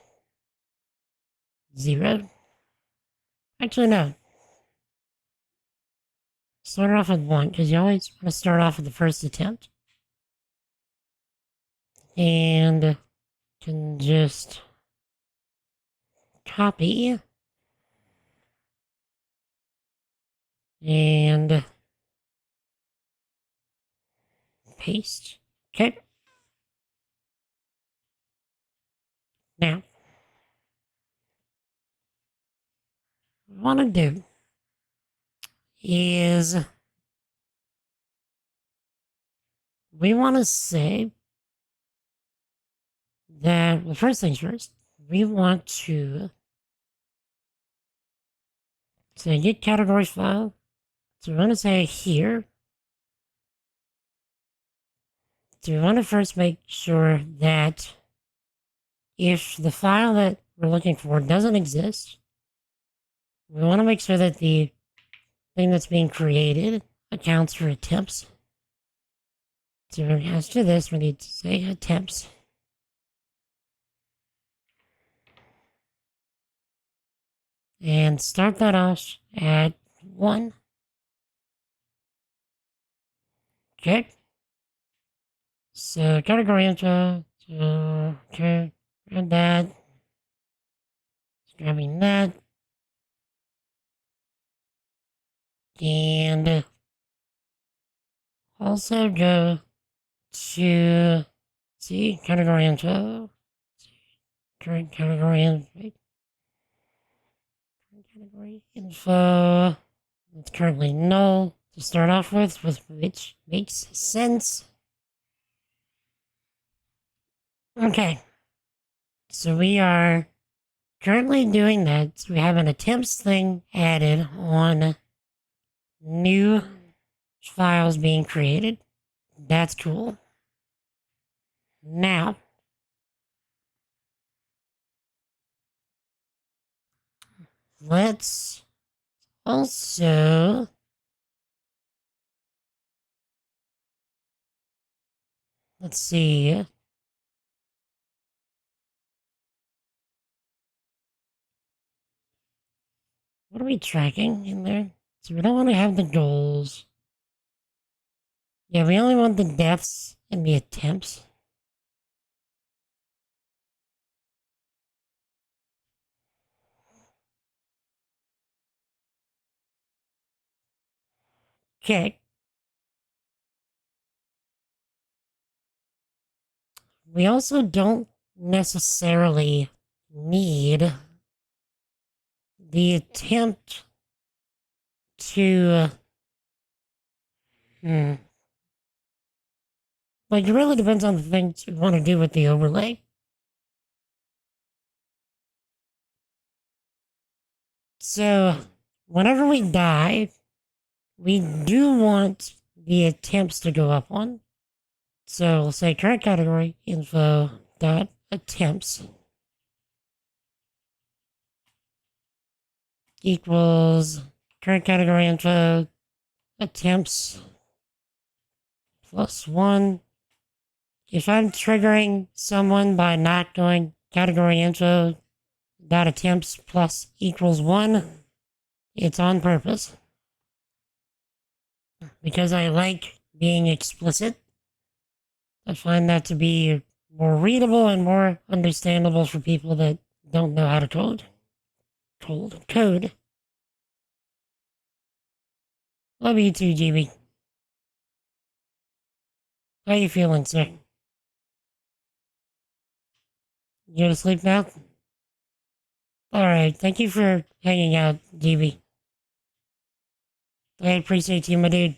0. Actually, no. Start off with 1, because you always want to start off with the first attempt. And can just copy and paste. Okay. Now, what I want to do is we want to say that, well, first things first, we want to say get categories file. So we want to say here. So we want to first make sure that if the file that we're looking for doesn't exist, we want to make sure that the thing that's being created accounts for attempts. So as to this, we need to say attempts. And start that off at 1. Okay. So category info. So, okay. Grab that. Grabbing that. And also go to see category info. Current category info. Category info. It's currently null to start off with, which makes sense. Okay. So we are currently doing that. So we have an attempts thing added on new files being created. That's cool. Now, let's also let's see. What are we tracking in there? So we don't want to have the goals. Yeah, we only want the deaths and the attempts. Okay. We also don't necessarily need the attempt to like, it really depends on the things you want to do with the overlay. So, whenever we die, we do want the attempts to go up one. So, we'll say current category info dot attempts equals current category info attempts plus 1. If I'm triggering someone by not going category info dot attempts plus equals 1, it's on purpose. Because I like being explicit. I find that to be more readable and more understandable for people that don't know how to code. Code. Love you too, GB. How you feeling, sir? You to sleep now? Alright, thank you for hanging out, GB. I appreciate you, my dude.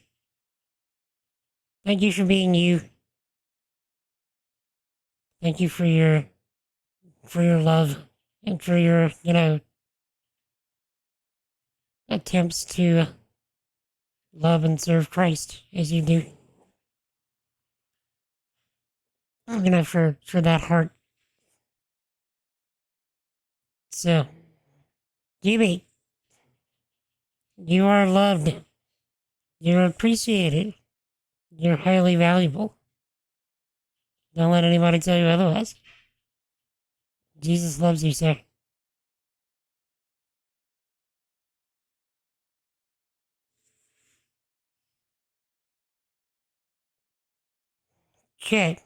Thank you for being you. Thank you for your love and for your, attempts to love and serve Christ as you do. For that heart. So, GB, you are loved. You're appreciated. You're highly valuable. Don't let anybody tell you otherwise. Jesus loves you, sir. Okay.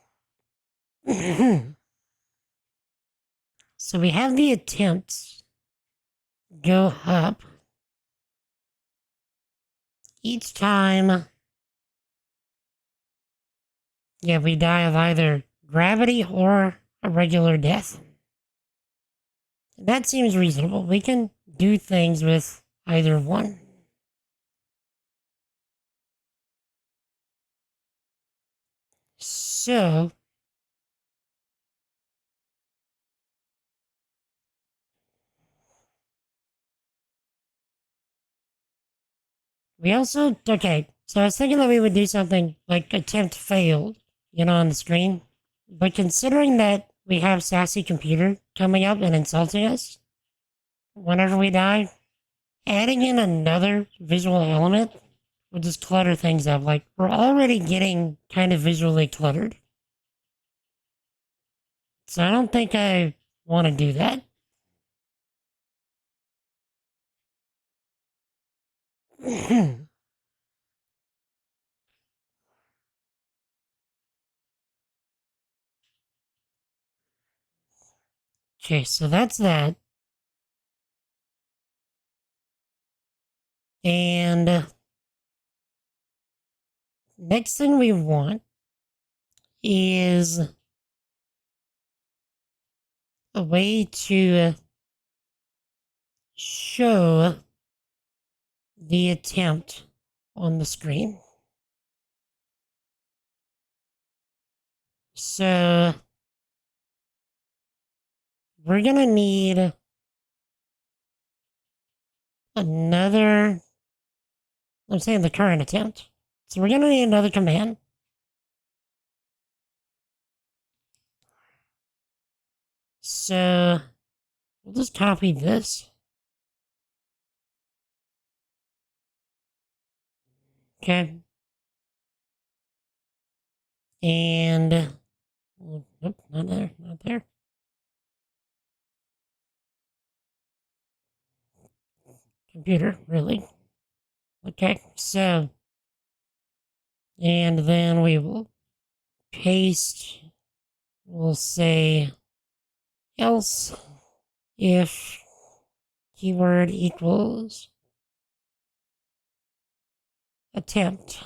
So we have the attempts go up each time. Yeah, we die of either gravity or a regular death. That seems reasonable. We can do things with either one. So, we also, okay, so I was thinking that we would do something like attempt failed, on the screen. But considering that we have Sassy Computer coming up and insulting us whenever we die, adding in another visual element we'll just clutter things up. Like, we're already getting kind of visually cluttered. So I don't think I want to do that. Okay, so that's that. And next thing we want is a way to show the attempt on the screen. So we're gonna need another, I'm saying the current attempt. So we're gonna need another command. So we'll just copy this. Okay. And, nope, not there, not there. Computer, really. Okay, so, and then we will paste, we'll say else if keyword equals attempt.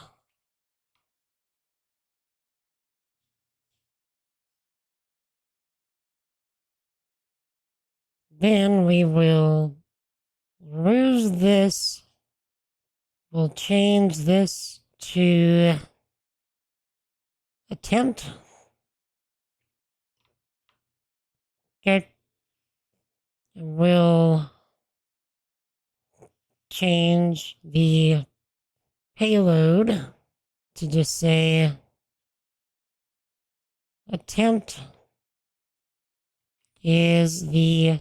Then we will remove this. We'll change this to attempt. Okay. And we'll change the payload to just say attempt is the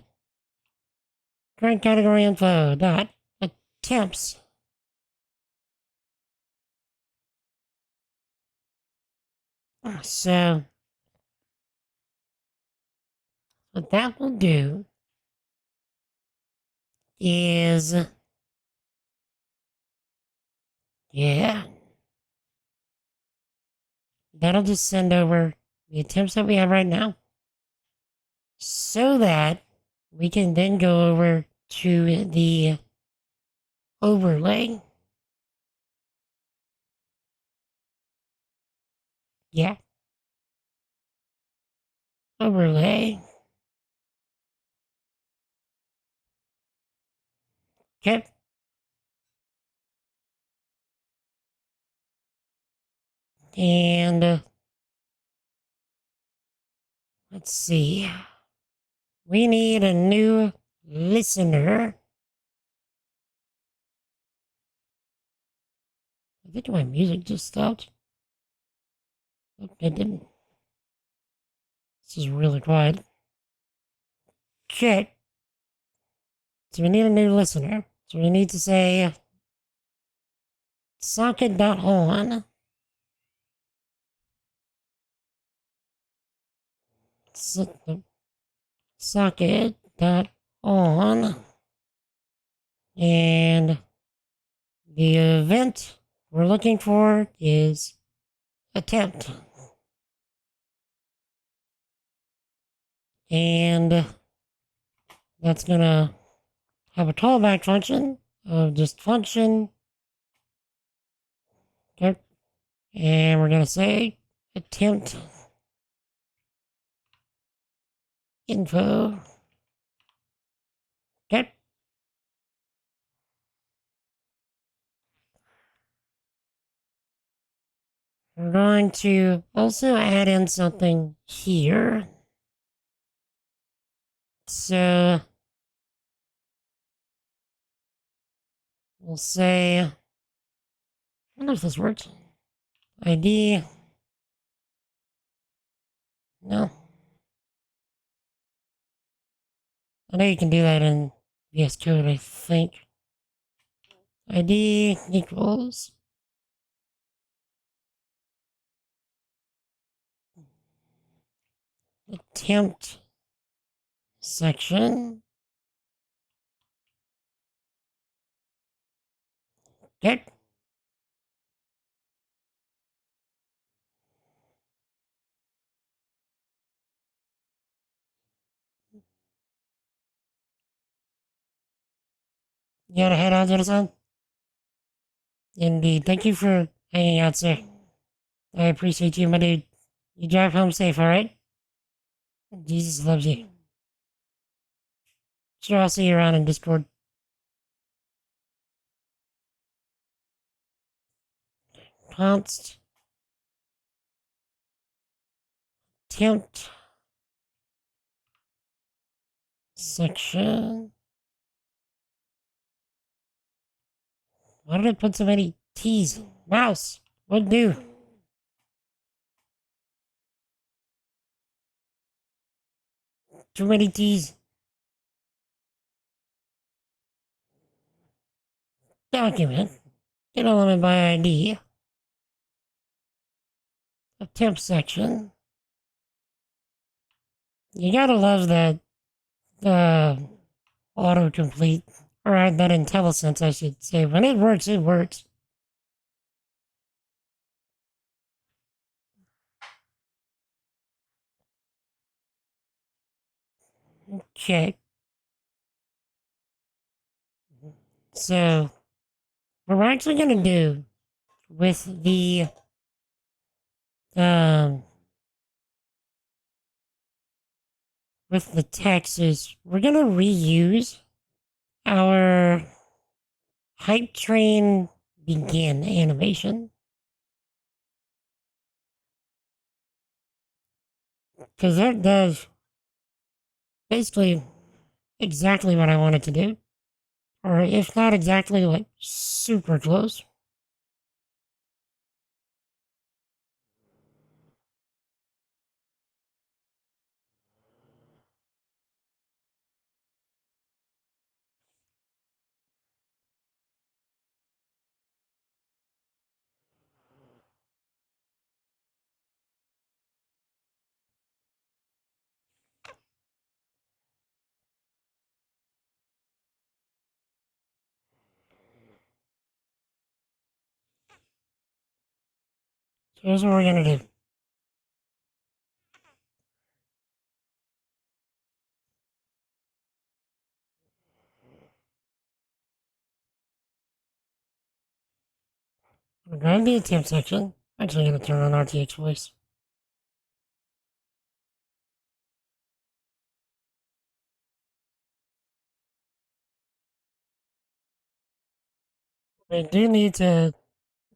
current category info dot attempts. So what that will do is, yeah, that'll just send over the attempts that we have right now so that we can then go over to the overlay. Yeah. Overlay. Okay. And let's see. We need a new listener. I think my music just stopped. Oh, it didn't. This is really quiet. Okay. So we need a new listener. So we need to say socket.on. Socket.on. And the event we're looking for is attempt. And that's gonna have a callback function of just function. Okay. And we're gonna say attempt info. Okay. We're going to also add in something here. So we'll say, I don't know if this works. ID. No. I know you can do that in VS Code, I think. ID equals attempt section. Okay. You gotta head out, Jensen? Indeed. Thank you for hanging out, sir. I appreciate you, my dude. You drive home safe, alright? Jesus loves you. Sure, I'll see you around in Discord. Pounced. Attempt. Section. Why did I put so many T's? Mouse. What do? Too many T's. Document. Get element by ID. Attempt section. You gotta love that, autocomplete. Or that IntelliSense, I should say. When it works, it works. Okay. So, what we're actually gonna do with the, text is we're gonna reuse our hype train begin animation. Because that does basically exactly what I wanted to do. Or if not exactly, like super close. So here's what we're gonna do. We're going to the attempt section. Actually, gonna turn on RTX voice. We do need to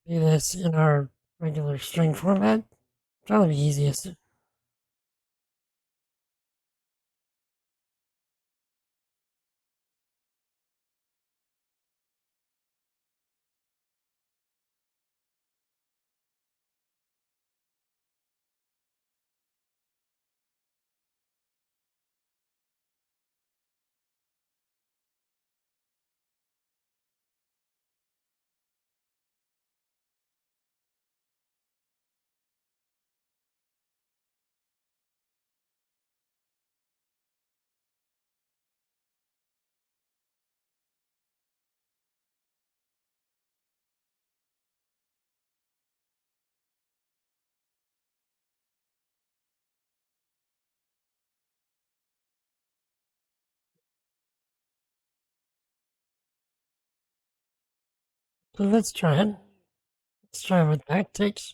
do this in our regular string format. Probably the easiest. So let's try it. Let's try what that takes.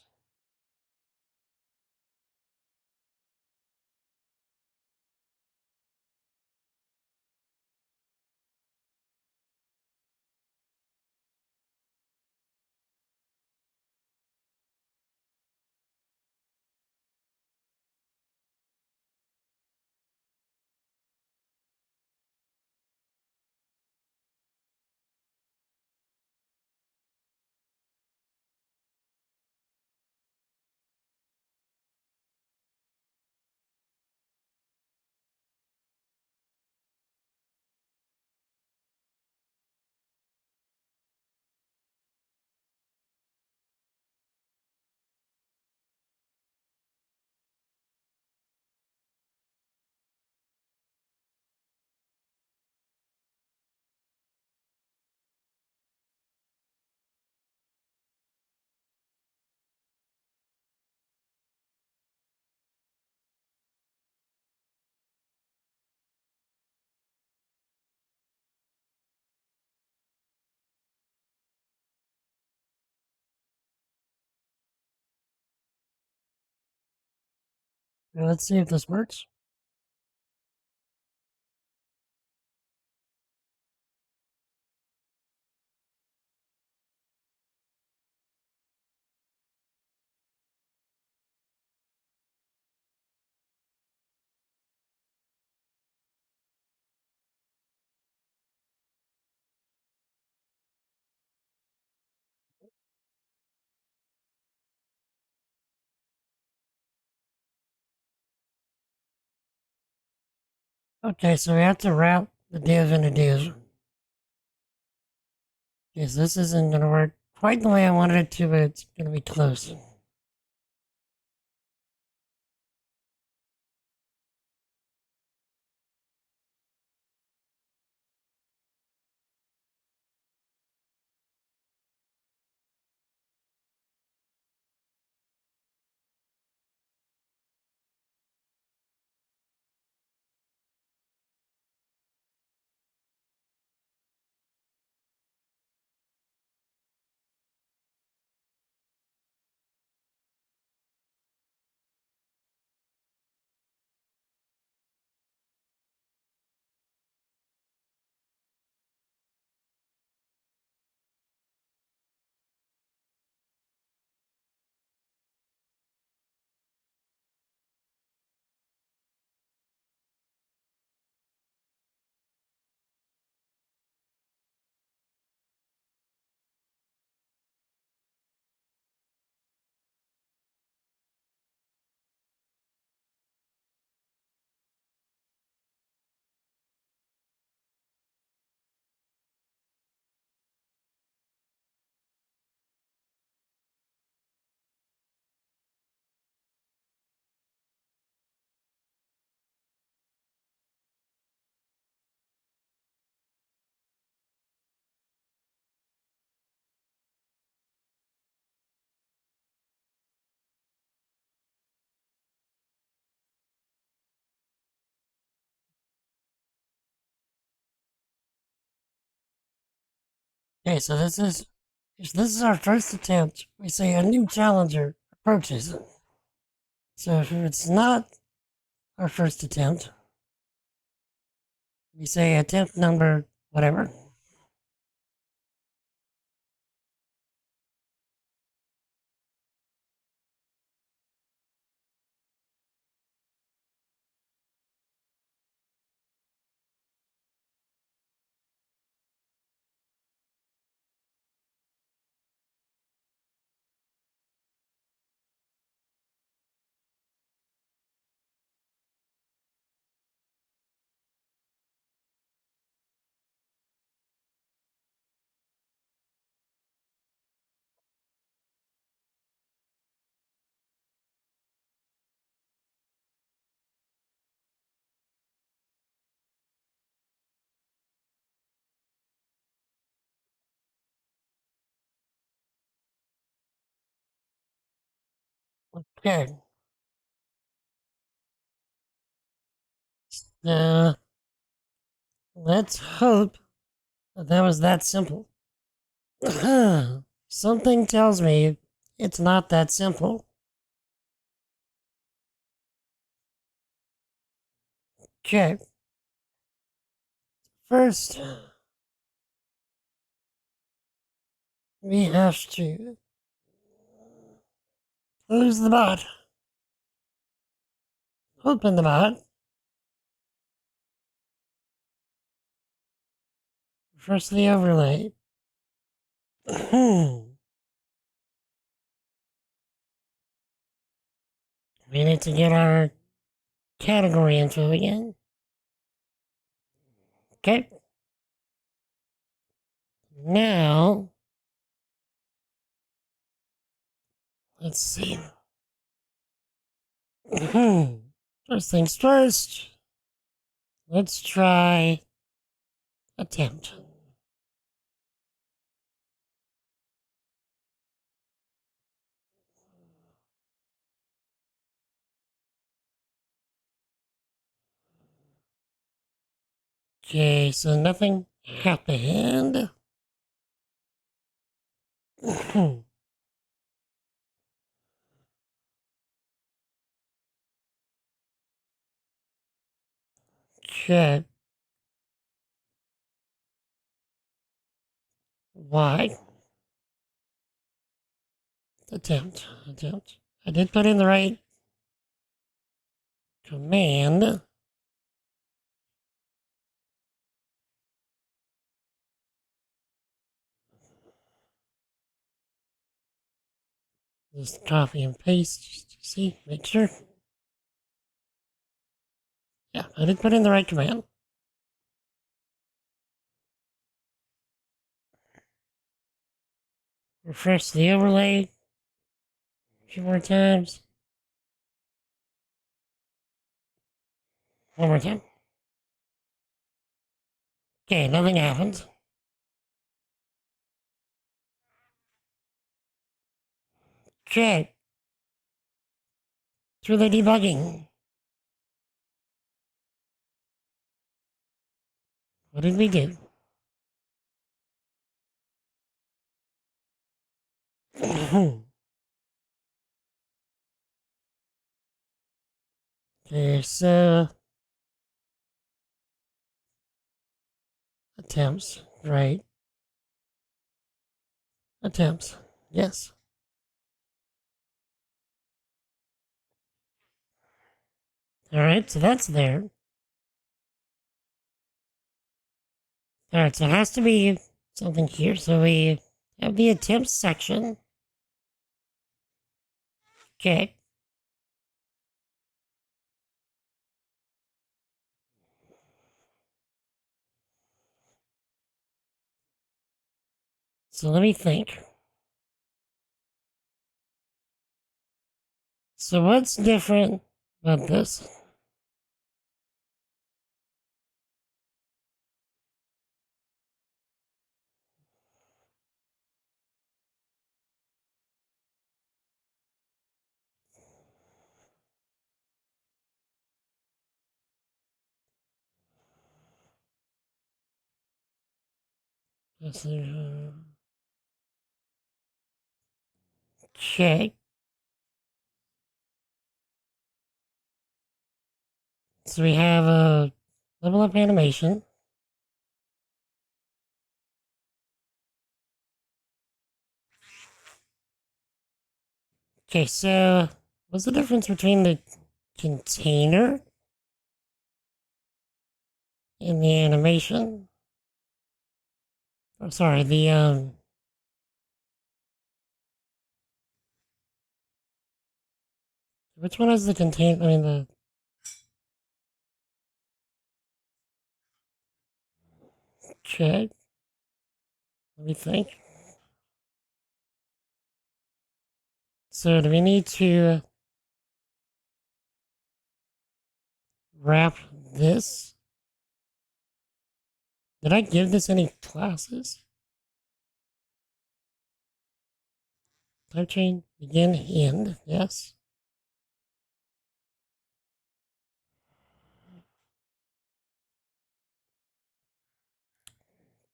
Let's see if this works. Okay, so we have to route the div into div. Yes, this isn't going to work quite the way I wanted it to, but it's going to be close. Okay, so this is our first attempt. We say a new challenger approaches. So if it's not our first attempt, we say attempt number whatever. Okay. Let's hope that was that simple. Something tells me it's not that simple. Okay. First, we have to close the bot. Open the bot. Refresh the overlay. We need to get our category info again. Okay. Now, let's see. First things first. Let's try attempt. Okay, so nothing happened. Okay. Why? Attempt. I did put in the right command. Just copy and paste, just to see, make sure. Yeah, I did put in the right command. Refresh the overlay a few more times. One more time. Okay, nothing happened. Okay. Through the debugging. What did we do? Okay, so attempts, right? Attempts, yes. Alright, so that's there. Alright, so it has to be something here. So we have the attempts section. Okay. So let me think. So what's different about this? This is, okay. So we have a level up animation. Okay, so what's the difference between the container and the animation? Oh, sorry, which one is the container? I mean, okay. Let me think. So do we need to wrap this? Did I give this any classes? Type chain, begin, end, yes.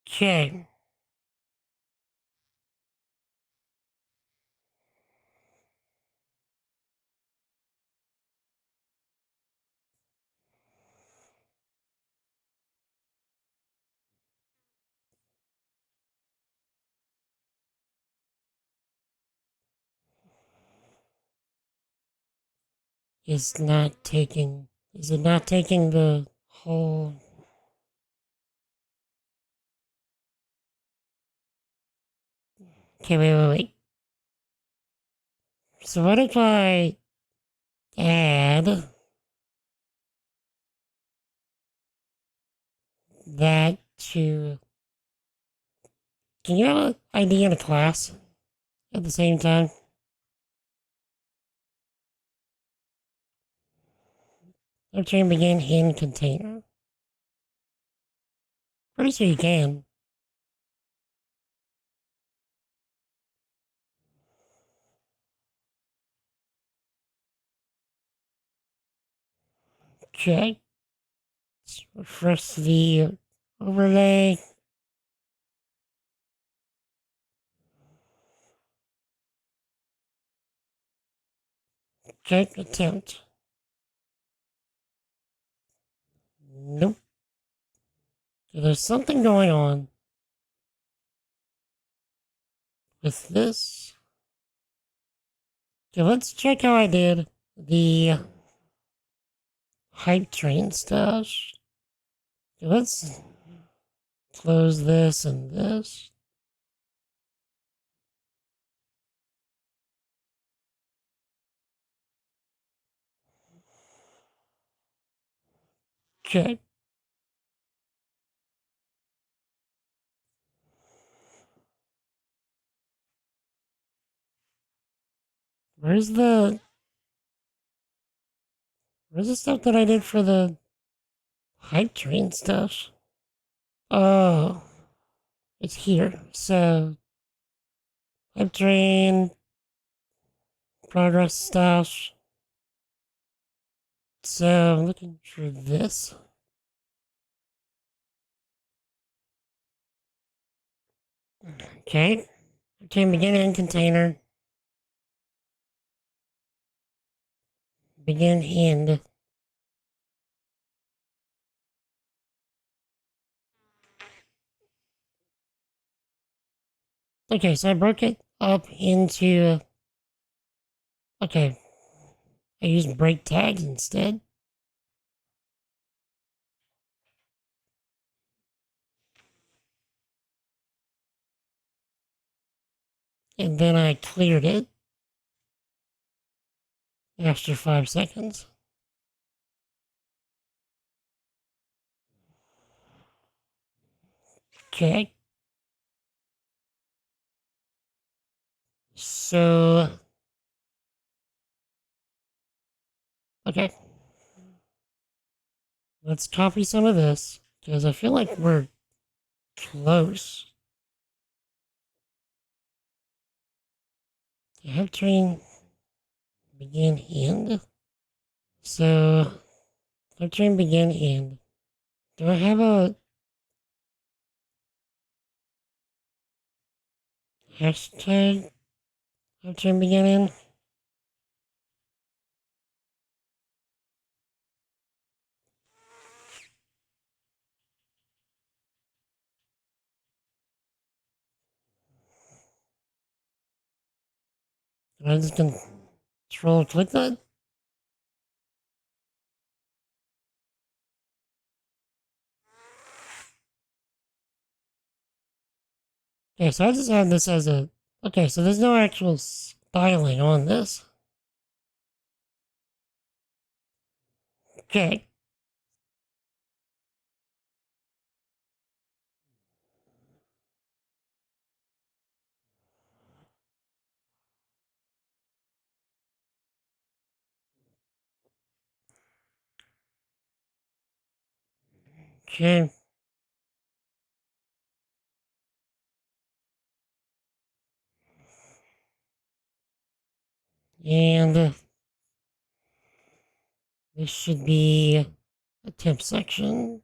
Okay. Is it not taking the whole? Okay, wait. So what if I add that to, can you have an ID and a class at the same time? I'm trying to begin in container. Pretty sure you can. Okay. Let's refresh the overlay. Okay, attempt. Nope. So there's something going on with this. Okay, let's check how I did the hype train stash. Okay, let's close this and this. Okay. Where's the stuff that I did for the hype train stuff? Oh, it's here. So, hype train, progress stuff. So, I'm looking for this. Okay. Okay, begin end container. Begin end. Okay, so I broke it up into... Okay. I used break tags instead. And then I cleared it after 5 seconds. Okay. So... Okay. Let's copy some of this, because I feel like we're close. Have train begin end. So, have train begin end. Do I have a hashtag have train begin end? Can I just control click that? Okay, so I just have this as a... Okay, so there's no actual styling on this. Okay. Okay. And this should be a temp section.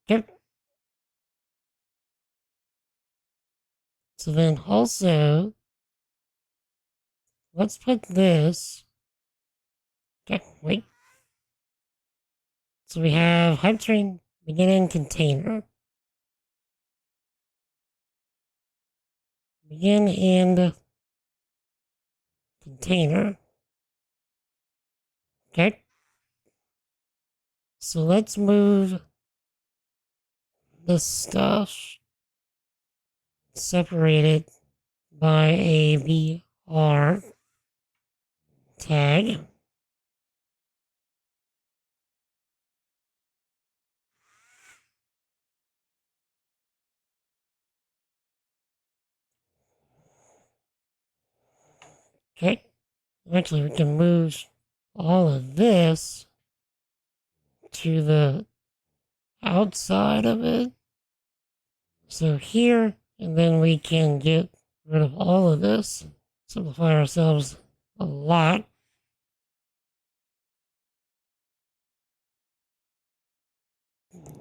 Yep. So then also, let's put this. Okay, wait. So we have hype train beginning container. Begin end container. Okay. So let's move this stuff. Separate it by a VR tag. Okay. Actually, we can move all of this to the outside of it. So here, and then we can get rid of all of this. Simplify ourselves a lot.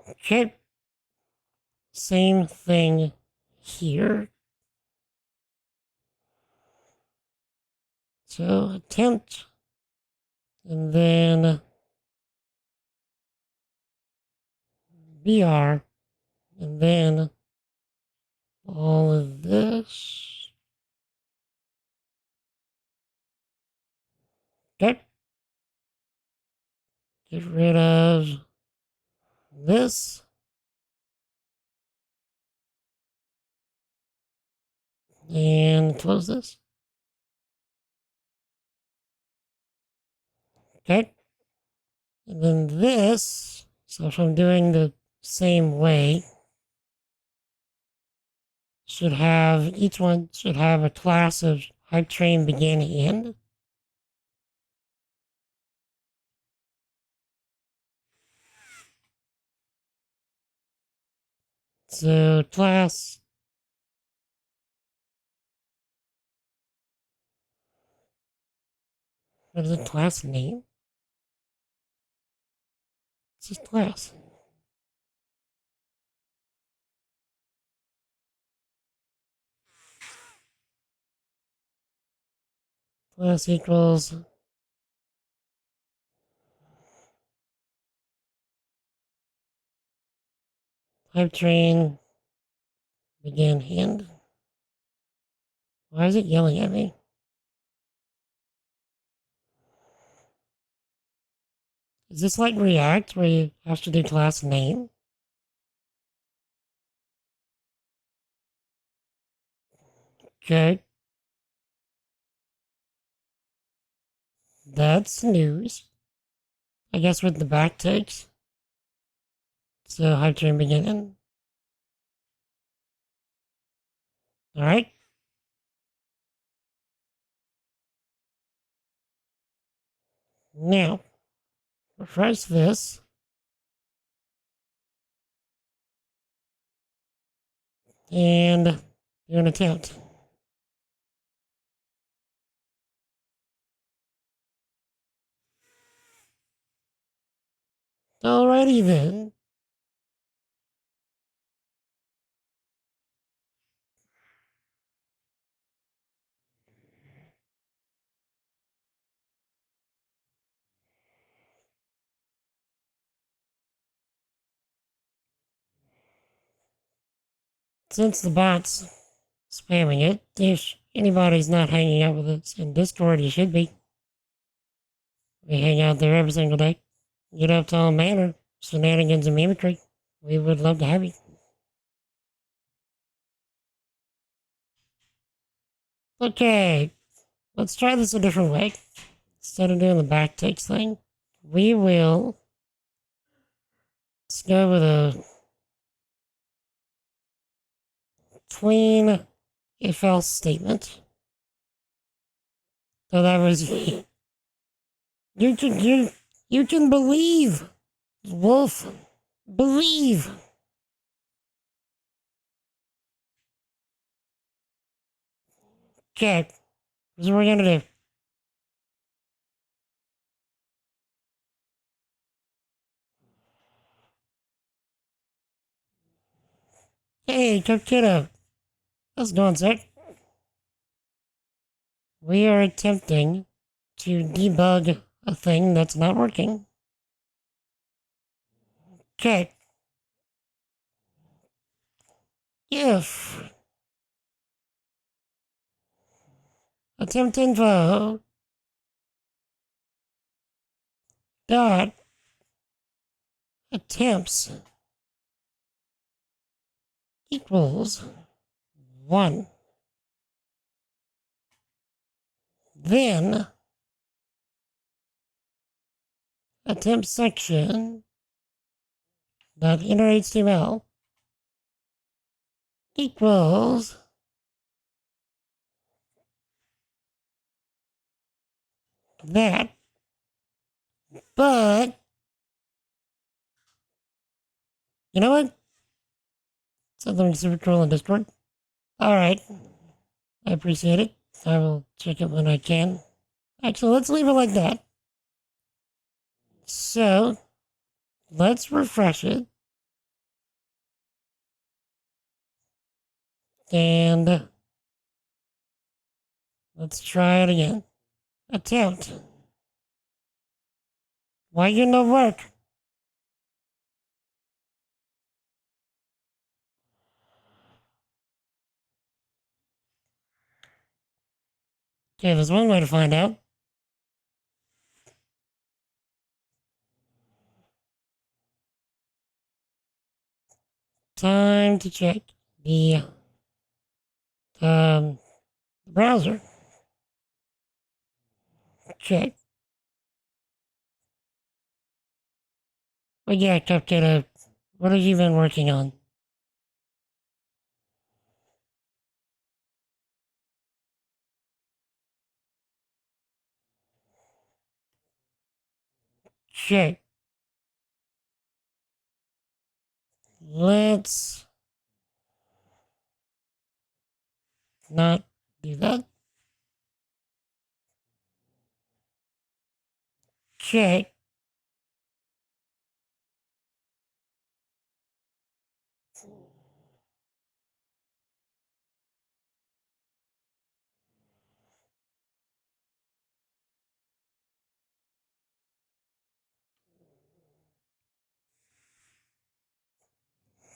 Okay. Same thing here. So attempt And then BR, and then all of this. Okay. Get rid of this. And close this. Okay. And then this, so if I'm doing the same way, each one should have a class of hype train begin end. So class, what is the class name? It's just class. Class equals hype train begin end. Why is it yelling at me? Is this like React where you have to do class name? Okay. That's news. I guess with the backticks. So hype train begin. Alright. Now, refresh this. And do an attempt. Alrighty then. Since the bot's spamming it, if anybody's not hanging out with us in Discord, you should be. We hang out there every single day. Get up to all manner of shenanigans and mimicry. We would love to have you. Okay, let's try this a different way. Instead of doing the backticks thing, we will let's go with a clean if else statement. So that was you can believe, Wolf, believe. Okay, this is what we're gonna do. Hey, Kiddo. How's it going, sir? We are attempting to debug a thing that's not working. Okay. If attempt info dot attempts equals 1, then attempt section dot inner HTML equals that, but you know what? Something super cool in Discord. Alright. I appreciate it. I will check it when I can. Actually, let's leave it like that. So, let's refresh it. And let's try it again. Attempt Why you no work? Okay, there's one way to find out. Time to check the browser. Check. Oh yeah, Cupcake, what have you been working on? Check. Let's not do that. Check.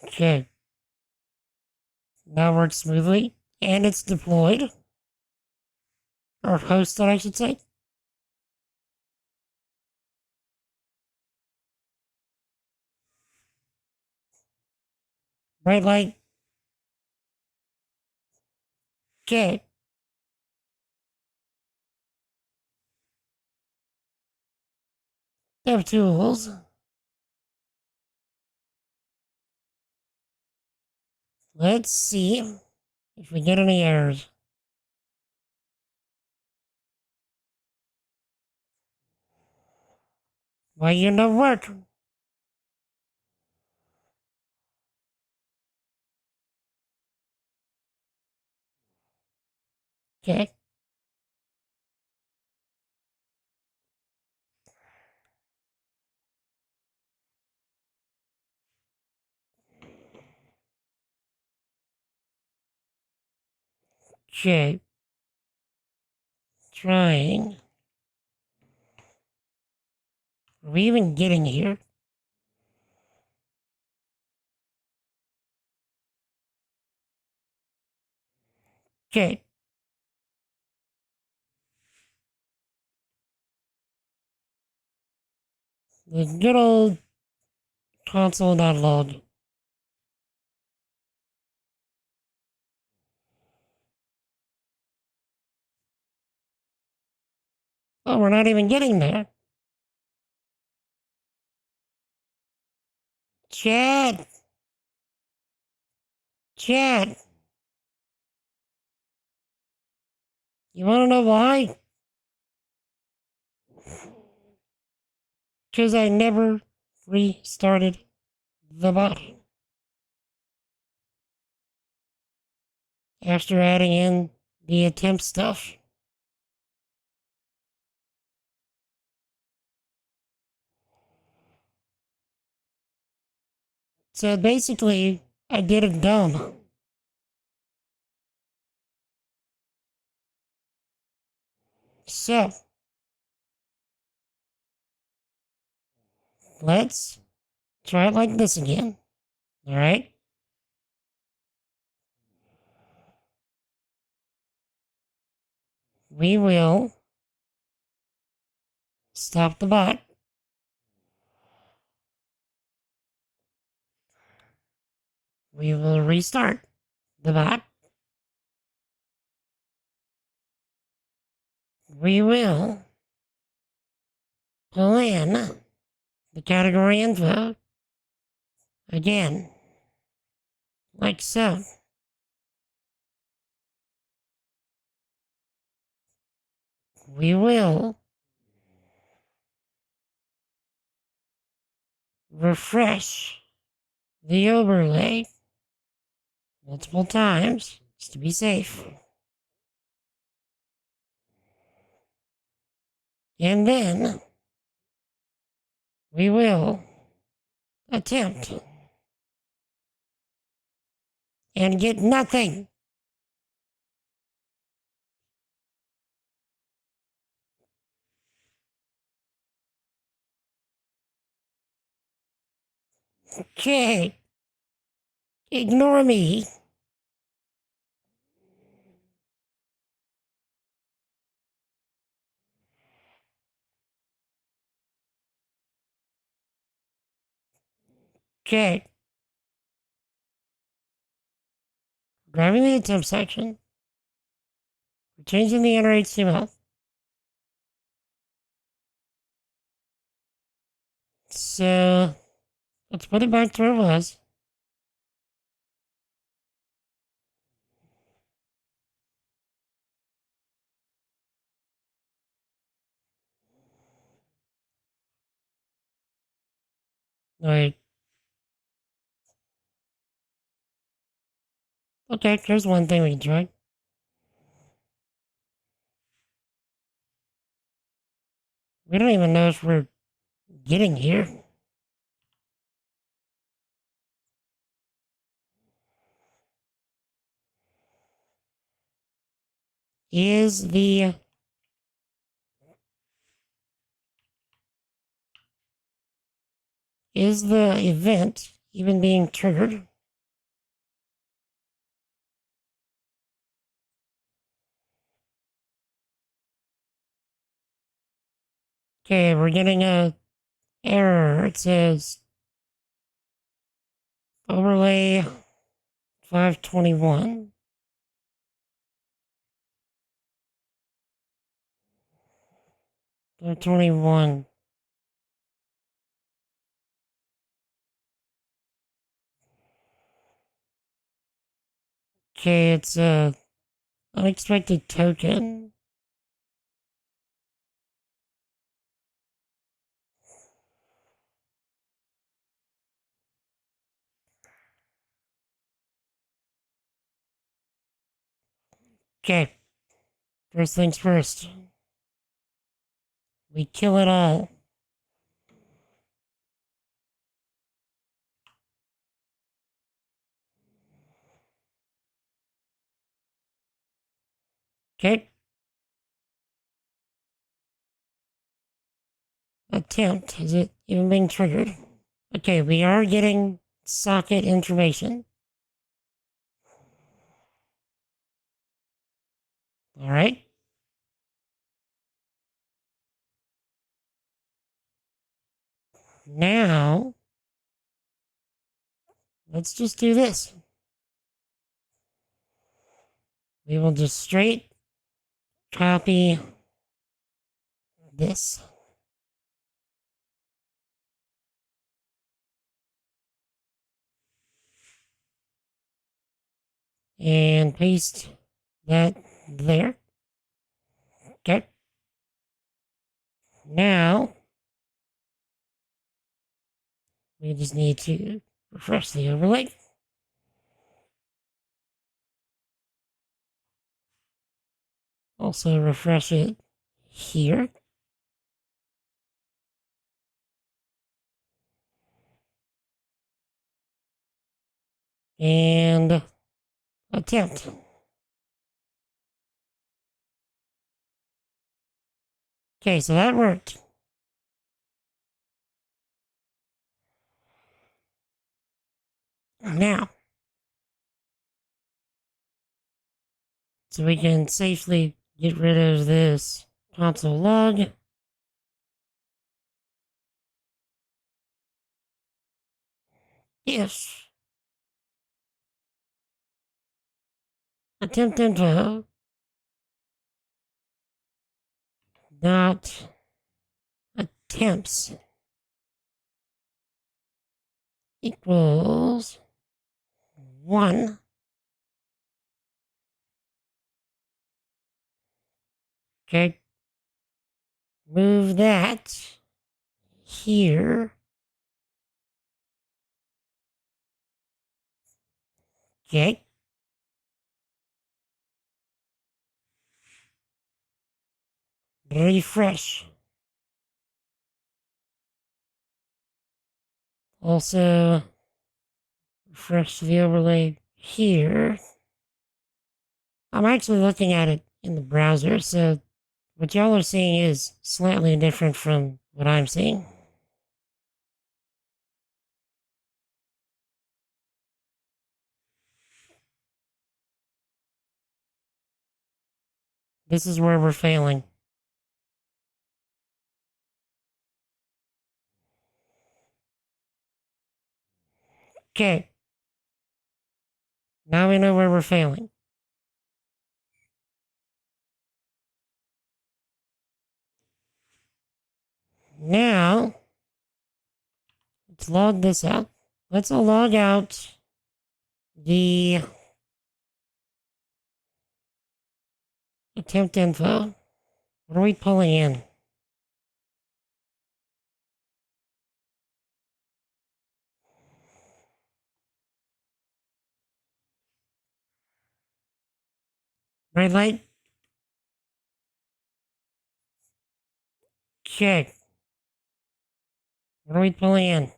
Check. Now works smoothly, and it's deployed. Or hosted, I should say. Bright light. Check. Dev tools. Let's see if we get any errors. Why you not work? Check. Check. Trying. Are we even getting here? Okay. The good old console.log. Oh, we're not even getting there. Chat. Chat. You wanna know why? Because I never restarted the bot. After adding in the attempt stuff. So basically, I did it dumb. So, let's try it like this again. Alright? We will stop the bot. We will restart the bot. We will pull in the category info again, like so. We will refresh the overlay multiple times just to be safe. And then we will attempt and get nothing. Okay. Ignore me. Okay. Grabbing the attempt section. We're changing the inner HTML. So, let's put it back to where it was. Wait. Okay, here's one thing we can try. We don't even know if we're getting here. Is the event even being triggered? Okay, we're getting a error. It says overlay 521. They're 21. Okay, it's a unexpected token. Okay, first things first. We kill it all. Okay. Attempt. Is it even being triggered? Okay, we are getting socket information. All right. Now, let's just do this. We will just straight copy this. And paste that there. Okay. Now, we just need to refresh the overlay. Also refresh it here. And attempt. Okay, so that worked. Now, so we can safely get rid of this console log. If attempt info dot attempts equals 1. Okay. Move that here. Okay. Refresh. Also, refresh the overlay here. I'm actually looking at it in the browser, so what y'all are seeing is slightly different from what I'm seeing. This is where we're failing. Okay. Now we know where we're failing. Now, let's log this out. Let's log out the attempt info. What are we pulling in? Red light? Okay. What are we pulling in?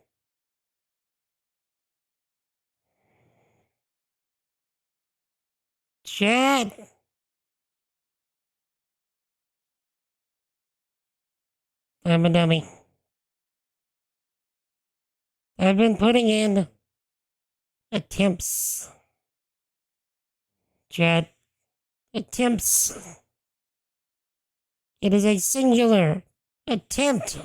Chat! I'm a dummy. I've been putting in attempts. Chat. Attempts. It is a singular attempt.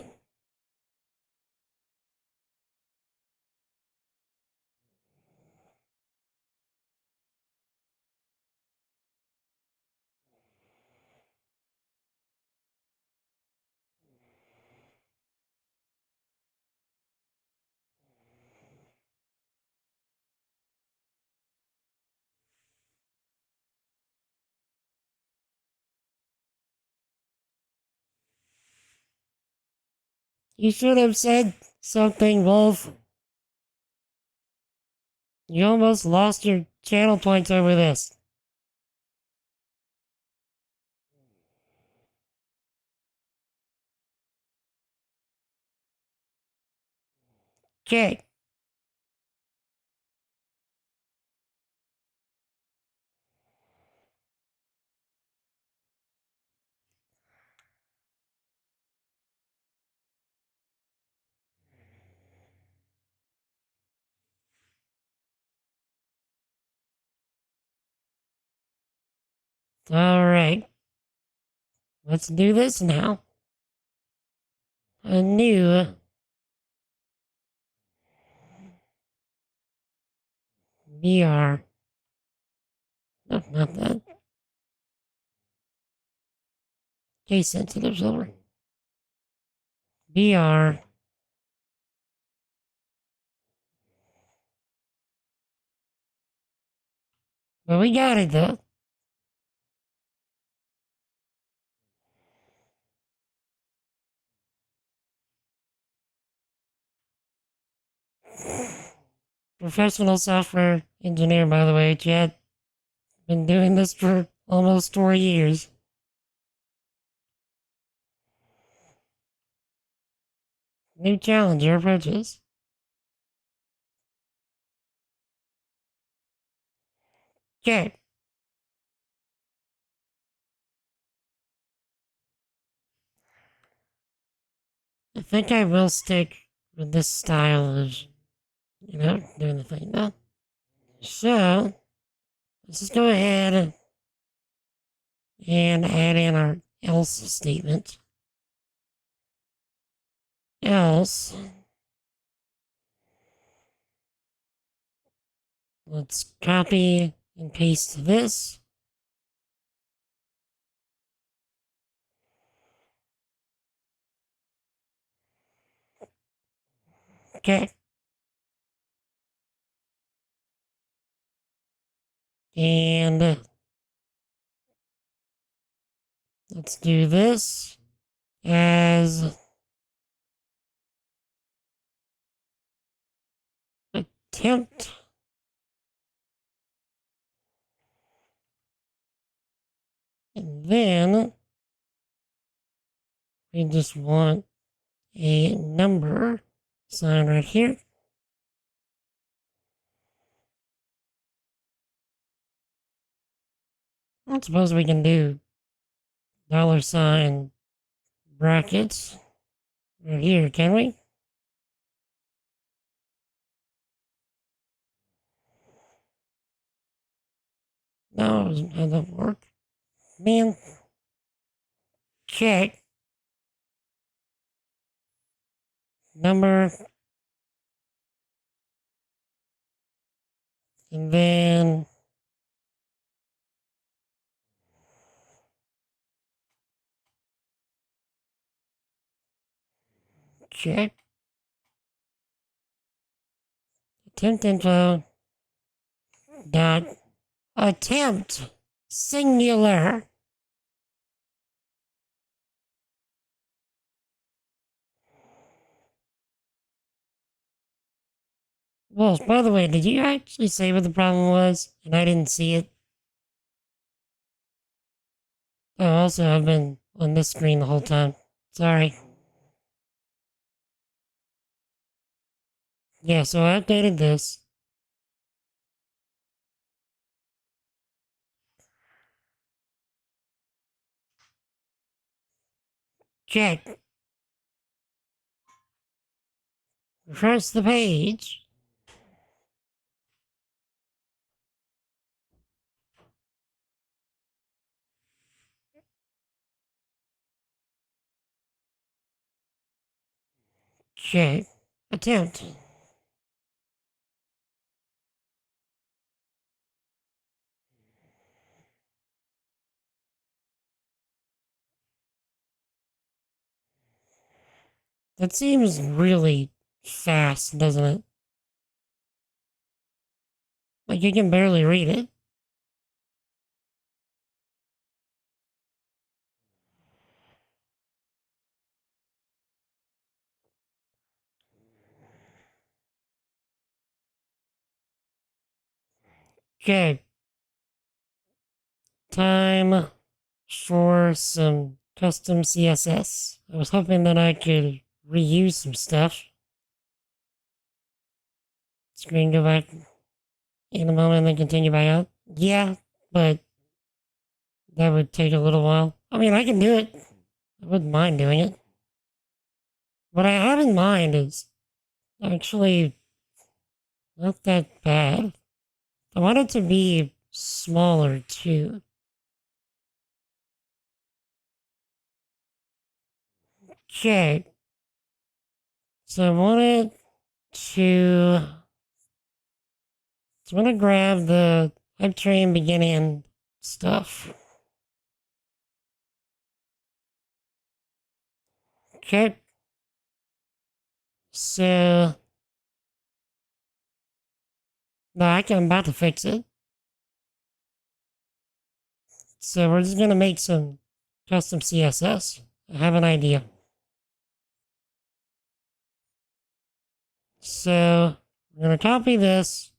You should have said something, Wolf. You almost lost your channel points over this. Okay. Alright. Let's do this now. A new VR. No, not that. Case sensitive silver. VR. But we got it though. Professional software engineer, by the way, Chad. Been doing this for almost 4 years. New challenge, your approaches. Okay. I think I will stick with this style of, doing the thing now. So, let's just go ahead and add in our else statement. Else, let's copy and paste this. Okay. And let's do this as attempt. And then we just want a number sign right here. I suppose we can do $ brackets right here, can we? No, that doesn't work. Man, Check. Number. And then. Check. Attempt info. Dot. Attempt. Singular. Well, by the way, did you actually say what the problem was? And I didn't see it? Oh, also, I've been on this screen the whole time. Sorry. Yeah, so I updated this. Check. Refresh the page. Check. Attempt. That seems really fast, doesn't it? Like you can barely read it. Okay. Time for some custom CSS. I was hoping that I could reuse some stuff. Screen go back in a moment and then continue back out. Yeah, but that would take a little while. I mean, I can do it. I wouldn't mind doing it. What I have in mind is actually not that bad. I want it to be smaller too. Okay. So I want it to. So I'm gonna grab the hype train beginning stuff. Okay. So. No, I'm about to fix it. So we're just gonna make some custom CSS. I have an idea. So we're gonna copy this.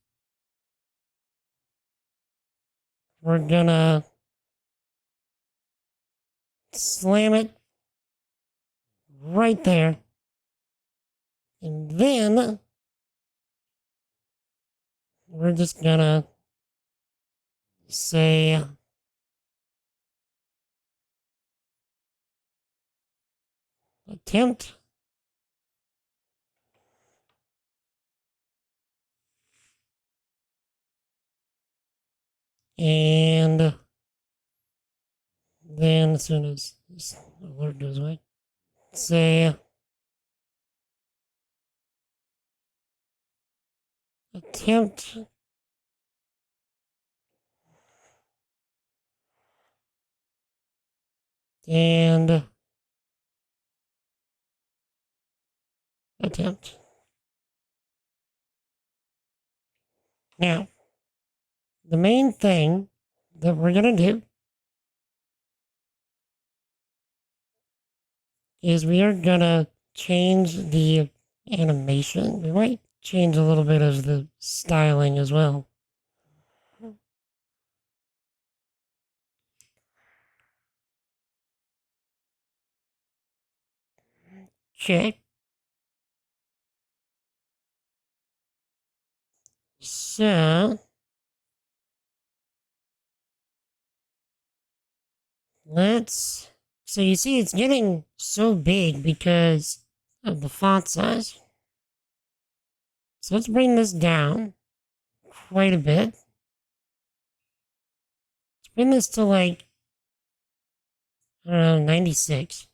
We're gonna slam it right there. And then we're just gonna say attempt and then as soon as this alert goes away, say attempt and attempt. Now, the main thing that we're going to do is we are going to change the animation. We might change a little bit of the styling as well. Okay. So so you see it's getting so big because of the font size. So let's bring this down quite a bit. Let's bring this to like 96.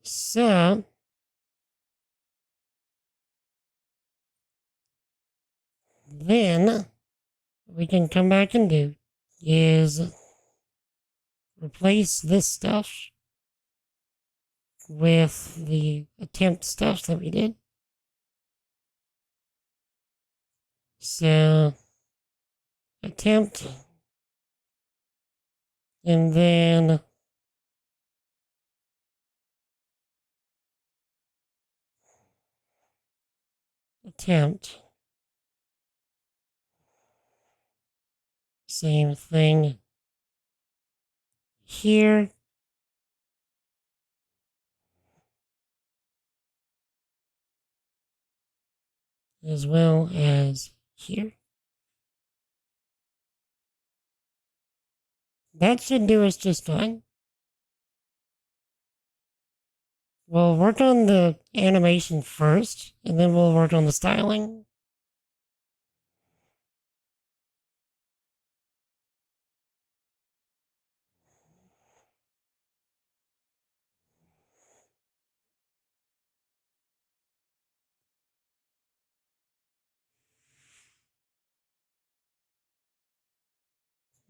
So, then, we can come back and do is replace this stuff with the attempt stuff that we did. So, attempt, and then attempt. Same thing here. As well as here. That should do us just fine. We'll work on the animation first, and then we'll work on the styling.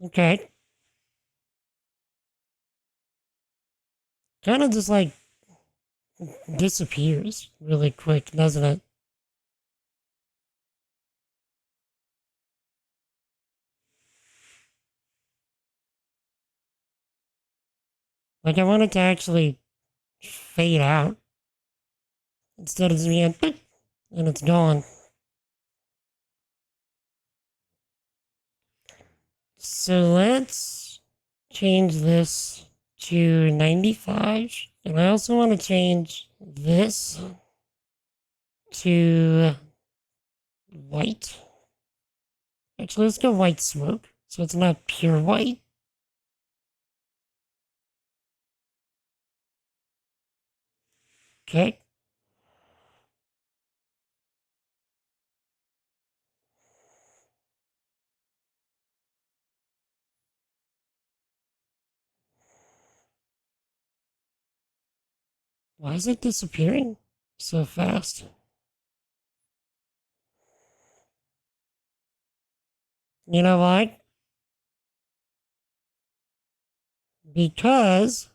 Okay. Kind of just like disappears really quick, doesn't it? Like I want it to actually fade out instead of just being and it's gone. So let's change this to 95. And I also want to change this to white. Actually, let's go white smoke. So it's not pure white. Okay. Why is it disappearing so fast? You know why? Because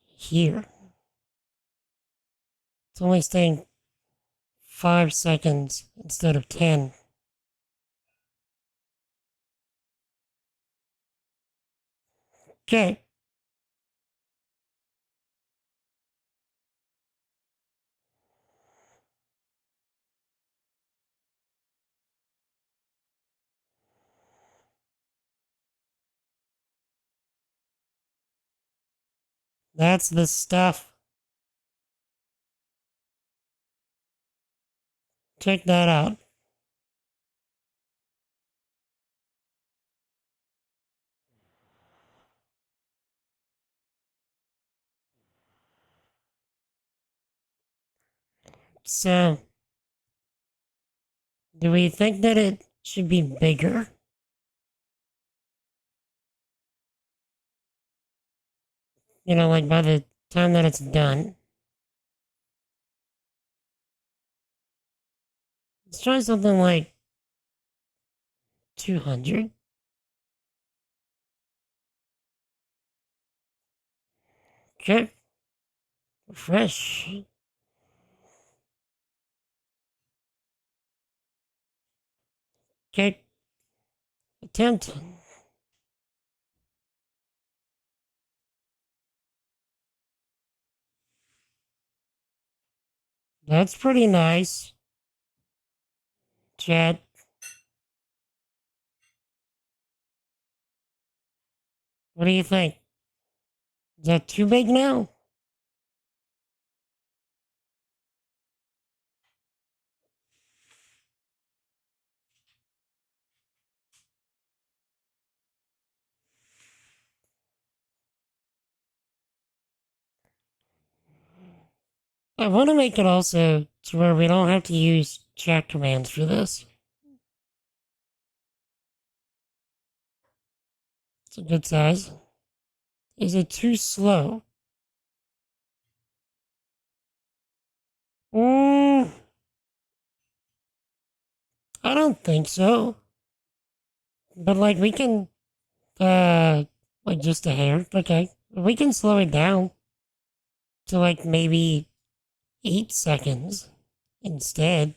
here, it's only staying 5 seconds instead of 10. Okay. That's the stuff. Check that out. So, do we think that it should be bigger? You know, like by the time that it's done. Let's try something like 200. Okay. Refresh. Okay. Attempt. That's pretty nice. Chat. What do you think? Is that too big now? I want to make it also to where we don't have to use chat commands for this. It's a good size. Is it too slow? I don't think so. But like we can, like just a hair. Okay. We can slow it down to like maybe 8 seconds instead.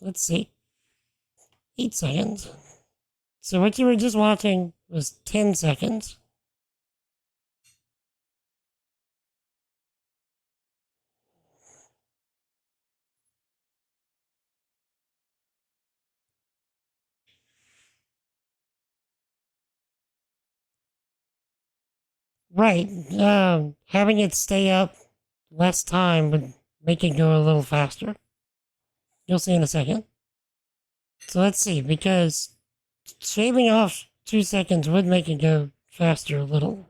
Let's see. 8 seconds. So what you were just watching was 10 seconds. Right. Having it stay up less time would make it go a little faster. You'll see in a second. So let's see, because shaving off 2 seconds would make it go faster a little.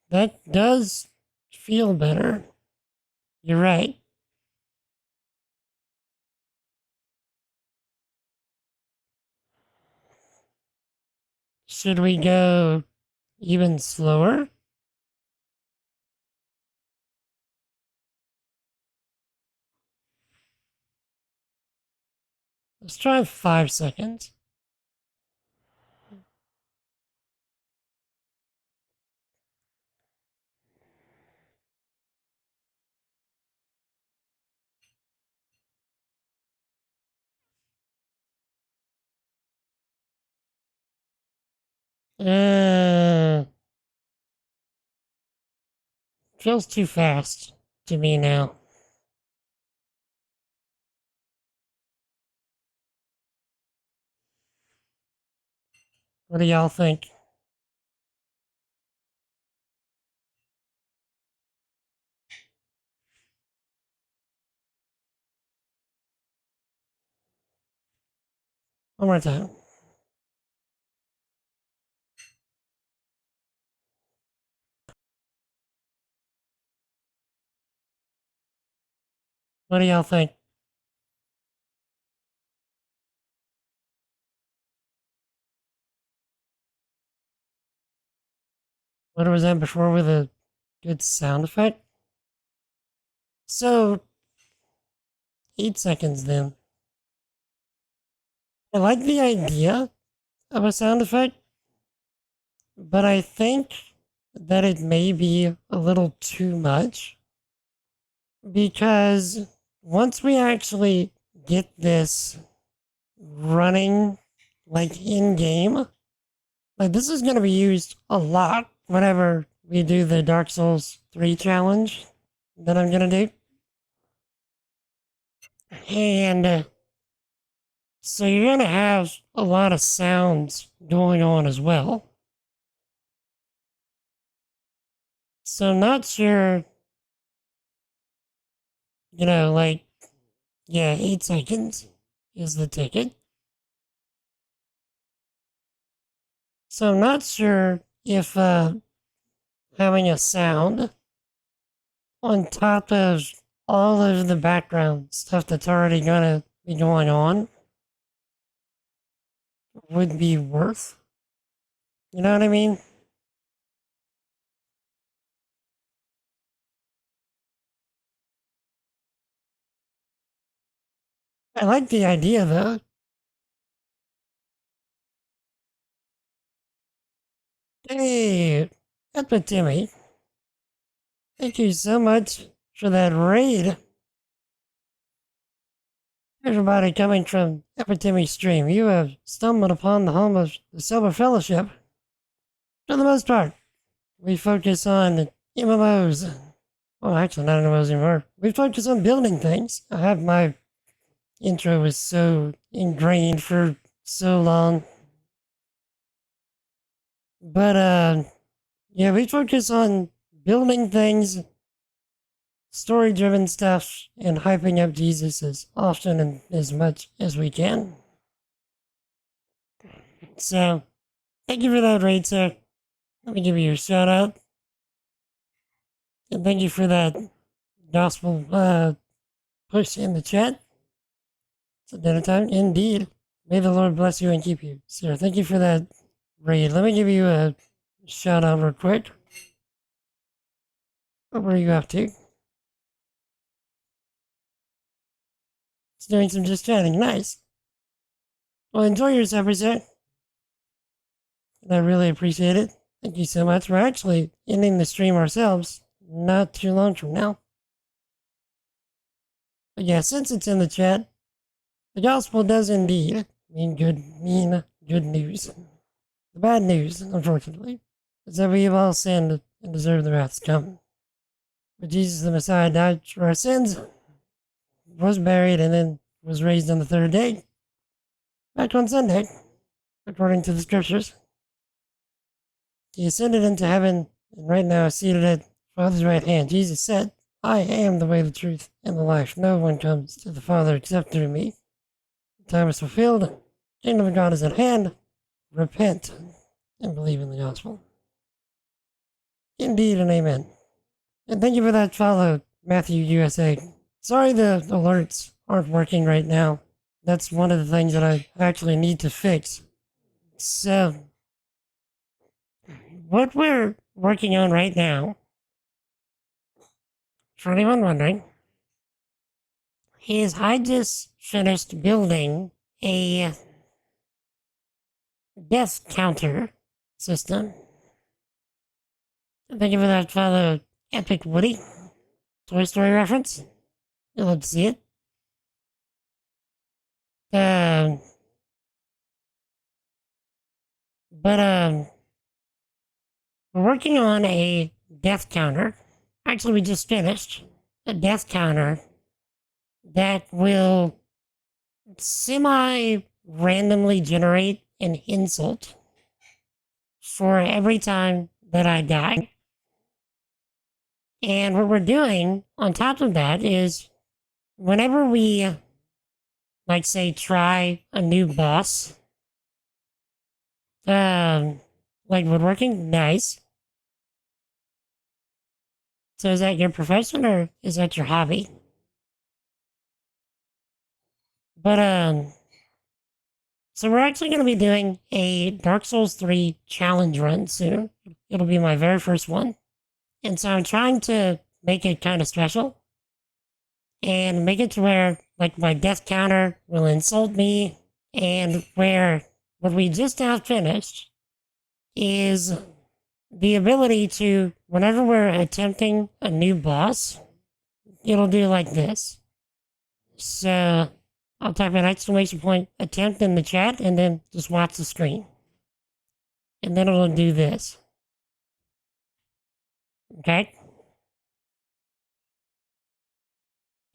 That does feel better. You're right. Should we go even slower? Let's try 5 seconds. Feels too fast to me now. What do y'all think? One more time. What do y'all think? What was that before with a good sound effect? So, 8 seconds then. I like the idea of a sound effect, but I think that it may be a little too much. Because once we actually get this running, like in game, like this is going to be used a lot whenever we do the Dark Souls 3 challenge that I'm going to do. And so you're going to have a lot of sounds going on as well. So not sure, you know, like, yeah, 8 seconds is the ticket. So I'm not sure if having a sound on top of all of the background stuff that's already gonna be going on would be worth. You know what I mean? I like the idea though. Hey, Epitome. Thank you so much for that raid. Everybody coming from Epitome Stream, you have stumbled upon the home of the Silver Fellowship. For the most part, we focus on MMOs. Well, actually, not MMOs anymore. We focus on building things. I have my intro was so ingrained for so long. But, yeah, we focus on building things, story-driven stuff, and hyping up Jesus as often and as much as we can. So, thank you for that raid, sir. Let me give you a shout-out. And thank you for that gospel push in the chat. It's a dinner time, indeed. May the Lord bless you and keep you. Sir, thank you for that raid. Let me give you a shout out real quick. What were you up to? It's doing some just chatting. Nice. Well, enjoy yourself, sir. I really appreciate it. Thank you so much. We're actually ending the stream ourselves not too long from now. But yeah, since it's in the chat, the gospel does indeed mean good news. The bad news, unfortunately, is that we have all sinned and deserve the wrath to come. But Jesus the Messiah died for our sins, was buried, and then was raised on the third day, back on Sunday, according to the scriptures. He ascended into heaven, and right now is seated at Father's right hand. Jesus said, I am the way, the truth, and the life. No one comes to the Father except through me. The time is fulfilled. The kingdom of God is at hand. Repent and believe in the gospel. Indeed and amen. And thank you for that follow, Matthew USA. Sorry the alerts aren't working right now. That's one of the things that I actually need to fix. So, what we're working on right now, for anyone wondering, is I just finished building a death counter system. Thank you for that follow, Epic Woody. Toy Story reference. You'll love to see it. We're working on a death counter. Actually, we just finished a death counter that will semi-randomly generate an insult for every time that I die. And what we're doing on top of that is whenever we, like, say, try a new boss, like woodworking, nice. So is that your profession or is that your hobby? But, so we're actually going to be doing a Dark Souls 3 challenge run soon. It'll be my very first one. And so I'm trying to make it kind of special and make it to where, like, my death counter will insult me, and where what we just now finished is the ability to, whenever we're attempting a new boss, it'll do like this. So I'll type an exclamation point attempt in the chat and then just watch the screen. And then it'll do this. Okay?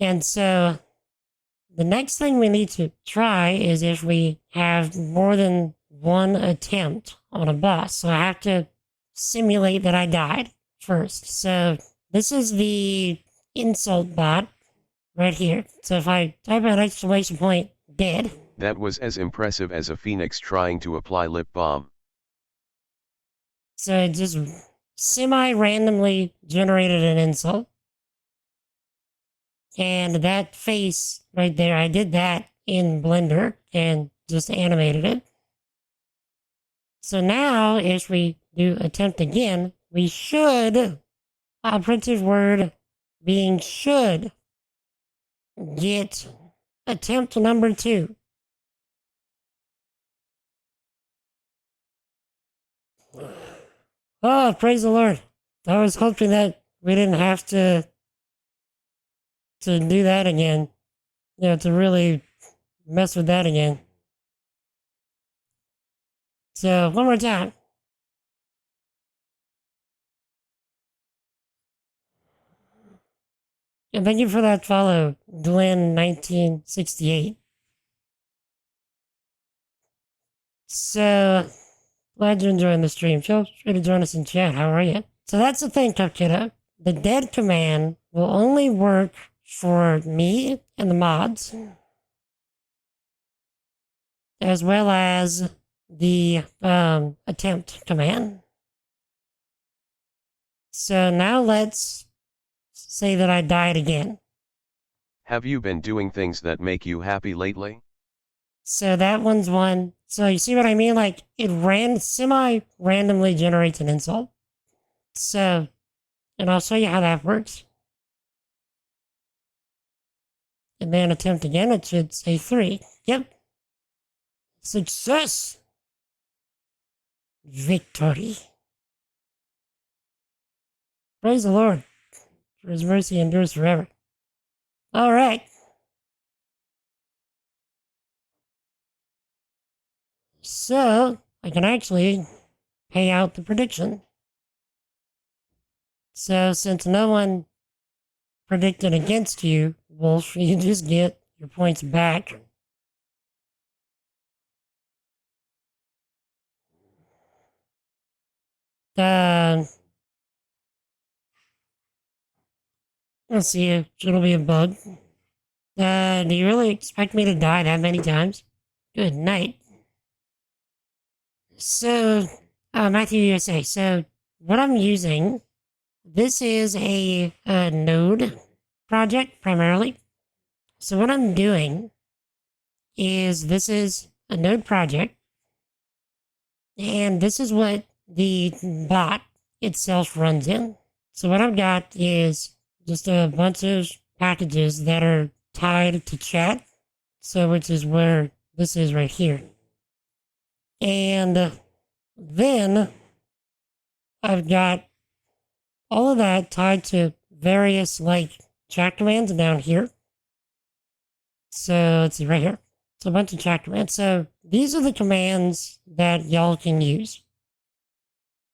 And so the next thing we need to try is if we have more than one attempt on a boss. So I have to simulate that I died first. So this is the insult bot right here. So if I type an exclamation point dead. That was as impressive as a phoenix trying to apply lip balm. So it just semi-randomly generated an insult. And that face right there, I did that in Blender and just animated it. So now, if we do attempt again, we should, operative word being should, get attempt number 2. Oh, praise the Lord. I was hoping that we didn't have to do that again. You know, to really mess with that again. So, one more time. And thank you for that follow, Glenn1968. So, glad you're enjoying the stream. Feel free to join us in chat. How are you? So that's the thing, Cup Kiddo. The dead command will only work for me and the mods, as well as the attempt command. So now let's say that I died again. Have you been doing things that make you happy lately? So that one's one. So you see what I mean? Like, it semi-randomly generates an insult. So, and I'll show you how that works. And then attempt again, it should say 3. Yep. Success! Victory. Praise the Lord, for his mercy endures forever. Alright. So, I can actually pay out the prediction. So, since no one predicted against you, Wolf, you just get your points back. Let's see if it'll be a bug. Do you really expect me to die that many times? Good night. So, Matthew USA. So, what I'm using, this is a Node project primarily. So, what I'm doing is this is a Node project, and this is what the bot itself runs in. So, what I've got is just a bunch of packages that are tied to chat. So, which is where this is right here. And then I've got all of that tied to various like chat commands down here. So let's see right here. So a bunch of chat commands. So these are the commands that y'all can use.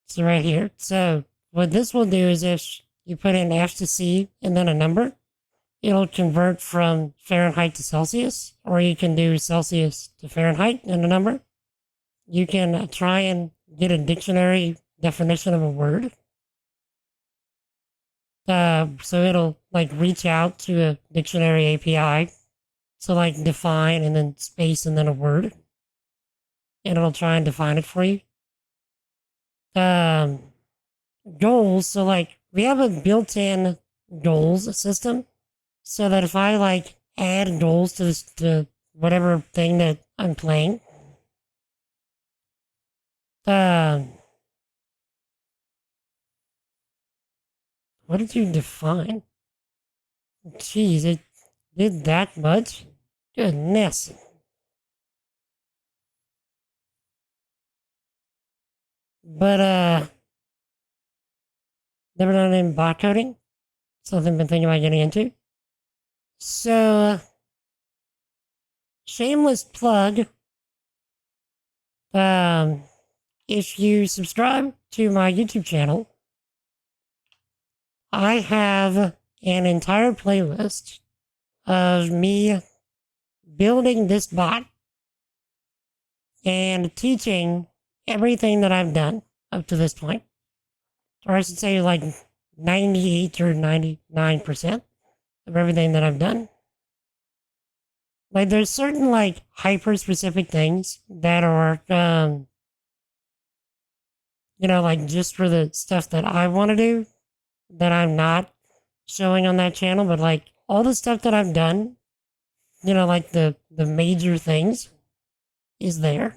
So right here. So what this will do is if you put in F to C and then a number, it'll convert from Fahrenheit to Celsius, or you can do Celsius to Fahrenheit and a number. You can try and get a dictionary definition of a word. So it'll like reach out to a dictionary API. So like define and then space and then a word. And it'll try and define it for you. Goals. So like we have a built-in goals system. So that if I like add goals to this, to whatever thing that I'm playing, what did you define? Jeez, it did that much? Goodness. But, never done any bot coding. Something I've been thinking about getting into. So, shameless plug. If you subscribe to my YouTube channel, I have an entire playlist of me building this bot and teaching everything that I've done up to this point. Or I should say like 98 or 99% of everything that I've done. Like there's certain like hyper specific things that are, you know, like just for the stuff that I want to do that I'm not showing on that channel, but like all the stuff that I've done, you know, like the major things is there.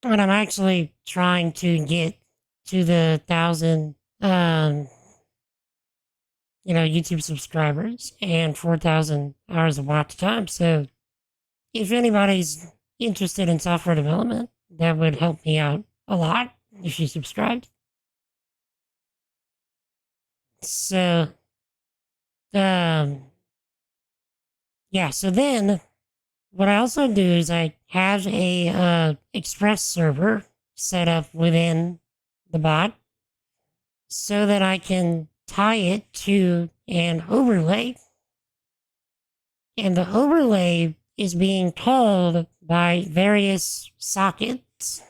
And I'm actually trying to get to the 1,000, you know, YouTube subscribers and 4,000 hours of watch time. So if anybody's interested in software development, that would help me out a lot if you subscribed. So, yeah, so then what I also do is I have a Express server set up within the bot so that I can tie it to an overlay. And the overlay is being called by various sockets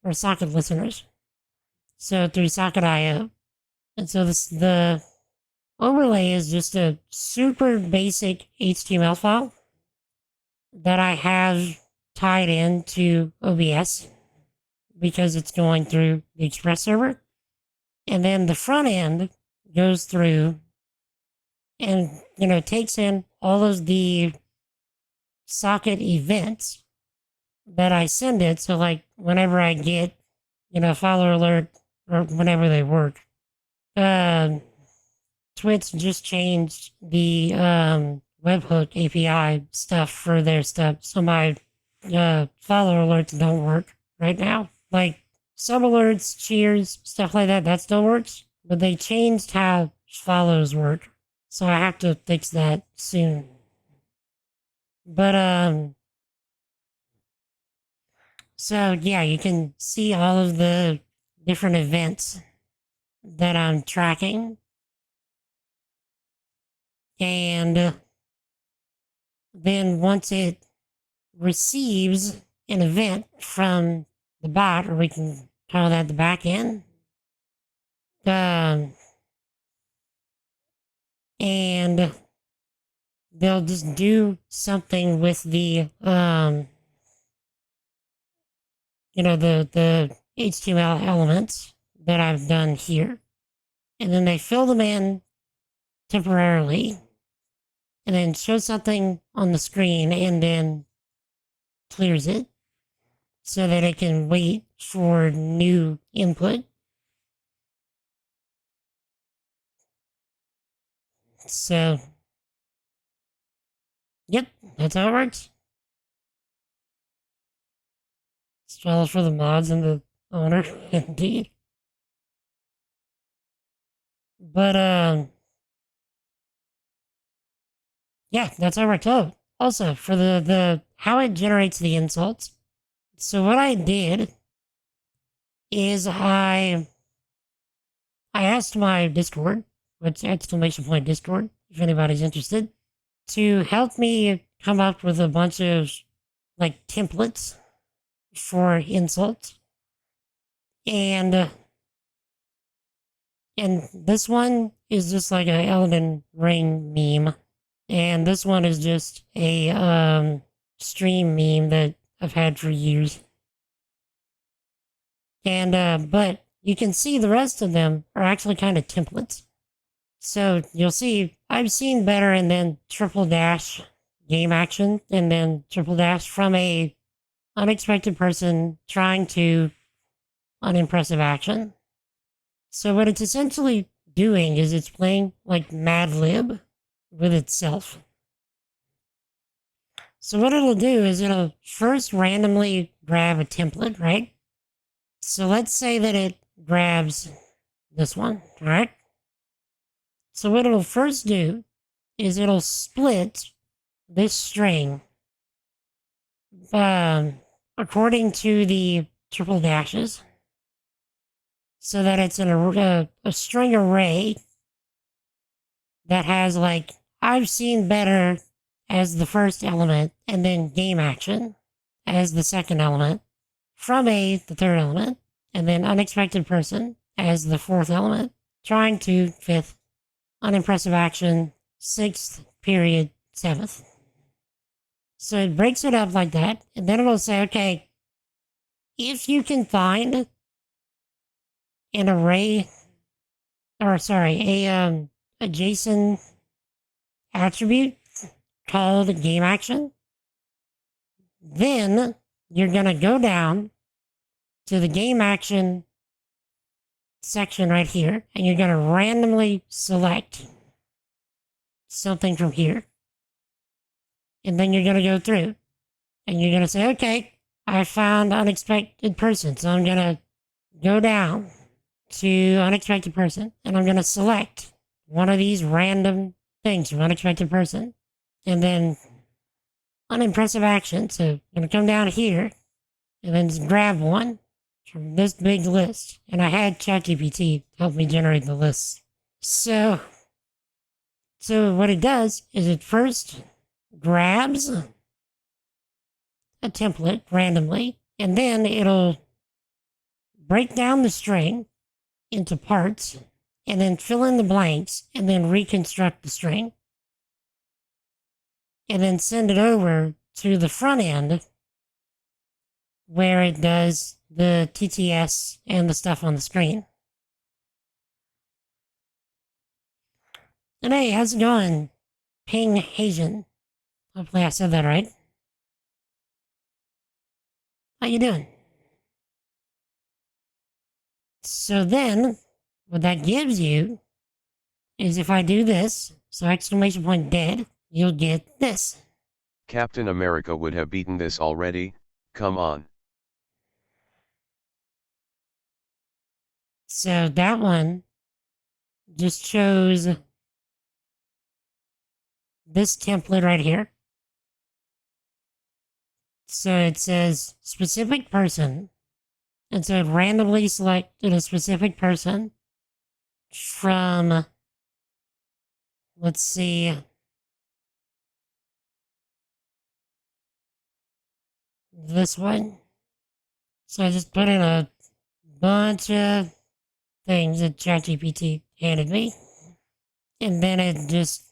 or socket listeners. So through Socket.io. And so the overlay is just a super basic HTML file that I have tied into OBS because it's going through the Express server. And then the front end goes through and, you know, takes in all of the socket events that I send it. So like whenever I get, follower alert or whenever they work, Twitch just changed the webhook API stuff for their stuff. So my follower alerts don't work right now. Like sub alerts, cheers, stuff like that, that still works. But they changed how follows work. So I have to fix that soon. But so yeah, you can see all of the different events that I'm tracking. And then once it receives an event from the bot, or we can call that the back end, and they'll just do something with the the HTML elements that I've done here, and then they fill them in temporarily, and then show something on the screen, and then clears it so that it can wait for new input. So, yep, that's how it works. Struggle for the mods and the owner, indeed. But, yeah, that's how it works out. Also, for the how it generates the insults. So what I did is I asked my Discord, which !Discord, if anybody's interested, to help me come up with a bunch of like templates for insults. And this one is just like a Elden Ring meme. And this one is just a stream meme that I've had for years. And but you can see the rest of them are actually kind of templates. So you'll see I've seen better, and then triple dash game action, and then triple dash from a unexpected person trying to unimpressive action. So what it's essentially doing is it's playing like Mad Lib with itself. So what it'll do is it'll first randomly grab a template, right? So let's say that it grabs this one, all right? So what it'll first do is it'll split this string according to the triple dashes, so that it's a string array that has like I've seen better as the first element, and then game action as the second element, from the third element, and then unexpected person as the fourth element, trying to fifth, unimpressive action, sixth, period, seventh. So it breaks it up like that, and then it'll say, okay, if you can find an array, or sorry, a JSON attribute called game action, then you're going to go down to the game action section right here, and you're going to randomly select something from here. And then you're going to go through, and you're going to say, okay, I found unexpected person, so I'm going to go down to unexpected person, and I'm going to select one of these random things from unexpected person, and then unimpressive action. So I'm going to come down here, and then just grab one from this big list. And I had ChatGPT help me generate the list. So what it does is it first grabs a template randomly, and then it'll break down the string into parts, and then fill in the blanks, and then reconstruct the string, and then send it over to the front end where it does the TTS and the stuff on the screen. And hey, how's it going? Ping Hajian. Hopefully I said that right. How you doing? So then, what that gives you is if I do this, so exclamation point dead, you'll get this. Captain America would have beaten this already, come on. So that one just shows this template right here. So it says specific person, and so it randomly selected a specific person from, let's see, this one. So I just put in a bunch of things that ChatGPT handed me, and then it just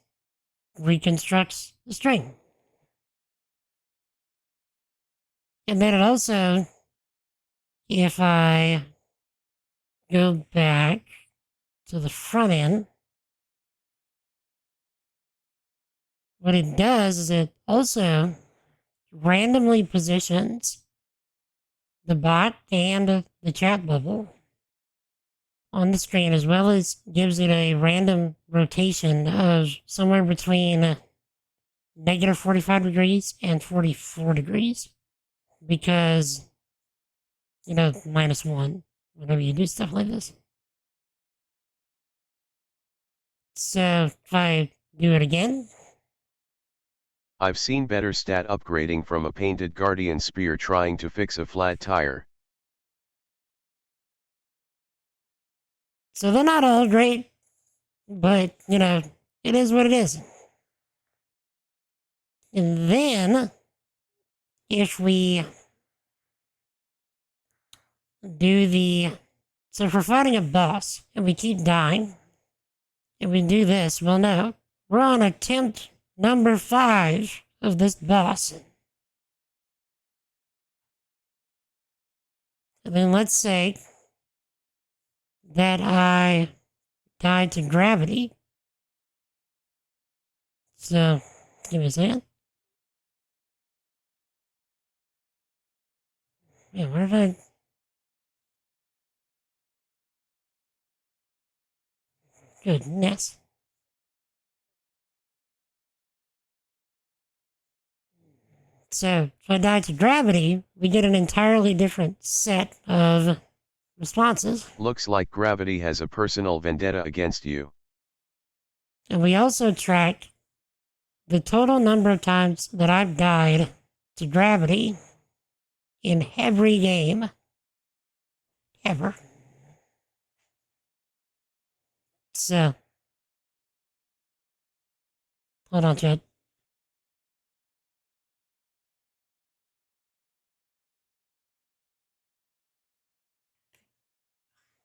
reconstructs the string. And then it also, if I go back to the front end, what it does is it also randomly positions the bot and the chat bubble on the screen, as well as gives it a random rotation of somewhere between negative 45 degrees and 44 degrees. Because, you know, -1 whenever you do stuff like this. So if I do it again. I've seen better stat upgrading from a painted Guardian Spear trying to fix a flat tire. So they're not all great, but, you know, it is what it is. And then, if we do so if we're fighting a boss and we keep dying, and we do this, well, no, we're on attempt number 5 of this boss. And then let's say that I died to gravity. So, give me a second. Yeah, where did I... Goodness. So, if I die to gravity, we get an entirely different set of responses. Looks like gravity has a personal vendetta against you. And we also track the total number of times that I've died to gravity in every game ever. So, hold on, Chad.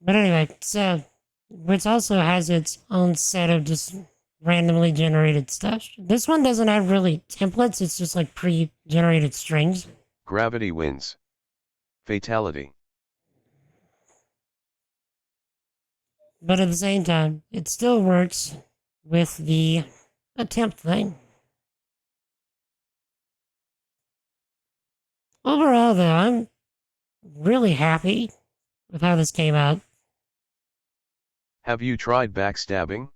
But anyway, so, which also has its own set of just randomly generated stuff. This one doesn't have really templates, it's just like pre-generated strings. Gravity wins. Fatality. But at the same time, it still works with the attempt thing. Overall, though, I'm really happy with how this came out. Have you tried backstabbing?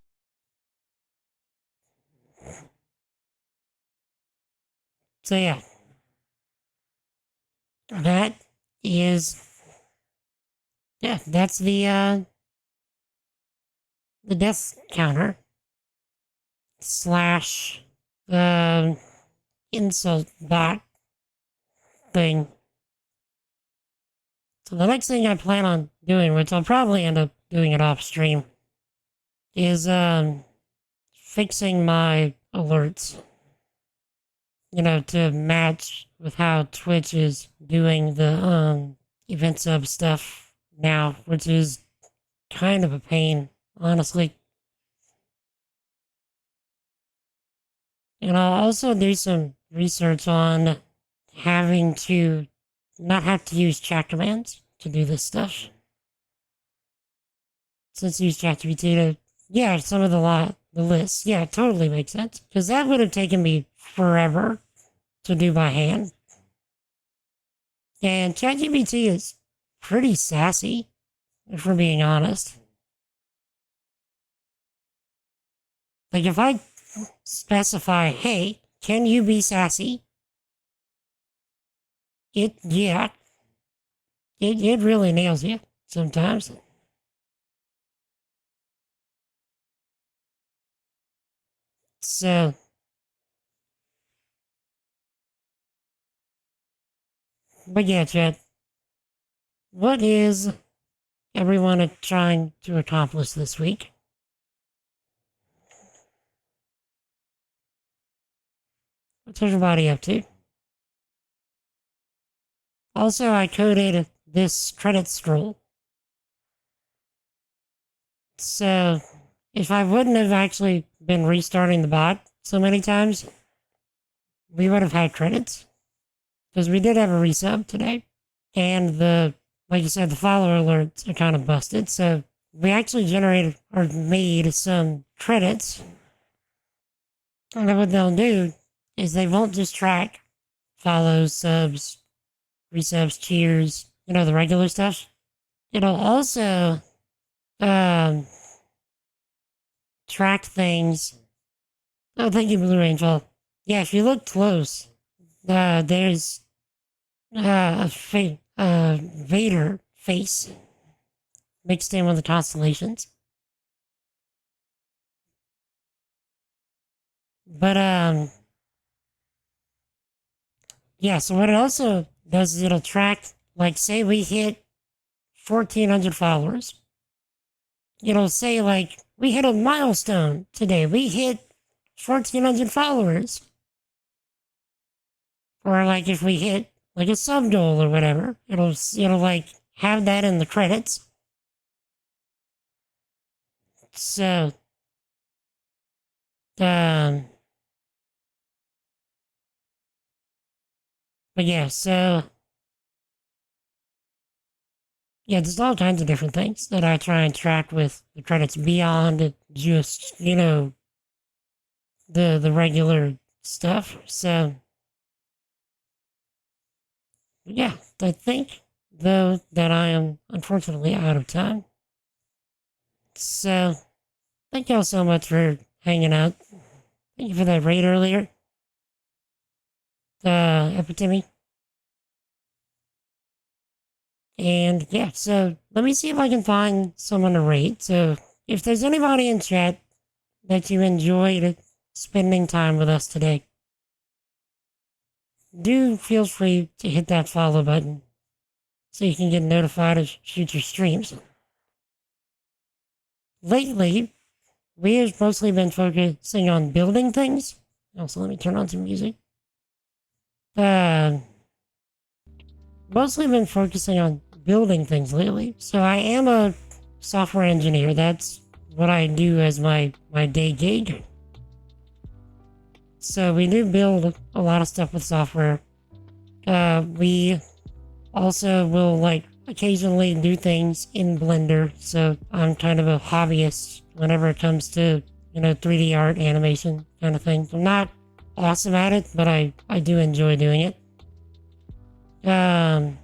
So yeah. That is... Yeah, that's the death counter slash the insult bot thing. So the next thing I plan on doing, which I'll probably end up doing it off stream, is fixing my alerts. You know, to match with how Twitch is doing the event sub stuff now, which is kind of a pain, honestly. And I'll also do some research on having to not have to use chat commands to do this stuff. Since use ChatGPT to, yeah, some of the lists, yeah, it totally makes sense. Because that would have taken me forever to do by hand. And ChatGPT is pretty sassy, if we're being honest. Like, if I specify, hey, can you be sassy? It really nails you sometimes. So, but yeah, Chad, what is everyone trying to accomplish this week? What's everybody up to? Also, I coded this credit scroll. So, if I wouldn't have actually been restarting the bot so many times, we would have had credits. Because we did have a resub today. And like you said, the follower alerts are kind of busted. So, we actually generated or made some credits. And then what they'll do is they won't just track follows, subs, resubs, cheers, the regular stuff. It'll also track things. Oh, thank you, Blue Angel. Yeah, if you look close, there's a Vader face mixed in with the constellations. But, yeah, so what it also does is it'll track, like, say we hit 1,400 followers. It'll say, like, we hit a milestone today. We hit 1,400 followers. Or, like, if we hit, like, a sub goal or whatever, it'll like, have that in the credits. So, but yeah, so, yeah, there's all kinds of different things that I try and track with the credits beyond just, the regular stuff. So, yeah, I think, though, that I am unfortunately out of time. So, thank y'all so much for hanging out. Thank you for that raid earlier. Epitome. And yeah, so let me see if I can find someone to rate. So if there's anybody in chat that you enjoyed spending time with us today, do feel free to hit that follow button so you can get notified of future streams. Lately, we have mostly been focusing on building things. Also, let me turn on some music. Mostly been focusing on building things lately. So I am a software engineer. That's what I do as my day gig. So we do build a lot of stuff with software. We also will like occasionally do things in Blender. So I'm kind of a hobbyist whenever it comes to, 3D art, animation kind of thing. I'm not awesome at it, but I do enjoy doing it. And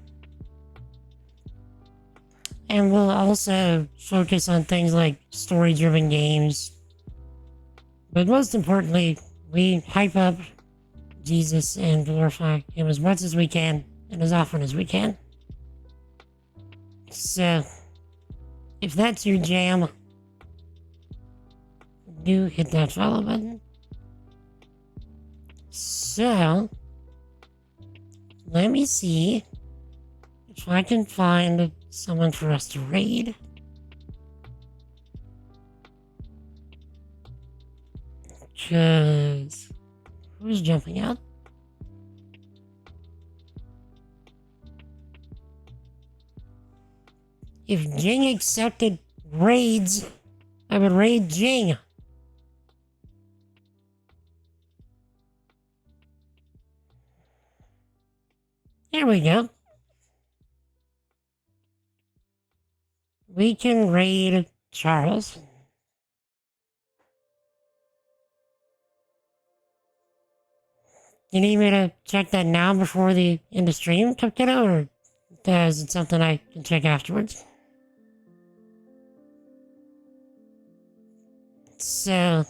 we'll also focus on things like story-driven games. But most importantly, we hype up Jesus and glorify him as much as we can and as often as we can. So, if that's your jam, do hit that follow button. So, let me see if I can find someone for us to raid. Because who's jumping out? If Jing accepted raids, I would raid Jing. There we go. We can raid Charles. You need me to check that now before the end of stream, Kiddo, or is it something I can check afterwards? So...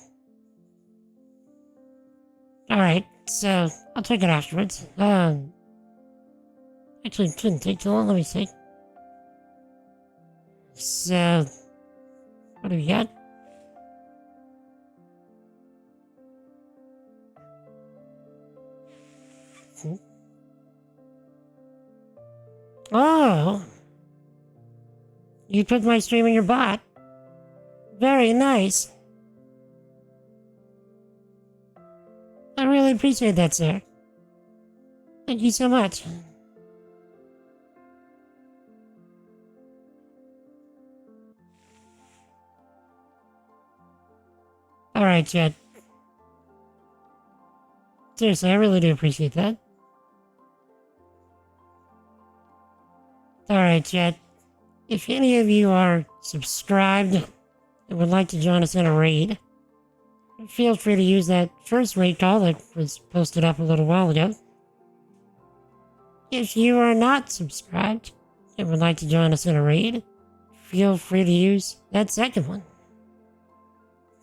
Alright, so I'll check it afterwards. Actually, it shouldn't take too long, let me see. So... What do we got? Oh! You put my stream in your bot. Very nice. I really appreciate that, sir. Thank you so much. Alright, Chad. Seriously, I really do appreciate that. Alright, Chad. If any of you are subscribed and would like to join us in a raid, feel free to use that first raid call that was posted up a little while ago. If you are not subscribed and would like to join us in a raid, feel free to use that second one.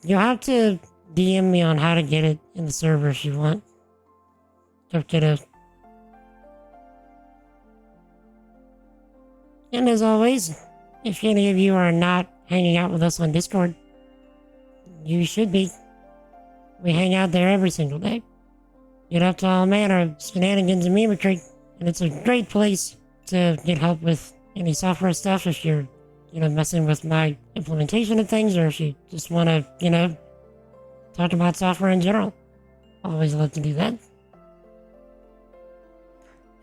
You'll have to DM me on how to get it in the server if you want. Kiddo. And as always, if any of you are not hanging out with us on Discord, you should be. We hang out there every single day. Get up to all manner of shenanigans and mimicry, and it's a great place to get help with any software stuff if you're, messing with my implementation of things, or if you just want to, talk about software in general. Always love to do that.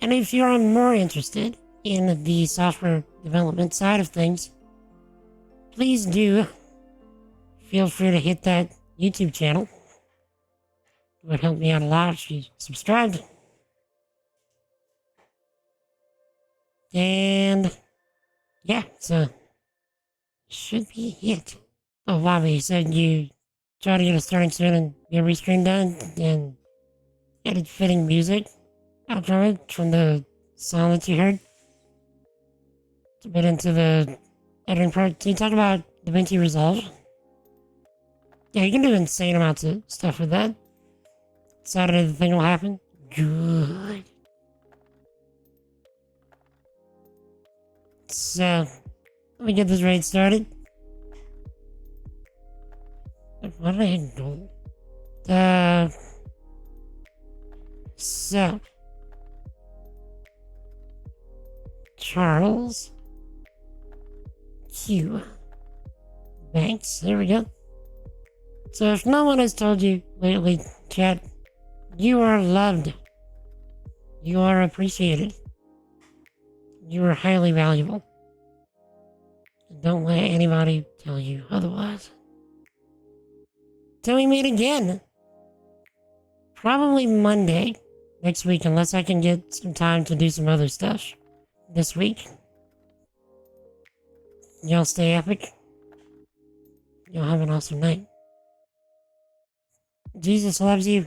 And if you're more interested in the software development side of things, please do feel free to hit that YouTube channel. It would help me out a lot if you subscribed. And yeah, so should be it. Oh, Bobby, you said you try to get us started soon and get a restream done and edit fitting music outro it from the song that you heard. It's a bit into the editing part. Can you talk about DaVinci Resolve? Yeah, you can do insane amounts of stuff with that. Saturday the thing will happen. Good. So, let me get this raid started. What did I do? So. Charles. Q. Banks. There we go. So if no one has told you lately, chat, you are loved. You are appreciated. You are highly valuable. Don't let anybody tell you otherwise. Till we meet again. Probably Monday next week, unless I can get some time to do some other stuff this week. Y'all stay epic. Y'all have an awesome night. Jesus loves you.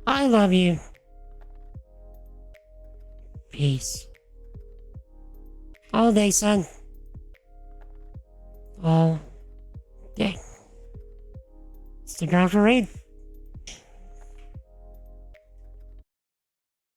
I love you. Peace. All day, son. All day. Stick around for raid.